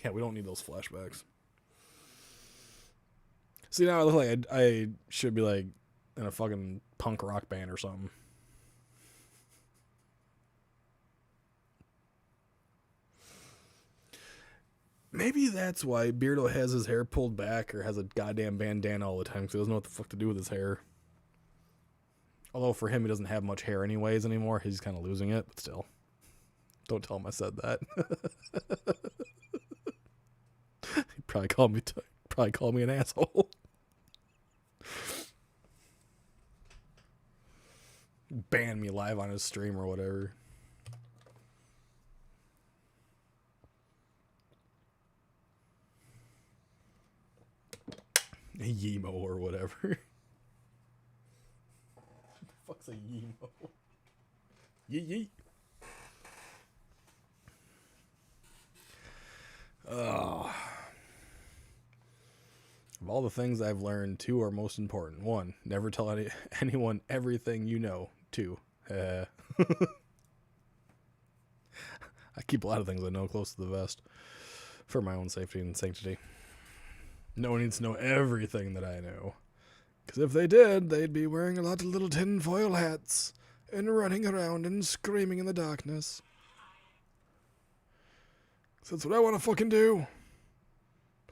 B: Yeah, we don't need those flashbacks. See, now I look like I should be like in a fucking punk rock band or something. Maybe that's why Beardo has his hair pulled back or has a goddamn bandana all the time because he doesn't know what the fuck to do with his hair. Although for him, he doesn't have much hair anyways anymore. He's kind of losing it, but still. Don't tell him I said that. He'd probably call me an asshole. Ban me live on his stream or whatever. A Yemo or whatever. What the fuck's a Yemo? Yeet. Oh. Of all the things I've learned, 2 are most important. 1, never tell anyone everything you know. 2, I keep a lot of things I know close to the vest for my own safety and sanctity. No one needs to know everything that I know. Because if they did, they'd be wearing a lot of little tinfoil hats and running around and screaming in the darkness. So that's what I want to fucking do.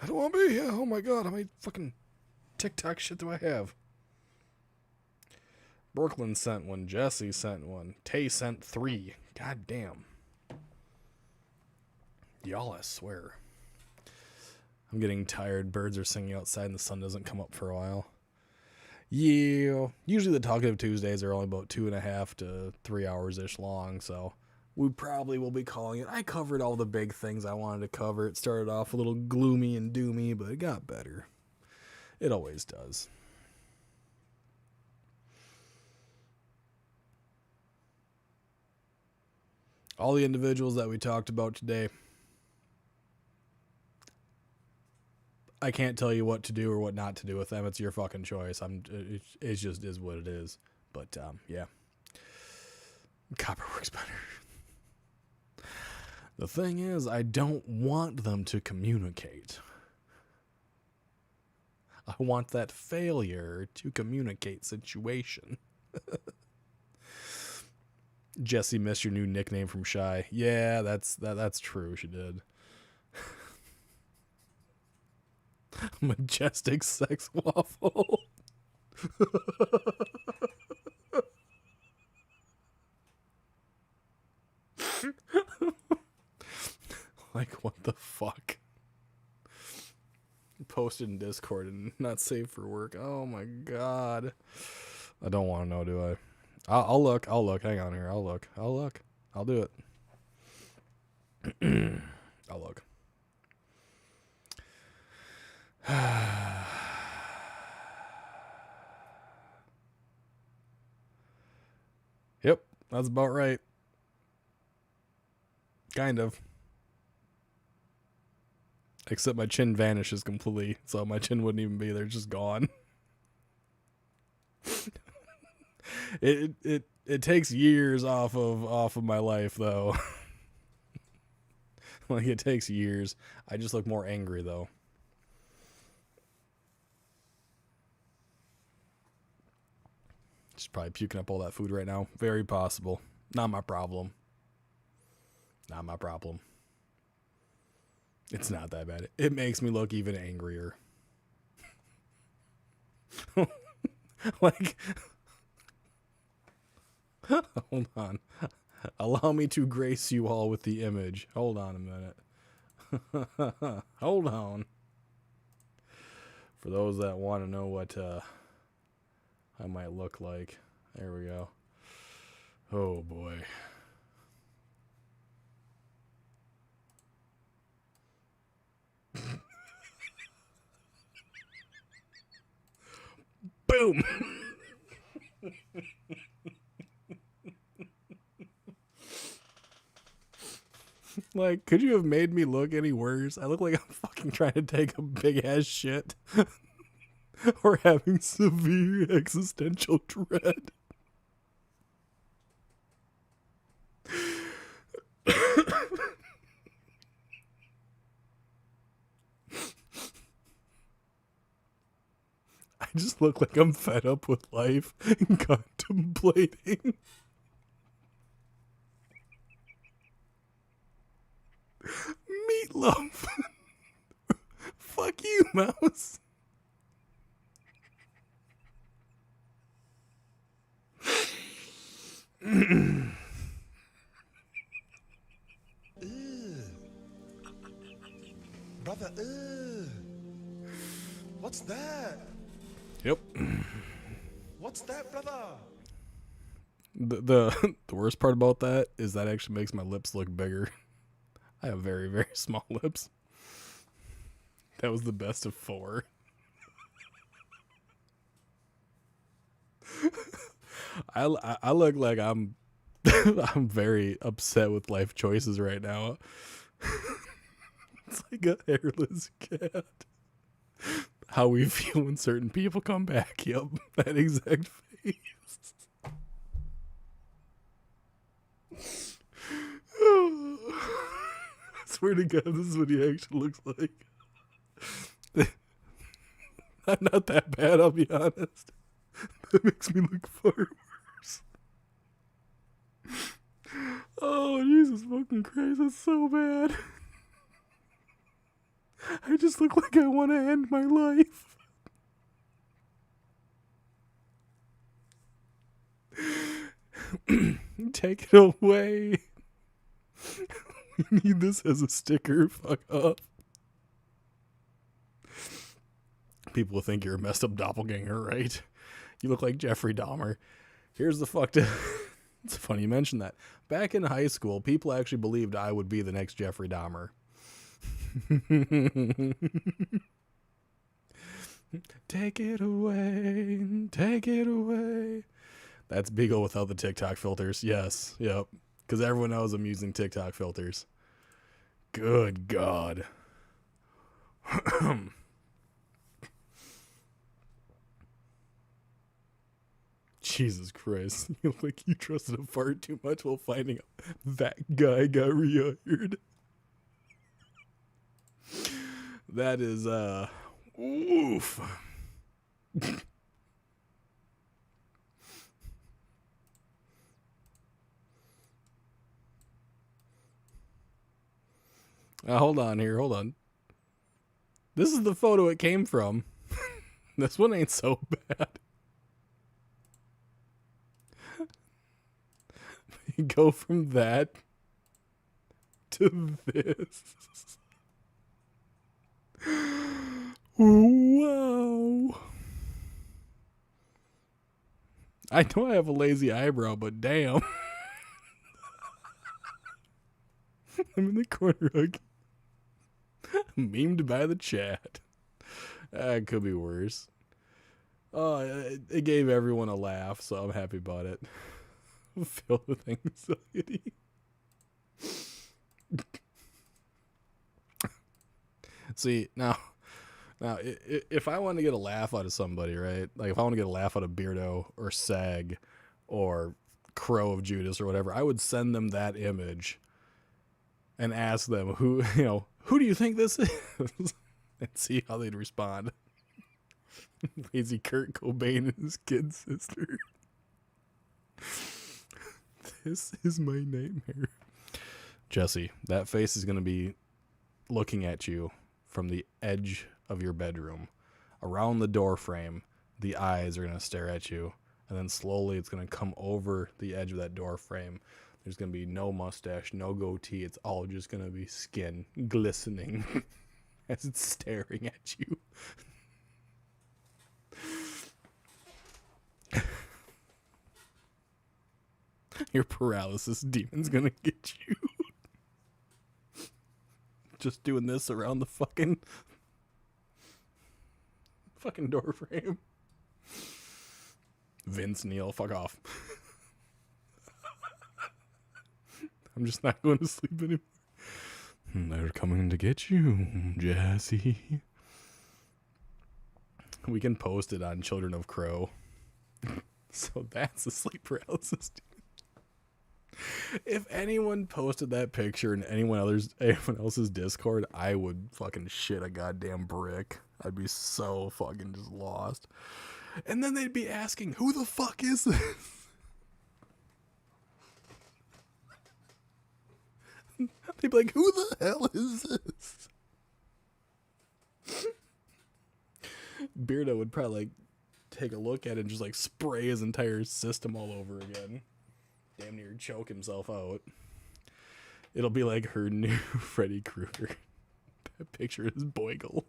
B: I don't want to be here. Oh my god, how many fucking TikTok shit do I have? Brooklyn sent one. Jesse sent one. Tay sent 3. God damn. Y'all, I swear. I'm getting tired. Birds are singing outside and the sun doesn't come up for a while. Yeah. Usually the Talkative Tuesdays are only about 2.5 to 3 hours-ish long, so we probably will be calling it. I covered all the big things I wanted to cover. It started off a little gloomy and doomy, but it got better. It always does. All the individuals that we talked about today, I can't tell you what to do or what not to do with them. It's your fucking choice. It just is what it is. But yeah, copper works better. The thing is, I don't want them to communicate. I want that failure to communicate situation. Jessie missed your new nickname from Shy. Yeah, that's true. She did. Majestic sex waffle. Like, what the fuck? Posted in Discord and not safe for work. Oh my god. I don't want to know, do I? I'll look. Hang on here. I'll look. I'll do it. I'll look. Yep, that's about right. Kind of. Except my chin vanishes completely, so my chin wouldn't even be there, just gone. It takes years off of my life though. Like, it takes years. I just look more angry though. Just probably puking up all that food right now. Very possible. Not my problem. Not my problem. It's not that bad. It makes me look even angrier. Like, hold on. Allow me to grace you all with the image. Hold on a minute. Hold on. For those that want to know what I might look like. There we go. Oh boy. Boom. Like, could you have made me look any worse? I look like I'm fucking trying to take a big ass shit. Or having severe existential dread. I just look like I'm fed up with life and contemplating. Meatloaf. Fuck you, mouse.
F: Brother, what's that?
B: Yep.
F: What's that, brother?
B: The worst part about that is that actually makes my lips look bigger. I have very, very small lips. That was the best of 4. I look like I'm I'm very upset with life choices right now. It's like a hairless cat. How we feel when certain people come back. Yep, that exact face. I swear to God, this is what he actually looks like. I'm not that bad, I'll be honest. That makes me look far worse. Oh, Jesus fucking Christ, that's so bad. I just look like I want to end my life. Take it away. We need this as a sticker. Fuck up. People will think you're a messed up doppelganger, right? You look like Jeffrey Dahmer. Here's the fucked up. It's funny you mentioned that. Back in high school, people actually believed I would be the next Jeffrey Dahmer. Take it away, take it away. That's Beagle without the TikTok filters. Yes, yep. Because everyone knows I'm using TikTok filters. Good God. Jesus Christ. You look like you trusted a fart too much while finding out that guy got rehired. That is, oof. Hold on here, hold on. This is the photo it came from. This one ain't so bad. You go from that to this. Wow. I know I have a lazy eyebrow, but damn. I'm in the corner again. Memed by the chat. It could be worse. Oh, it gave everyone a laugh, so I'm happy about it. Filled with anxiety. See, now, if I want to get a laugh out of somebody, right? Like if I want to get a laugh out of Beardo or Sag or Crow of Judas or whatever, I would send them that image and ask them who do you think this is? And see how they'd respond. Lazy Kurt Cobain and his kid sister. This is my nightmare. Jesse, that face is going to be looking at you from the edge of your bedroom. Around the door frame, the eyes are going to stare at you. And then slowly it's going to come over the edge of that door frame. There's going to be no mustache, no goatee. It's all just going to be skin glistening as it's staring at you. Your paralysis demon's going to get you. Just doing this around the fucking door frame. Vince Neil, fuck off. I'm just not going to sleep anymore. They're coming to get you, Jesse. We can post it on Children of Crow. So that's a sleep paralysis. If anyone posted that picture in anyone else's Discord, I would fucking shit a goddamn brick. I'd be so fucking just lost. And then they'd be asking, who the fuck is this? They'd be like, who the hell is this? Beardo would probably like take a look at it and just like spray his entire system all over again. Damn near choke himself out. It'll be like her new Freddy Krueger. That picture is Boigle.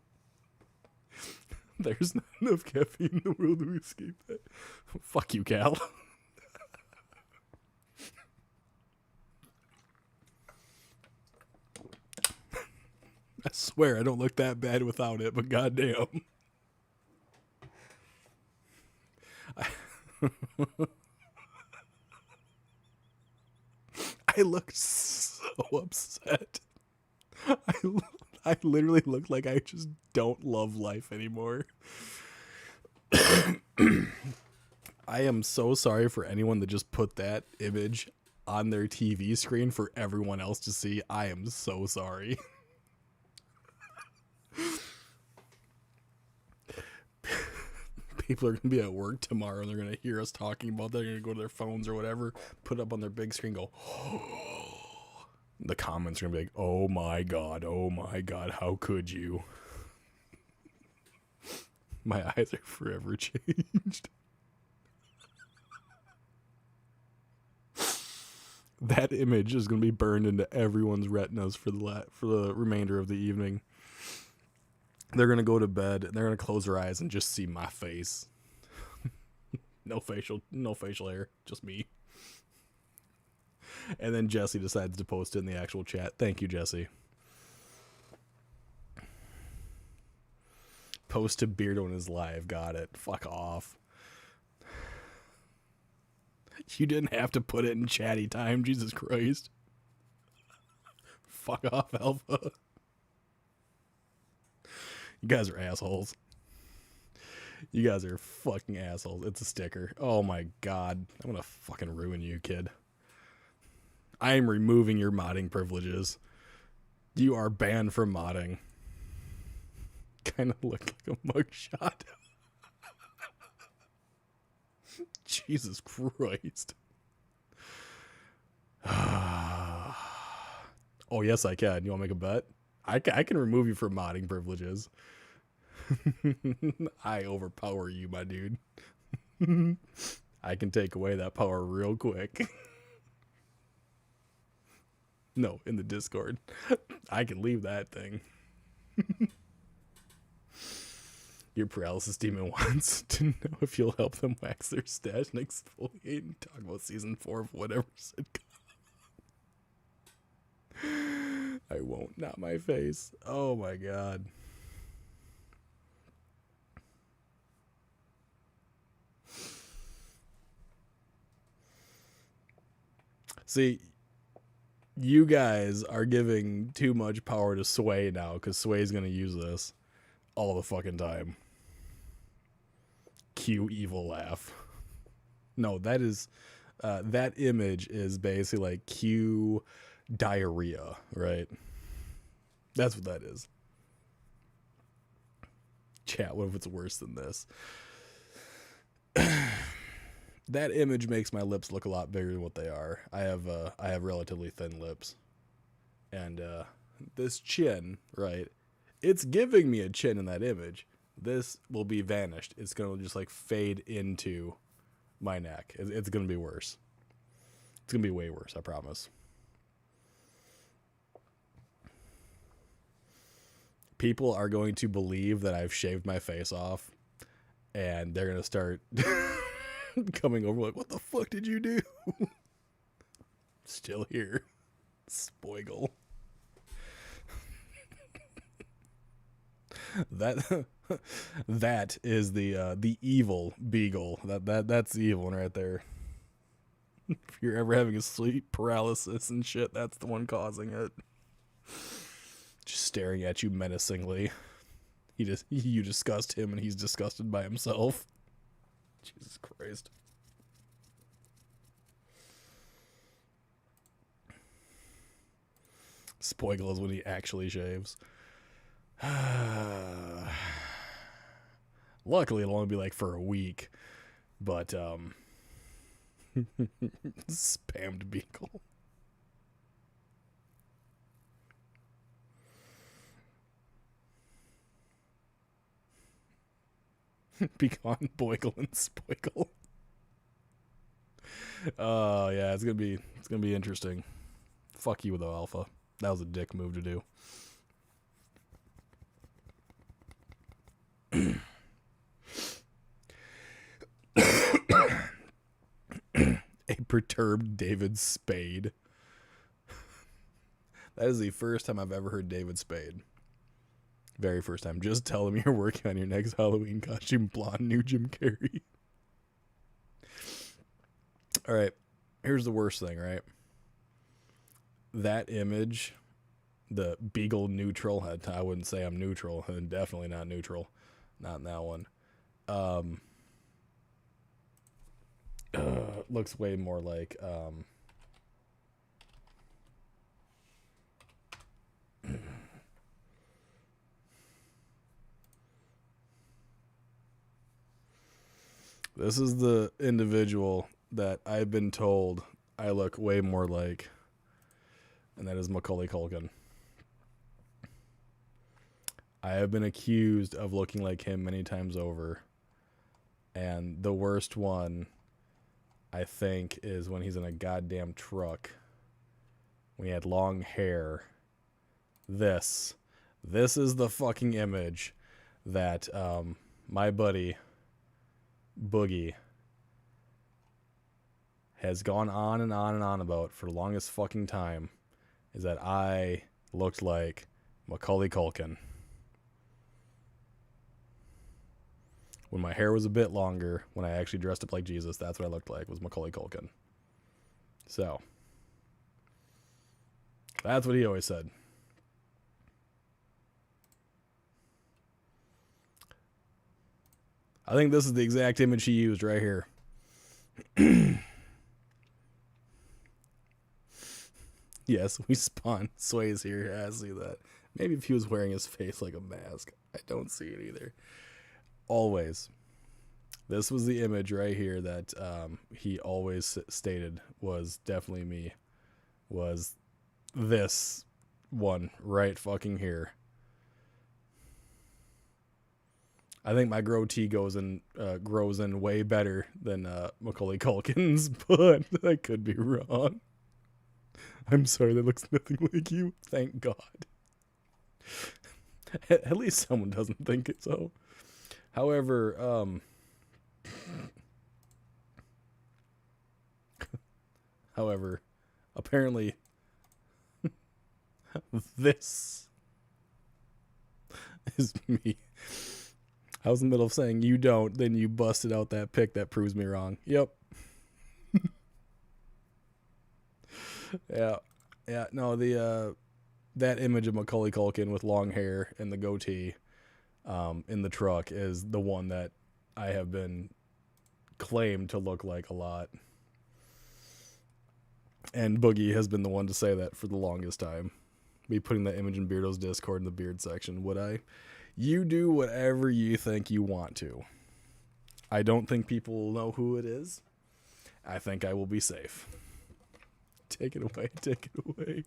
B: There's not enough caffeine in the world to escape that. Fuck you, Cal. I swear I don't look that bad without it, but goddamn. I look so upset. I literally look like I just don't love life anymore. I am so sorry for anyone that just put that image on their TV screen for everyone else to see. I am so sorry. People are going to be at work tomorrow and they're going to hear us talking about that. They're going to go to their phones or whatever, put it up on their big screen, go, oh. The comments are going to be like, oh my God, how could you? My eyes are forever changed. That image is going to be burned into everyone's retinas for the remainder of the evening. They're going to go to bed and they're going to close their eyes and just see my face. No facial hair, just me. And then Jesse decides to post it in the actual chat. Thank you, Jesse. Post to Beardo in his live. Got it. Fuck off. You didn't have to put it in chatty time. Jesus Christ. Fuck off, Alpha. You guys are assholes. You guys are fucking assholes. It's a sticker. Oh my god. I'm gonna fucking ruin you, kid. I am removing your modding privileges. You are banned from modding. Kind of look like a mugshot. Jesus Christ. Oh, yes, I can. You want to make a bet? I can remove you from modding privileges. I overpower you, my dude. I can take away that power real quick. No, in the Discord. I can leave that thing. Your paralysis demon wants to know if you'll help them wax their stash and exfoliate and talk about season 4 of whatever sitcom. I won't. Not my face. Oh my god. See, you guys are giving too much power to Sway now, because Sway's going to use this all the fucking time. Cue evil laugh. No, that is, that image is basically like cue diarrhea, right? That's what that is. Chat, what if it's worse than this? That image makes my lips look a lot bigger than what they are. I have relatively thin lips. And this chin, right? It's giving me a chin in that image. This will be vanished. It's going to just like fade into my neck. It's going to be worse. It's going to be way worse, I promise. People are going to believe that I've shaved my face off, and they're going to start coming over like, what the fuck did you do? Still here. Spoigle. That is the evil beagle. That's the evil one right there. If you're ever having a sleep paralysis and shit, that's the one causing it. Just staring at you menacingly. You disgust him and he's disgusted by himself. Jesus Christ. Spoigle is when he actually shaves. Luckily, it'll only be like for a week. But, spammed beagle. Begone Boigle and Spoigle. Oh yeah, it's gonna be interesting. Fuck you though, Alpha. That was a dick move to do. A perturbed David Spade. That is the first time I've ever heard David Spade. Very first time. Just tell him you're working on your next Halloween costume, blonde new Jim Carrey. All right. Here's the worst thing, right? That image, the Beagle neutral, I wouldn't say I'm neutral, and definitely not neutral. Not in that one. Looks way more like, this is the individual that I've been told I look way more like, and that is Macaulay Culkin. I have been accused of looking like him many times over, and the worst one, I think, is when he's in a goddamn truck, when he had long hair. This is the fucking image that my buddy Boogie has gone on and on and on about for the longest fucking time is that I looked like Macaulay Culkin. When my hair was a bit longer, when I actually dressed up like Jesus, that's what I looked like, was Macaulay Culkin. So, that's what he always said. I think this is the exact image he used right here. Yes, we spawn. Sway's here. Yeah, I see that. Maybe if he was wearing his face like a mask. I don't see it either. Always. This was the image right here that he always stated was definitely me. Was this one right fucking here. I think my goatee grows in way better than Macaulay Culkin's, but I could be wrong. I'm sorry, that looks nothing like you. Thank God. At least someone doesn't think it so. However, apparently, this is me. I was in the middle of saying you don't, then you busted out that pic that proves me wrong. Yep. Yeah, no, that image of Macaulay Culkin with long hair and the goatee in the truck is the one that I have been claimed to look like a lot. And Boogie has been the one to say that for the longest time. Me putting that image in Beardo's Discord in the beard section. Would I? You do whatever you think you want to. I don't think people will know who it is. I think I will be safe. Take it away. Take it away.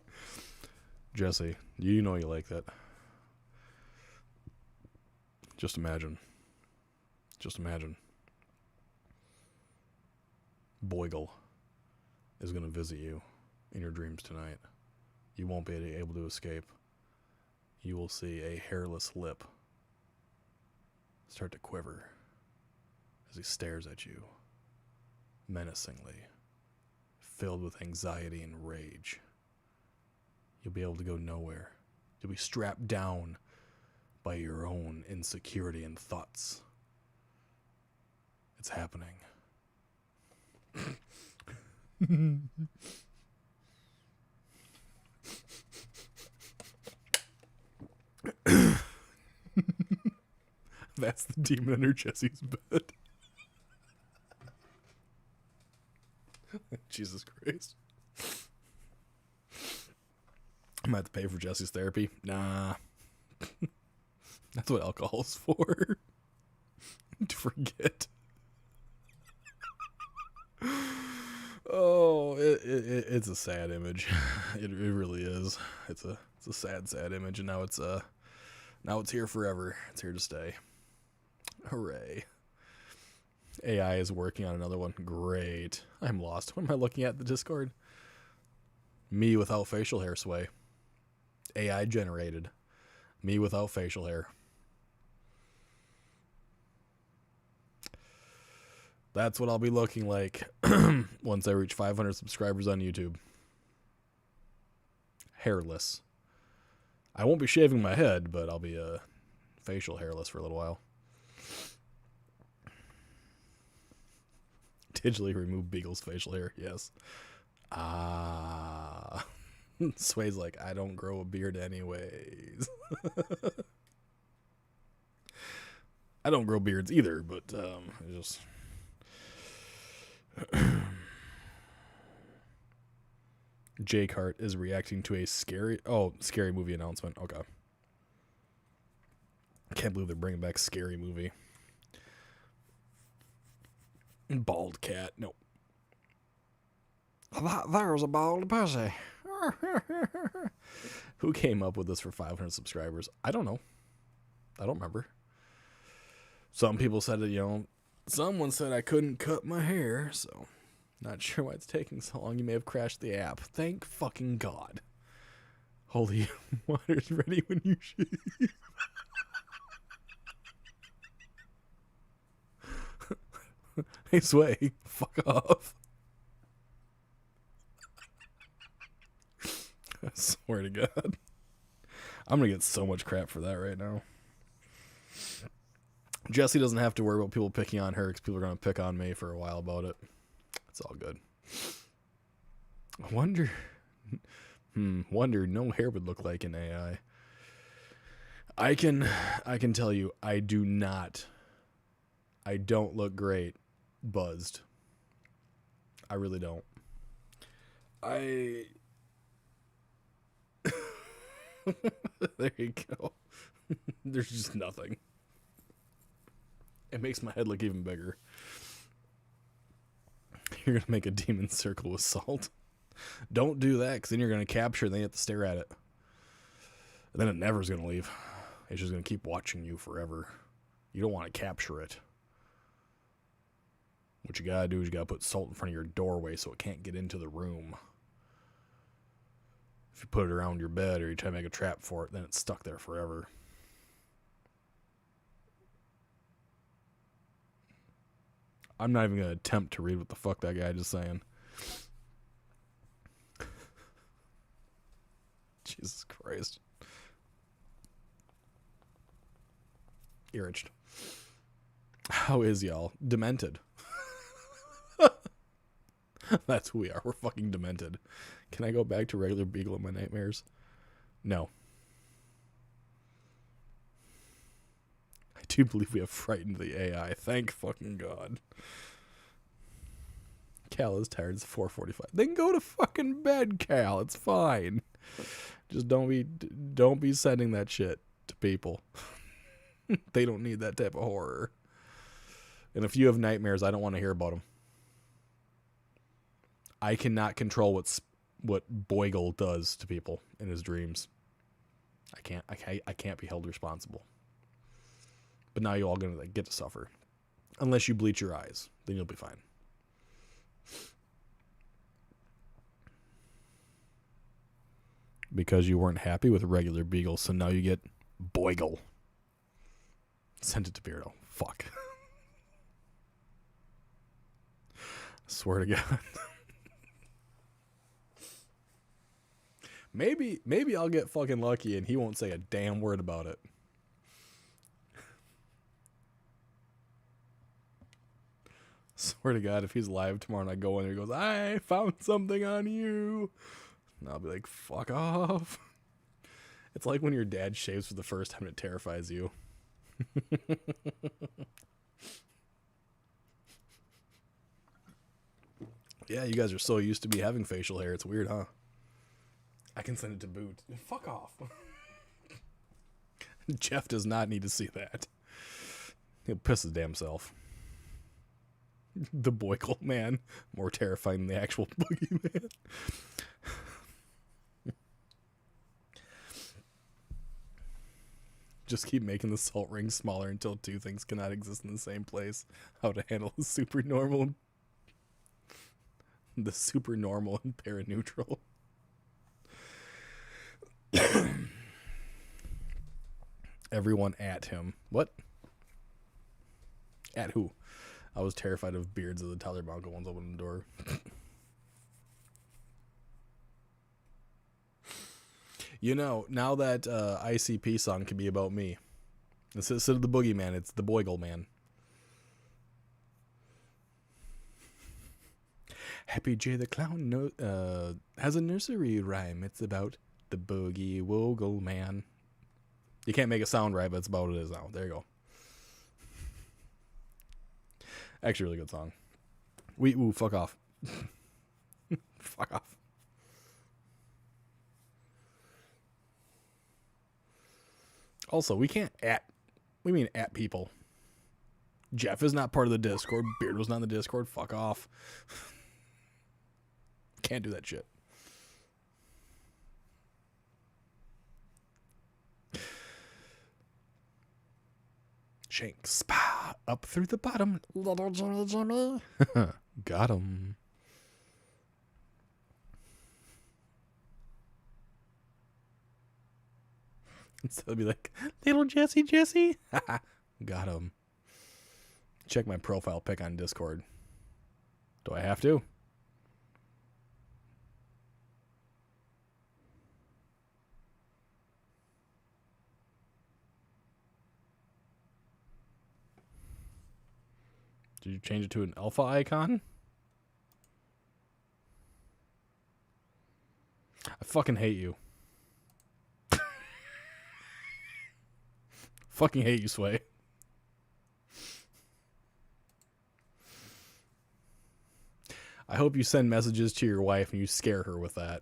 B: Jesse, you know you like that. Just imagine. Just imagine. Boigle is going to visit you in your dreams tonight. You won't be able to escape. You will see a hairless lip start to quiver as he stares at you menacingly, filled with anxiety and rage. You'll be able to go nowhere. You'll be strapped down by your own insecurity and thoughts. It's happening. That's the demon under Jesse's bed. Jesus Christ. I might have to pay for Jesse's therapy. Nah. That's what alcohol's for. To forget. Oh, it's a sad image. It really is. It's a sad image, and now it's here forever. It's here to stay. Hooray. AI is working on another one. Great. I'm lost. What am I looking at in the Discord? Me without facial hair, Sway. AI generated. Me without facial hair. That's what I'll be looking like once I reach 500 subscribers on YouTube. Hairless. I won't be shaving my head, but I'll be facial hairless for a little while. Digitally remove Beagle's facial hair. Yes. Sway's like, I don't grow a beard anyways. I don't grow beards either, but I just... Jake Hart is reacting to a scary movie announcement. Okay. I can't believe they're bringing back Scary Movie. Bald cat. Nope.
D: There's a bald pussy.
B: Who came up with this for 500 subscribers? I don't know. I don't remember. Some people said that, someone said I couldn't cut my hair, so not sure why it's taking so long. You may have crashed the app. Thank fucking God. Holy water's ready when you shave. Hey, Sway, fuck off. I swear to God. I'm going to get so much crap for that right now. Jessie doesn't have to worry about people picking on her because people are going to pick on me for a while about it. It's all good. Wonder no hair would look like in AI. I can tell you, I don't look great buzzed. I really don't. There you go. There's just nothing. It makes my head look even bigger. You're going to make a demon circle with salt. Don't do that, because then you're going to capture it, and then you have to stare at it. And then it never's going to leave. It's just going to keep watching you forever. You don't want to capture it. What you got to do is you got to put salt in front of your doorway so it can't get into the room. If you put it around your bed or you try to make a trap for it, then it's stuck there forever. I'm not even going to attempt to read what the fuck that guy just saying. Jesus Christ. Irritched. How is y'all? Demented. That's who we are. We're fucking demented. Can I go back to regular Beagle in my nightmares? No. I do believe we have frightened the AI. Thank fucking God. Cal is tired. It's 4:45. Then go to fucking bed, Cal. It's fine. Just don't be sending that shit to people. They don't need that type of horror. And if you have nightmares, I don't want to hear about them. I cannot control what Boigle does to people in his dreams. I can't be held responsible. But now you all gonna get to suffer. Unless you bleach your eyes, then you'll be fine. Because you weren't happy with regular Beagle, so now you get Boigle. Send it to Beardo. Fuck. Swear to God. Maybe I'll get fucking lucky and he won't say a damn word about it. Swear to God, if he's live tomorrow and I go in there, he goes, I found something on you. And I'll be like, fuck off. It's like when your dad shaves for the first time and it terrifies you. Yeah, you guys are so used to me having facial hair. It's weird, huh? I can send it to Boot. Fuck off. Jeff does not need to see that. He'll piss his damn self. The Boigle man. More terrifying than the actual boogeyman. Just keep making the salt ring smaller until two things cannot exist in the same place. How to handle the super normal and paraneutral. Everyone at him. What? At who? I was terrified of beards of the Tyler Bronco ones opening the door. You know, now that ICP song can be about me. Instead of the boogeyman, it's the Boigle man. Happy J the Clown has a nursery rhyme. It's about the boogie woggle man. You can't make it sound right, but it's about what it is now. There you go. Actually, really good song. Fuck off. Fuck off. Also, we can't at people. Jeff is not part of the Discord. Beard was not in the Discord. Fuck off. Can't do that shit. Shank. Spa. Up through the bottom. Little Jimmy Jimmy. Got him. So it'll be like, little Jesse. Got him. Check my profile pic on Discord. Do I have to? change it to an alpha icon? I fucking hate you. Fucking hate you, Sway. I hope you send messages to your wife and you scare her with that.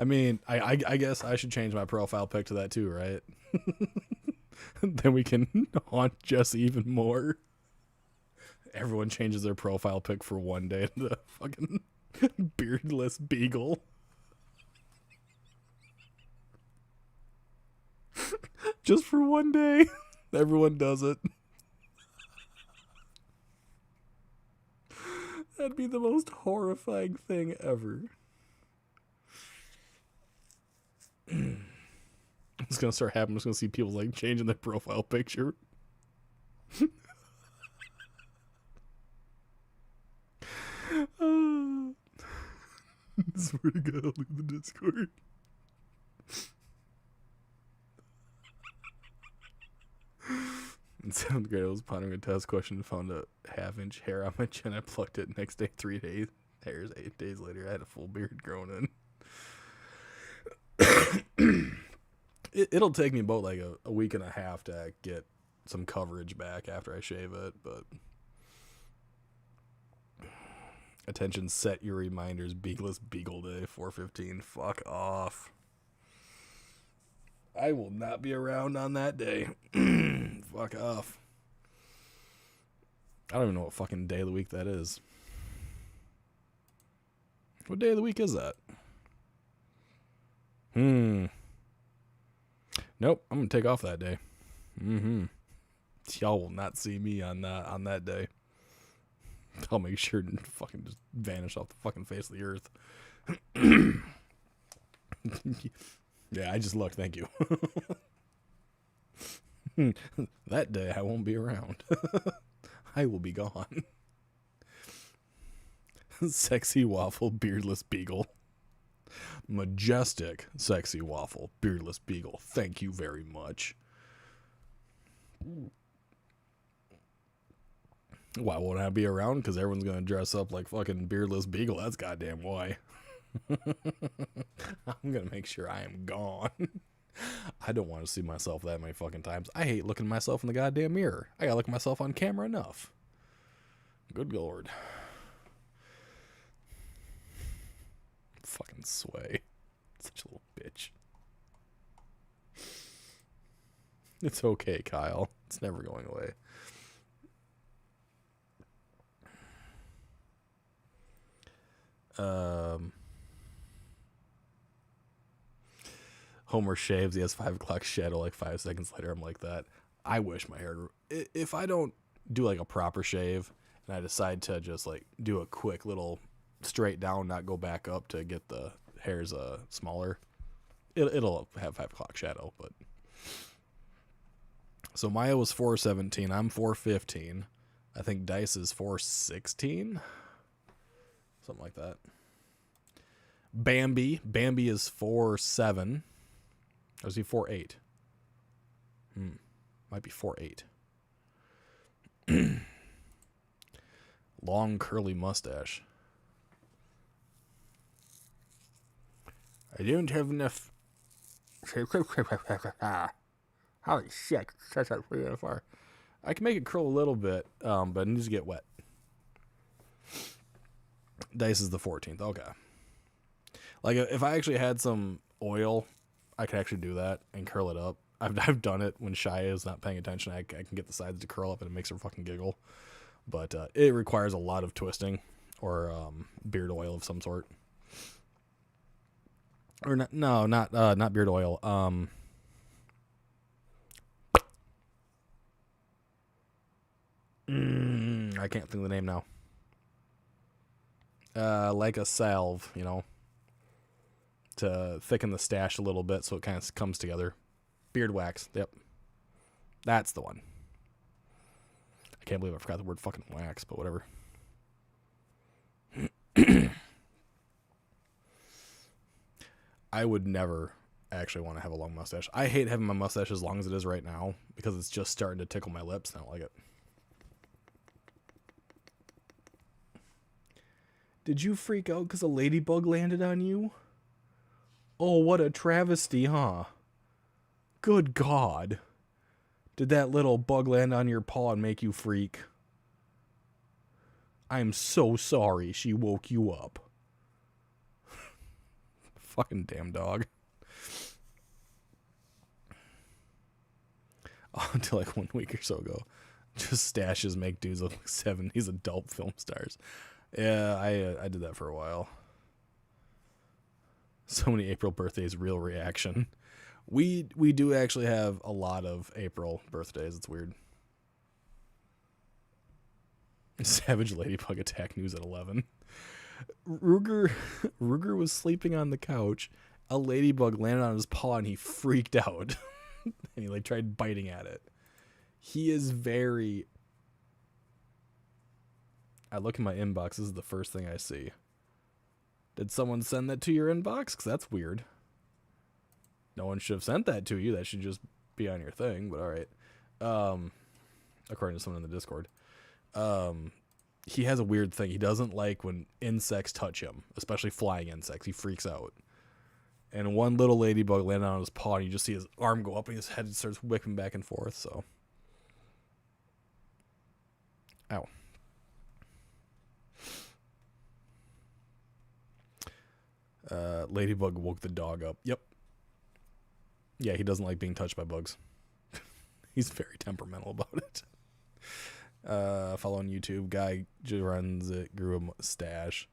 B: I mean, I guess I should change my profile pic to that too, right? Then we can haunt Jesse even more. Everyone changes their profile pic for one day to the fucking beardless beagle. Just for one day. Everyone does it. That'd be the most horrifying thing ever. It's gonna start happening. I'm just gonna see people like changing their profile picture. Swear to God, I'll leave the Discord. It sounds great. I was pondering a test question and found a half-inch hair on my chin. I plucked it. Next day, 3 days. Hairs 8 days later. I had a full beard growing in. It'll take me about like a week and a half to get some coverage back after I shave it, but attention, set your reminders. Beagless Beagle Day, 4/15. Fuck off. I will not be around on that day. Fuck off. I don't even know what fucking day of the week that is. What day of the week is that? Nope, I'm gonna take off that day. Y'all will not see me on that day. I'll make sure to fucking just vanish off the fucking face of the earth. Yeah, I just looked. Thank you. That day I won't be around. I will be gone. Sexy waffle, beardless beagle. Majestic, sexy waffle, beardless beagle. Thank you very much. Why won't I be around? Because everyone's going to dress up like fucking beardless beagle. That's goddamn why. I'm going to make sure I am gone. I don't want to see myself that many fucking times. I hate looking at myself in the goddamn mirror. I got to look at myself on camera enough. Good Lord. Fucking Sway. Such a little bitch. It's okay, Kyle. It's never going away. Homer shaves. He has 5 o'clock shadow like 5 seconds later. I'm like that. I wish my hair... If I don't do like a proper shave and I decide to just like do a quick little straight down, not go back up to get the hairs smaller, it'll have 5 o'clock shadow. But so Maya was 417. I'm 415. I think Dice is 416. Something like that. Bambi is 4'7". Or is he 4'8"? Might be 4'8". Long curly mustache. I don't have enough. Holy shit! That's pretty far. I can make it curl a little bit, but it needs to get wet. Dice is the 14th. Okay. Like if I actually had some oil, I could actually do that and curl it up. I've done it when Shia is not paying attention. I can get the sides to curl up and it makes her fucking giggle. But it requires a lot of twisting or beard oil of some sort. Or not beard oil. I can't think of the name now. Like a salve, you know, to thicken the stash a little bit so it kind of comes together. Beard wax. Yep. That's the one. I can't believe I forgot the word fucking wax, but whatever. I would never actually want to have a long mustache. I hate having my mustache as long as it is right now because it's just starting to tickle my lips. I don't like it. Did you freak out because a ladybug landed on you? Oh, what a travesty, huh? Good God. Did that little bug land on your paw and make you freak? I'm so sorry she woke you up. Fucking damn dog. Until like 1 week or so ago. Just stashes make dudes look like 70s adult film stars. Yeah, I did that for a while. So many April birthdays, real reaction. We do actually have a lot of April birthdays. It's weird. Savage ladybug attack news at 11. Ruger was sleeping on the couch. A ladybug landed on his paw and he freaked out. And he like tried biting at it. He is very... I look in my inbox. This is the first thing I see. Did someone send that to your inbox? Because that's weird. No one should have sent that to you. That should just be on your thing. But all right. According to someone in the Discord. He has a weird thing. He doesn't like when insects touch him, especially flying insects. He freaks out. And one little ladybug landed on his paw, and you just see his arm go up, and his head starts whipping back and forth. So, ow. Ladybug woke the dog up. Yep. Yeah, he doesn't like being touched by bugs. He's very temperamental about it. Follow on YouTube. Guy runs it, grew a mustache.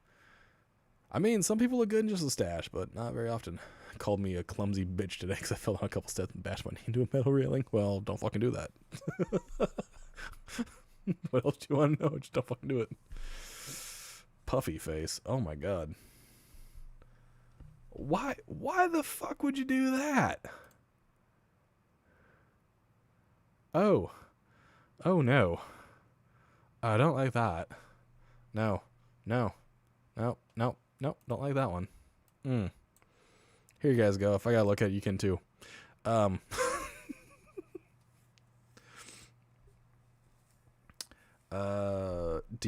B: I mean, some people look good in just a stash, but not very often. Called me a clumsy bitch today because I fell down a couple steps and bashed my knee into a metal railing. Well, don't fucking do that. What else do you want to know? Just don't fucking do it. Puffy face. Oh my God. Why the fuck would you do that? Oh no. I don't like that. No. Don't like that one. Here you guys go. If I gotta look at it, you can too. Do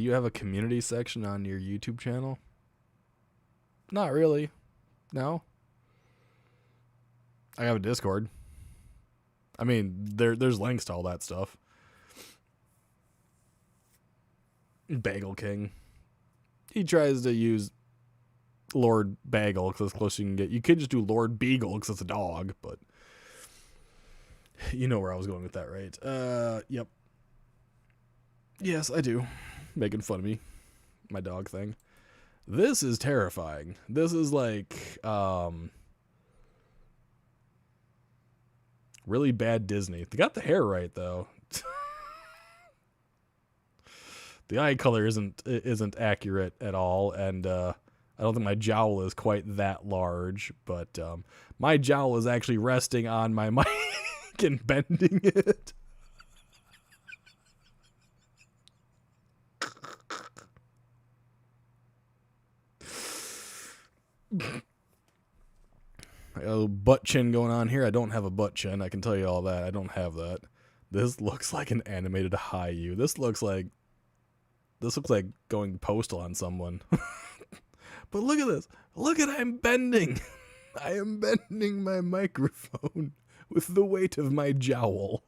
B: you have a community section on your YouTube channel? Not really. No. I have a Discord. I mean, there's links to all that stuff. Bagel King. He tries to use LordBiegel because that's the closest you can get. You could just do LordBiegel because it's a dog, but you know where I was going with that, right? Yep. Yes, I do. Making fun of me. My dog thing. This is terrifying. This is like, really bad Disney. They got the hair right, though. The eye color isn't accurate at all, and I don't think my jowl is quite that large, but my jowl is actually resting on my mic and bending it. I got a little butt chin going on here. I don't have a butt chin. I can tell you all that. I don't have that. This looks like an animated Haiyu. This looks like going postal on someone. But look at this. Look at I'm bending. I am bending my microphone with the weight of my jowl.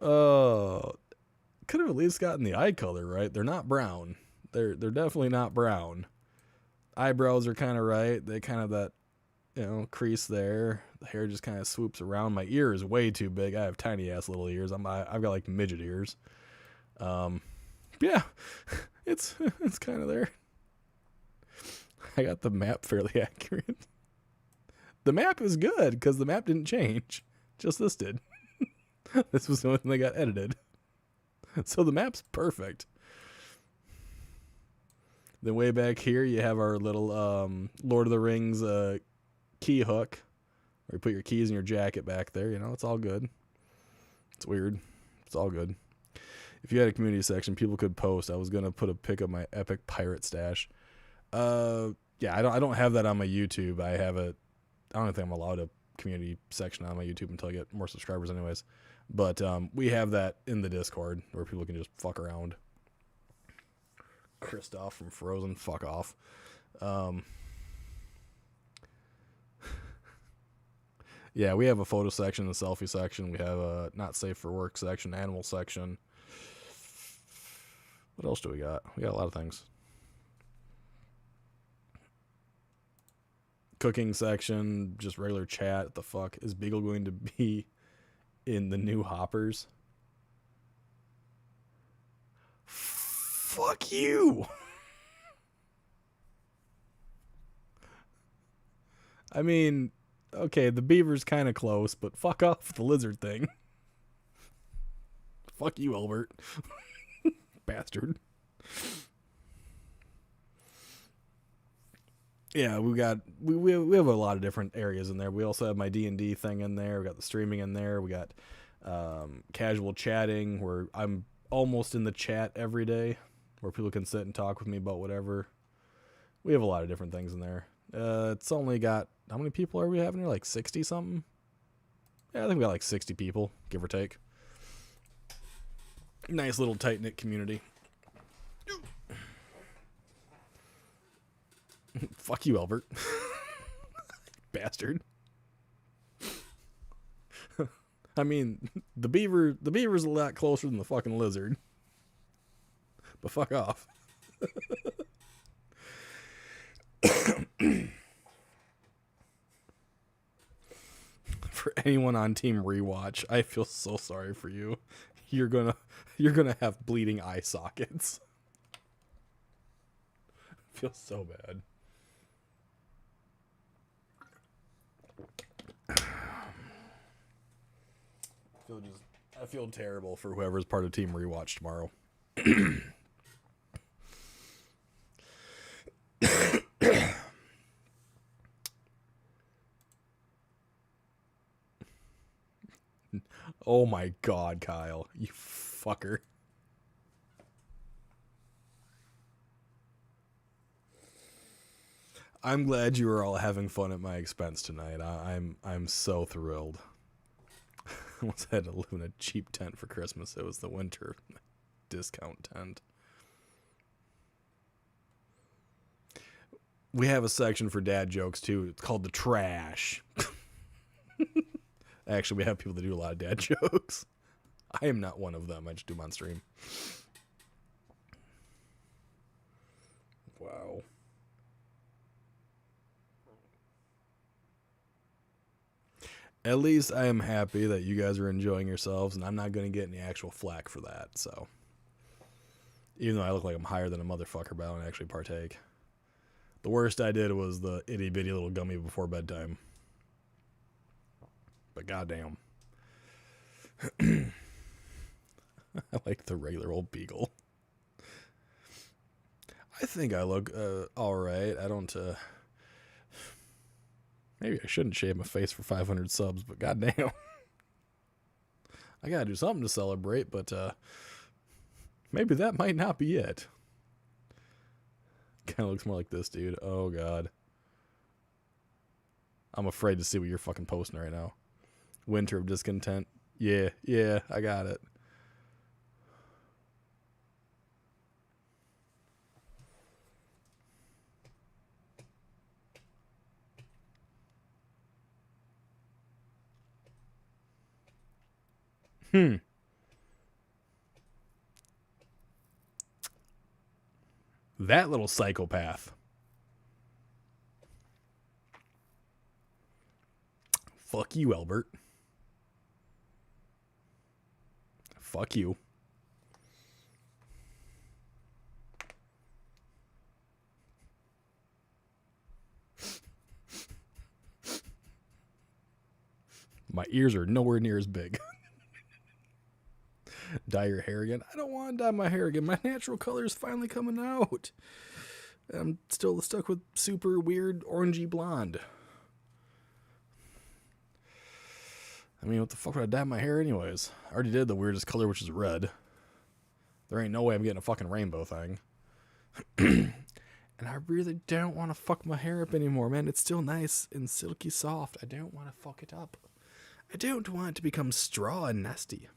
B: Could have at least gotten the eye color right. They're not brown. They're definitely not brown. Eyebrows are kind of right. They kind of that, crease there. The hair just kind of swoops around. My ear is way too big. I have tiny ass little ears. I've got like midget ears. Yeah, it's kind of there. I got the map fairly accurate. The map is good because the map didn't change. Just this did. This was the only thing that got edited. So the map's perfect. Then way back here, you have our little Lord of the Rings key hook, where you put your keys in your jacket back there. It's all good. It's weird. It's all good. If you had a community section, people could post. I was going to put a pic of my epic pirate stash. Yeah, I don't have that on my YouTube. I have it. I don't think I'm allowed a community section on my YouTube until I get more subscribers, anyways. But we have that in the Discord where people can just fuck around. Kristoff from Frozen, fuck off. Yeah, we have a photo section, a selfie section. We have a not safe for work section, animal section. What else do we got? We got a lot of things. Cooking section, just regular chat. The fuck is Beagle going to be in the new hoppers? Fuck you. I mean, okay, the beaver's kind of close, but fuck off the lizard thing. Fuck you, Albert. Bastard. Yeah, we have a lot of different areas in there. We also have my D&D thing in there. We got the streaming in there. We got casual chatting where I'm almost in the chat every day where people can sit and talk with me about whatever. We have a lot of different things in there. It's only got, how many people are we having here? Like 60 something? Yeah, I think we got like 60 people, give or take. Nice little tight-knit community. Fuck you, Albert. Bastard. I mean, the beaver's a lot closer than the fucking lizard. But fuck off. For anyone on Team Rewatch, I feel so sorry for you. You're gonna have bleeding eye sockets. I feel so bad. I feel terrible for whoever's part of Team Rewatch tomorrow. Oh my god, Kyle. You fucker. I'm glad you are all having fun at my expense tonight. I'm so thrilled. I almost had to live in a cheap tent for Christmas. It was the winter discount tent. We have a section for dad jokes too. It's called the trash. Actually, we have people that do a lot of dad jokes. I am not one of them. I just do them on stream. Wow. At least I am happy that you guys are enjoying yourselves, and I'm not going to get any actual flack for that, so. Even though I look like I'm higher than a motherfucker, but I don't actually partake. The worst I did was the itty-bitty little gummy before bedtime. But goddamn. I like the regular old beagle. I think I look alright. I don't... Maybe I shouldn't shave my face for 500 subs, but goddamn. I gotta do something to celebrate, but maybe that might not be it. Kinda looks more like this, dude. Oh, God. I'm afraid to see what you're fucking posting right now. Winter of Discontent. Yeah, I got it. That little psychopath. Fuck you, Albert. Fuck you. My ears are nowhere near as big. Dye your hair again? I don't want to dye my hair again. My natural color is finally coming out. I'm still stuck with super weird orangey blonde. I mean, what the fuck would I dye my hair anyways? I already did the weirdest color, which is red. There ain't no way I'm getting a fucking rainbow thing. And I really don't want to fuck my hair up anymore, man. It's still nice and silky soft. I don't want to fuck it up. I don't want it to become straw and nasty.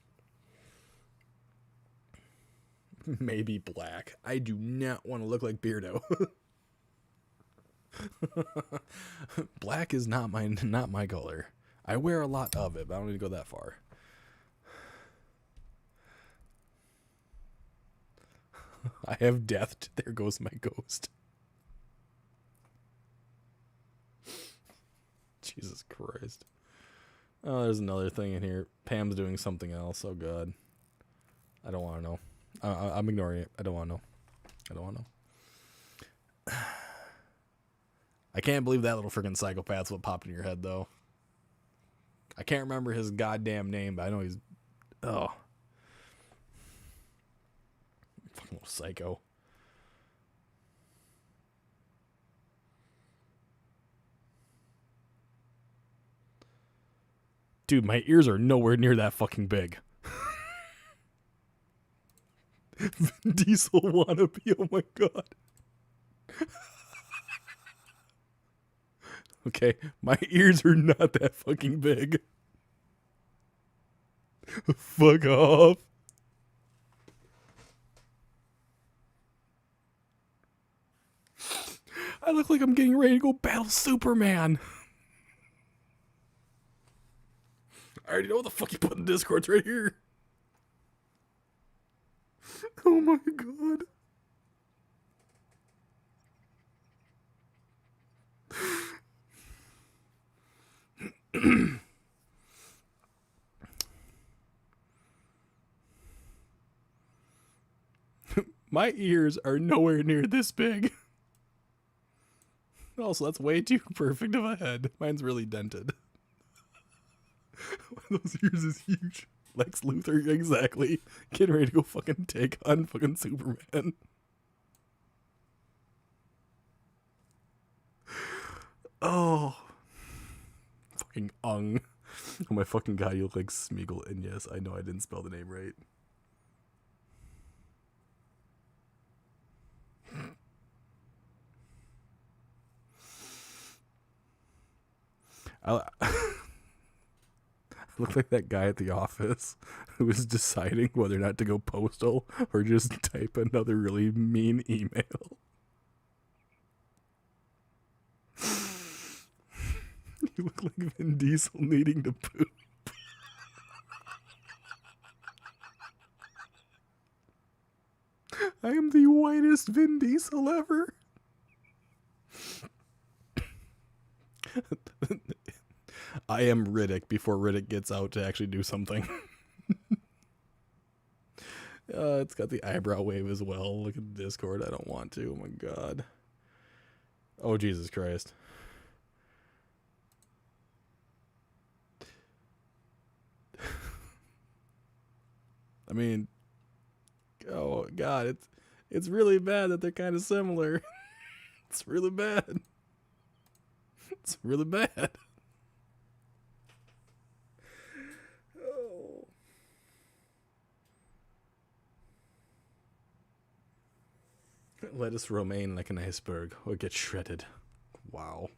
B: Maybe black. I do not want to look like Beardo. Black is not my color. I wear a lot of it, but I don't need to go that far. I have death. There goes my ghost. Jesus Christ. Oh, there's another thing in here. Pam's doing something else. Oh, God. I don't want to know. I'm ignoring it. I don't want to know. I don't want to know. I can't believe that little freaking psychopath's what popped in your head, though. I can't remember his goddamn name, but I know he's... Oh. Fucking little psycho. Dude, my ears are nowhere near that fucking big. Vin Diesel wannabe, oh my god. Okay, my ears are not that fucking big. Fuck off. I look like I'm getting ready to go battle Superman. I already know what the fuck you put in Discord's right here. Oh my god. My ears are nowhere near this big. Also, that's way too perfect of a head. Mine's really dented. One of those ears is huge. Lex Luthor, exactly. Getting ready to go fucking take on fucking Superman. Oh. Fucking Ung. Oh my fucking god, you look like Smeagol. And yes, I know I didn't spell the name right. I look like that guy at the office who was deciding whether or not to go postal or just type another really mean email. You look like Vin Diesel needing to poop. I am the whitest Vin Diesel ever. I am Riddick before Riddick gets out to actually do something. It's got the eyebrow wave as well. Look at the Discord. I don't want to. Oh my god. Oh, Jesus Christ. I mean, oh god, it's really bad that they're kind of similar. It's really bad. It's really bad. Oh. Let us remain like an iceberg or get shredded. Wow.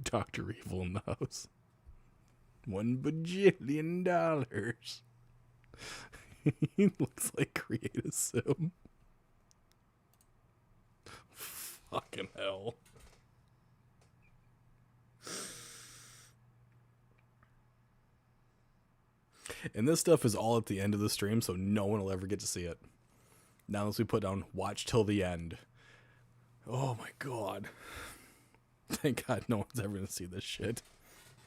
B: Dr. Evil in the house. $1 bajillion. He looks like Create a Sim. Fucking hell. And this stuff is all at the end of the stream, so no one will ever get to see it. Now unless we put down watch till the end. Oh my god. Thank god no one's ever gonna see this shit.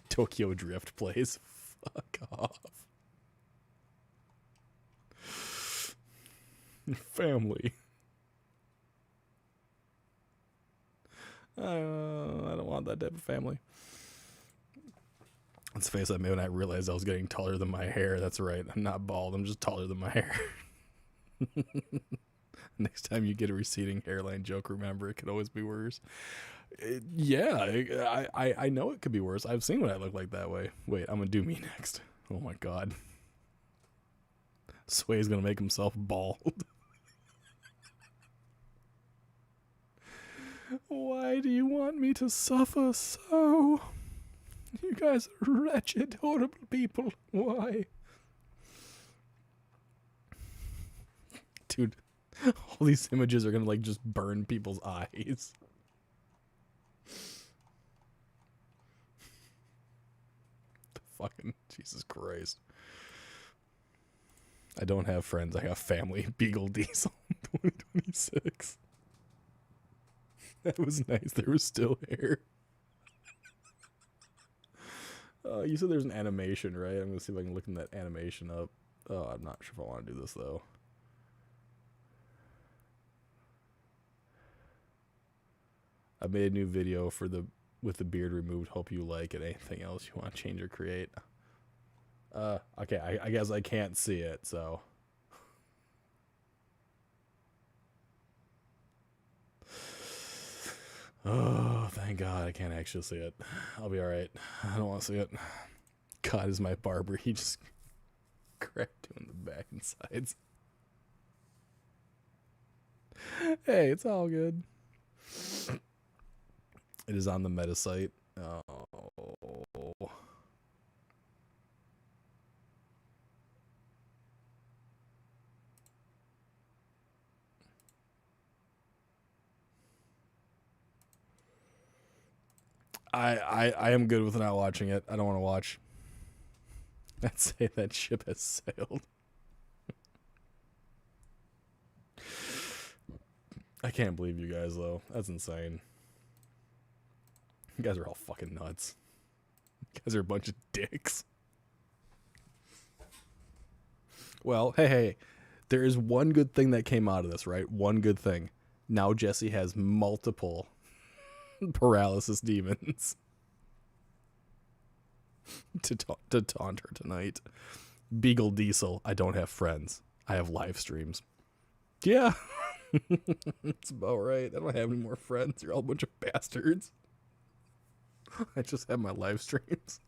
B: Tokyo Drift plays. Fuck off. Family. I don't want that type of family. Let's face it, when I realized I was getting taller than my hair. That's right. I'm not bald. I'm just taller than my hair. Next time you get a receding hairline joke, remember, it could always be worse. Yeah, I know it could be worse. I've seen what I look like that way. Wait, I'm going to do me next. Oh my god. Sway's gonna make himself bald. Why do you want me to suffer so? You guys are wretched, horrible people. Why? Dude, all these images are gonna like just burn people's eyes. The fucking Jesus Christ. I don't have friends, I have family. Beagle Diesel 2026. That was nice. There was still hair. You said there's an animation, right? I'm gonna see if I can look in that animation up. Oh, I'm not sure if I want to do this though. I made a new video for the with the beard removed. Hope you like it. Anything else you want to change or create? Okay, I guess I can't see it, so. Oh, thank God I can't actually see it. I'll be alright. I don't want to see it. God is my barber. He just cracked doing the back and sides. Hey, it's all good. It is on the meta site. Oh. I am good with not watching it. I don't want to watch. I'd say that ship has sailed. I can't believe you guys, though. That's insane. You guys are all fucking nuts. You guys are a bunch of dicks. Well, hey. There is one good thing that came out of this, right? One good thing. Now Jesse has multiple paralysis demons to taunt her tonight. Beagle Diesel, I don't have friends. I have live streams. Yeah. That's about right. I don't have any more friends. You're all a bunch of bastards. I just have my live streams.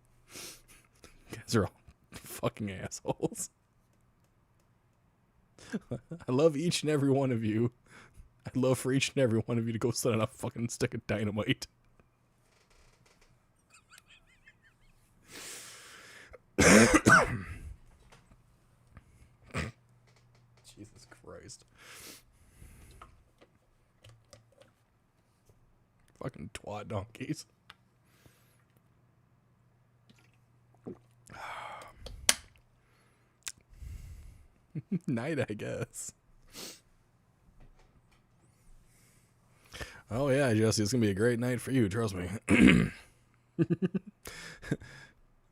B: You guys are all fucking assholes. I love each and every one of you. I'd love for each and every one of you to go sit on a fucking stick of dynamite. Jesus Christ. Fucking twat donkeys. Night, I guess. Oh yeah, Jesse, it's gonna be a great night for you, trust me.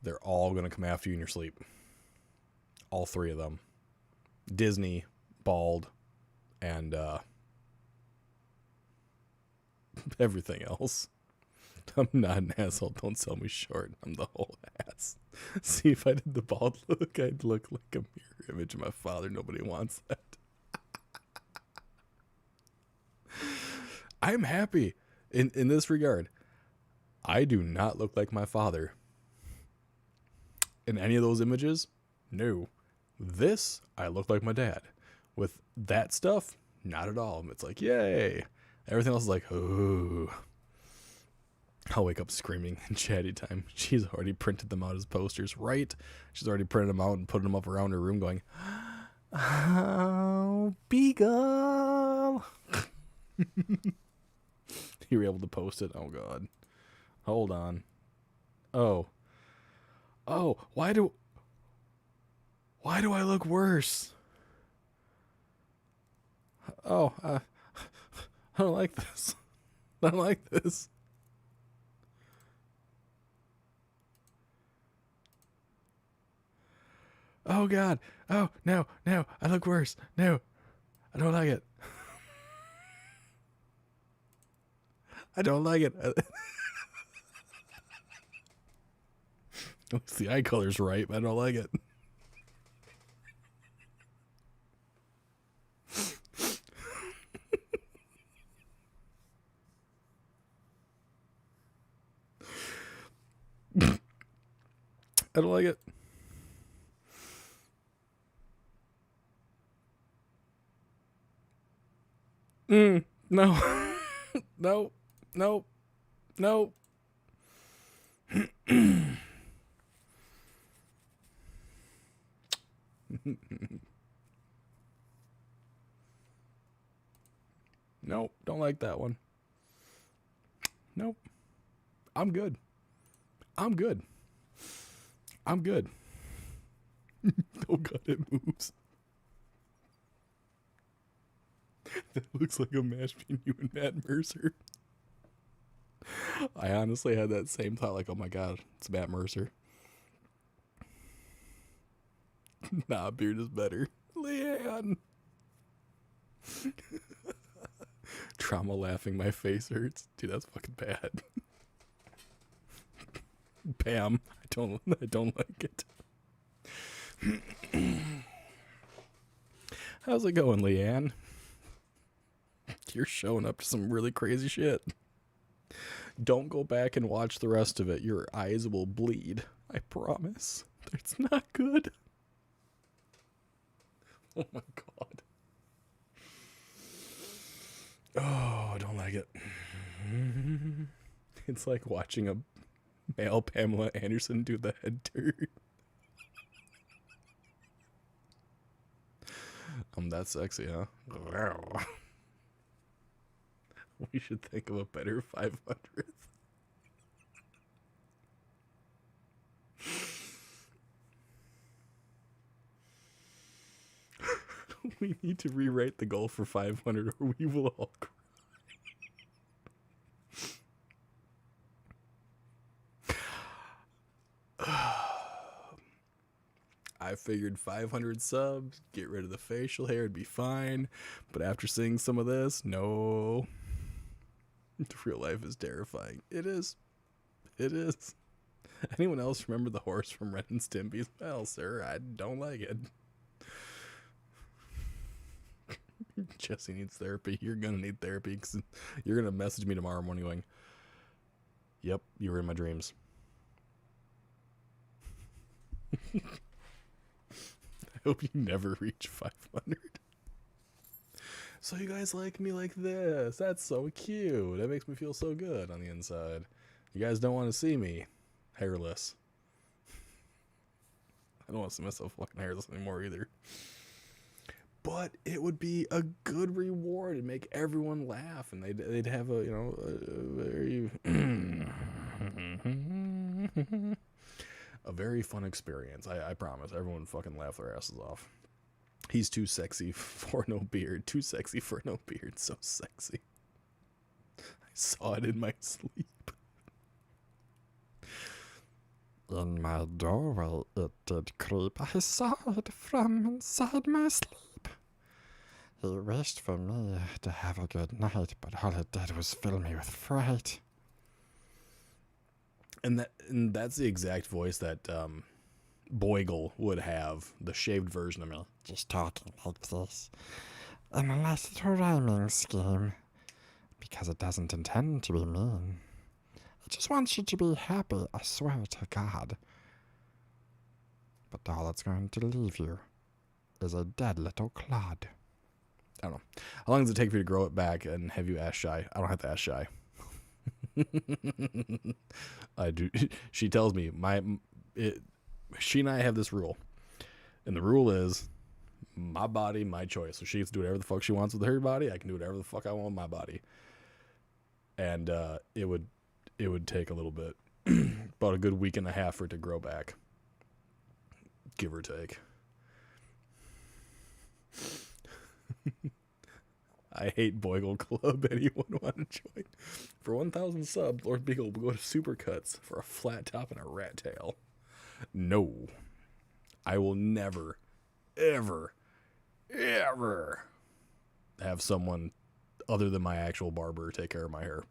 B: They're all gonna come after you in your sleep. All three of them. Disney, Bald, and everything else. I'm not an asshole, don't sell me short. I'm the whole ass. See, if I did the bald look, I'd look like a mirror image of my father. Nobody wants that. I'm happy in this regard. I do not look like my father. In any of those images, no. This, I look like my dad. With that stuff, not at all. It's like, yay. Everything else is like, ooh. I'll wake up screaming in chatty time. She's already printed them out as posters, right? She's already printed them out and put them up around her room going, oh, Beagle. You were able to post it? Oh, God. Hold on. Oh, why do I look worse? Oh, I don't like this. I don't like this. Oh, God. Oh, no, I look worse. No, I don't like it. I don't like it. The eye color's right, but I don't like it. I don't like it. No. No. No. No. Nope, don't like that one. Nope. I'm good. I'm good. I'm good. Oh god, it moves. That looks like a match between you and Matt Mercer. I honestly had that same thought, like, oh my god, it's Matt Mercer. Nah, beard is better. Leanne! Trauma laughing, my face hurts. Dude, that's fucking bad. Pam, I don't like it. How's it going, Leanne? You're showing up to some really crazy shit. Don't go back and watch the rest of it. Your eyes will bleed. I promise. It's not good. Oh my god. Oh, I don't like it. It's like watching a male Pamela Anderson do the head turn. I'm that sexy, huh? We should think of a better 500th. We need to rewrite the goal for 500 or we will all cry. I figured 500 subs, get rid of the facial hair, it'd be fine. But after seeing some of this, no. Real life is terrifying. It is. It is. Anyone else remember the horse from Ren and Stimpy's? Well, sir, I don't like it. Jesse needs therapy. You're gonna need therapy because you're gonna message me tomorrow morning going, yep, you were in my dreams. I hope you never reach 500. So you guys like me like this. That's so cute. That makes me feel so good on the inside. You guys don't want to see me hairless. I don't want to see myself fucking hairless anymore either. But it would be a good reward and make everyone laugh, and they'd have a, you know, a very fun experience. I promise. Everyone fucking laugh their asses off. He's too sexy for no beard. Too sexy for no beard. So sexy. I saw it in my sleep.
D: In my doorway it did creep. I saw it from inside my sleep. He wished for me to have a good night, but all it did was fill me with fright.
B: And that's the exact voice that Boigle would have, the shaved version of me.
D: Just talking like this. In a nice little rhyming scheme. Because it doesn't intend to be mean. It just wants you to be happy, I swear to God. But all it's going to leave you is a dead little clod.
B: I don't know. How long does it take for you to grow it back and have you ass shy? I don't have to ask shy. I do. She tells me she and I have this rule, and the rule is my body, my choice. So she gets to do whatever the fuck she wants with her body. I can do whatever the fuck I want with my body. And it would take a little bit, about a good week and a half for it to grow back, give or take. I hate Boigle Club. Anyone want to join? For 1,000 subs, LordBiegel will go to Supercuts for a flat top and a rat tail. No. I will never, ever, ever have someone other than my actual barber take care of my hair.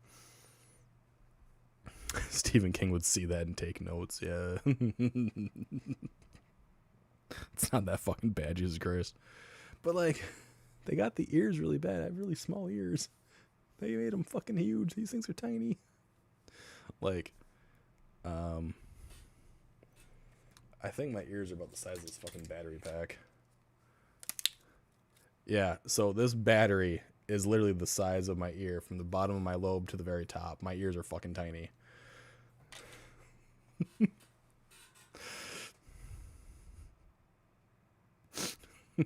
B: Stephen King would see that and take notes. Yeah. It's not that fucking bad, Jesus Christ. But like, they got the ears really bad. I have really small ears. They made them fucking huge. These things are tiny. Like, I think my ears are about the size of this fucking battery pack. Yeah, so this battery is literally the size of my ear from the bottom of my lobe to the very top. My ears are fucking tiny.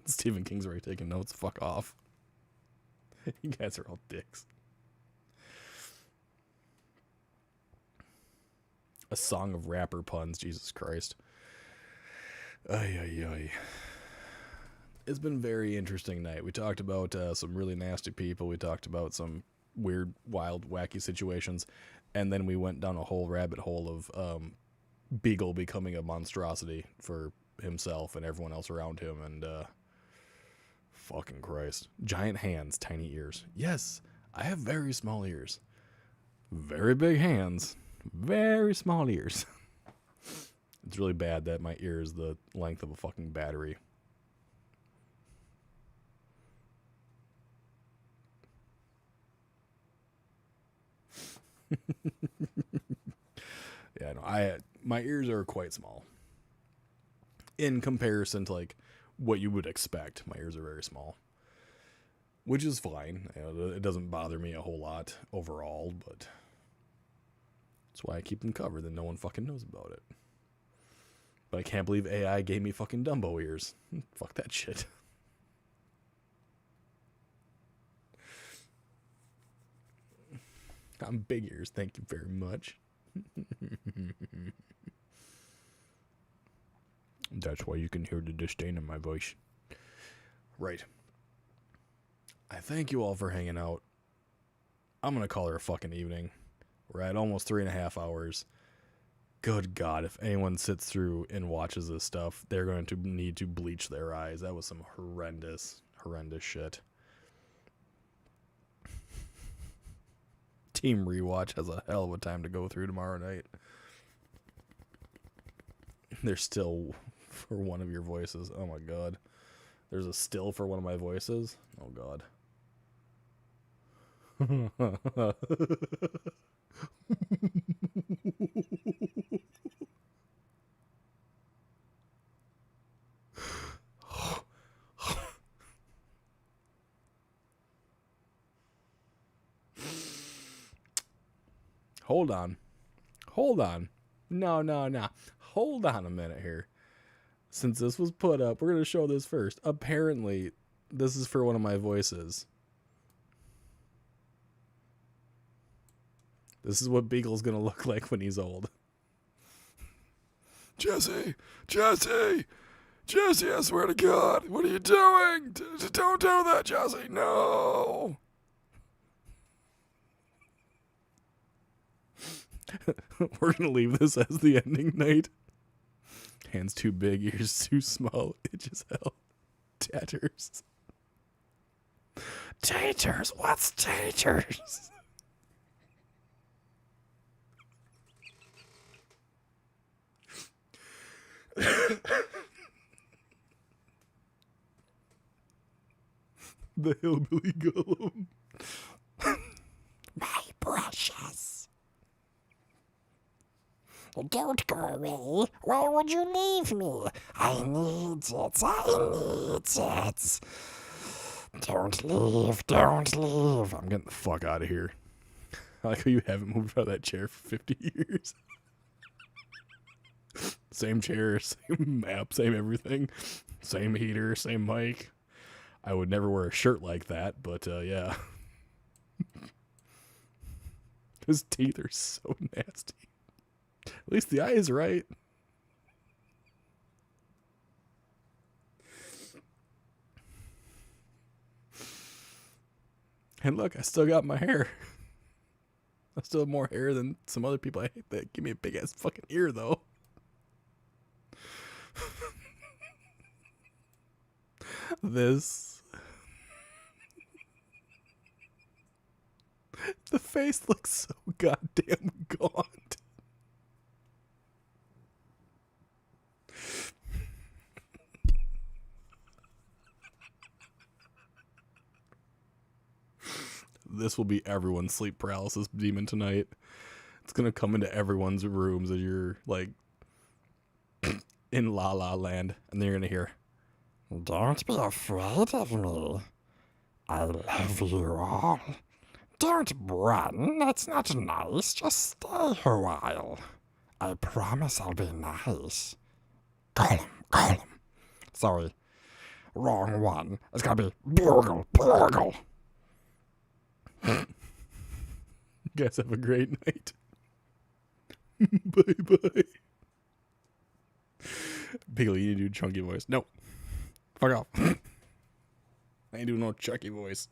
B: Stephen King's already taking notes. Fuck off. You guys are all dicks. A song of rapper puns. Jesus Christ. Ay, ay, ay. It's been a very interesting night. We talked about some really nasty people. We talked about some weird, wild, wacky situations. And then we went down a whole rabbit hole of Beagle becoming a monstrosity for himself and everyone else around him. And fucking Christ. Giant hands, tiny ears. Yes, I have very small ears. Very big hands. Very small ears. It's really bad that my ear is the length of a fucking battery. Yeah, no, my ears are quite small. In comparison to like what you would expect, my ears are very small. Which is fine. You know, it doesn't bother me a whole lot overall, but that's why I keep them covered, then no one fucking knows about it. But I can't believe AI gave me fucking Dumbo ears. Fuck that shit. I'm big ears, thank you very much. That's why you can hear the disdain in my voice. Right. I thank you all for hanging out. I'm gonna call her a fucking evening. We're at almost 3.5 hours. Good God, if anyone sits through and watches this stuff, they're going to need to bleach their eyes. That was some horrendous, horrendous shit. Team Rewatch has a hell of a time to go through tomorrow night. There's still for one of your voices. Oh my God. There's a still for one of my voices. Oh God. Hold on. Hold on. No. Hold on a minute here. Since this was put up, we're going to show this first. Apparently, this is for one of my voices. This is what Beagle's going to look like when he's old. Jesse, I swear to God, what are you doing? Don't do that, Jesse, no. We're going to leave this as the ending night. Hands too big, ears too small, itch as hell. Tatters. Taters, what's taters? The hillbilly golem.
D: My precious. Don't go away. Why would you leave me? I need it. Don't leave.
B: I'm getting the fuck out of here. I like how you haven't moved out of that chair for 50 years. Same chair, same map, same everything. Same heater, same mic. I would never wear a shirt like that, but yeah. His teeth are so nasty. At least the eye is right. And look, I still got my hair. I still have more hair than some other people I hate that give me a big ass fucking ear though. This. The face looks so goddamn gaunt. This will be everyone's sleep paralysis demon tonight. It's gonna come into everyone's rooms as you're like in La La Land, and then you're gonna hear,
D: Don't be afraid of me. I love you all. Don't run, that's not nice. Just stay a while. I promise I'll be nice. Call him. Sorry. Wrong one. It's gotta be Borgle.
B: You guys have a great night. Bye. Biegel, you need to do chunky voice. No. Fuck off. I ain't doing no Chucky voice.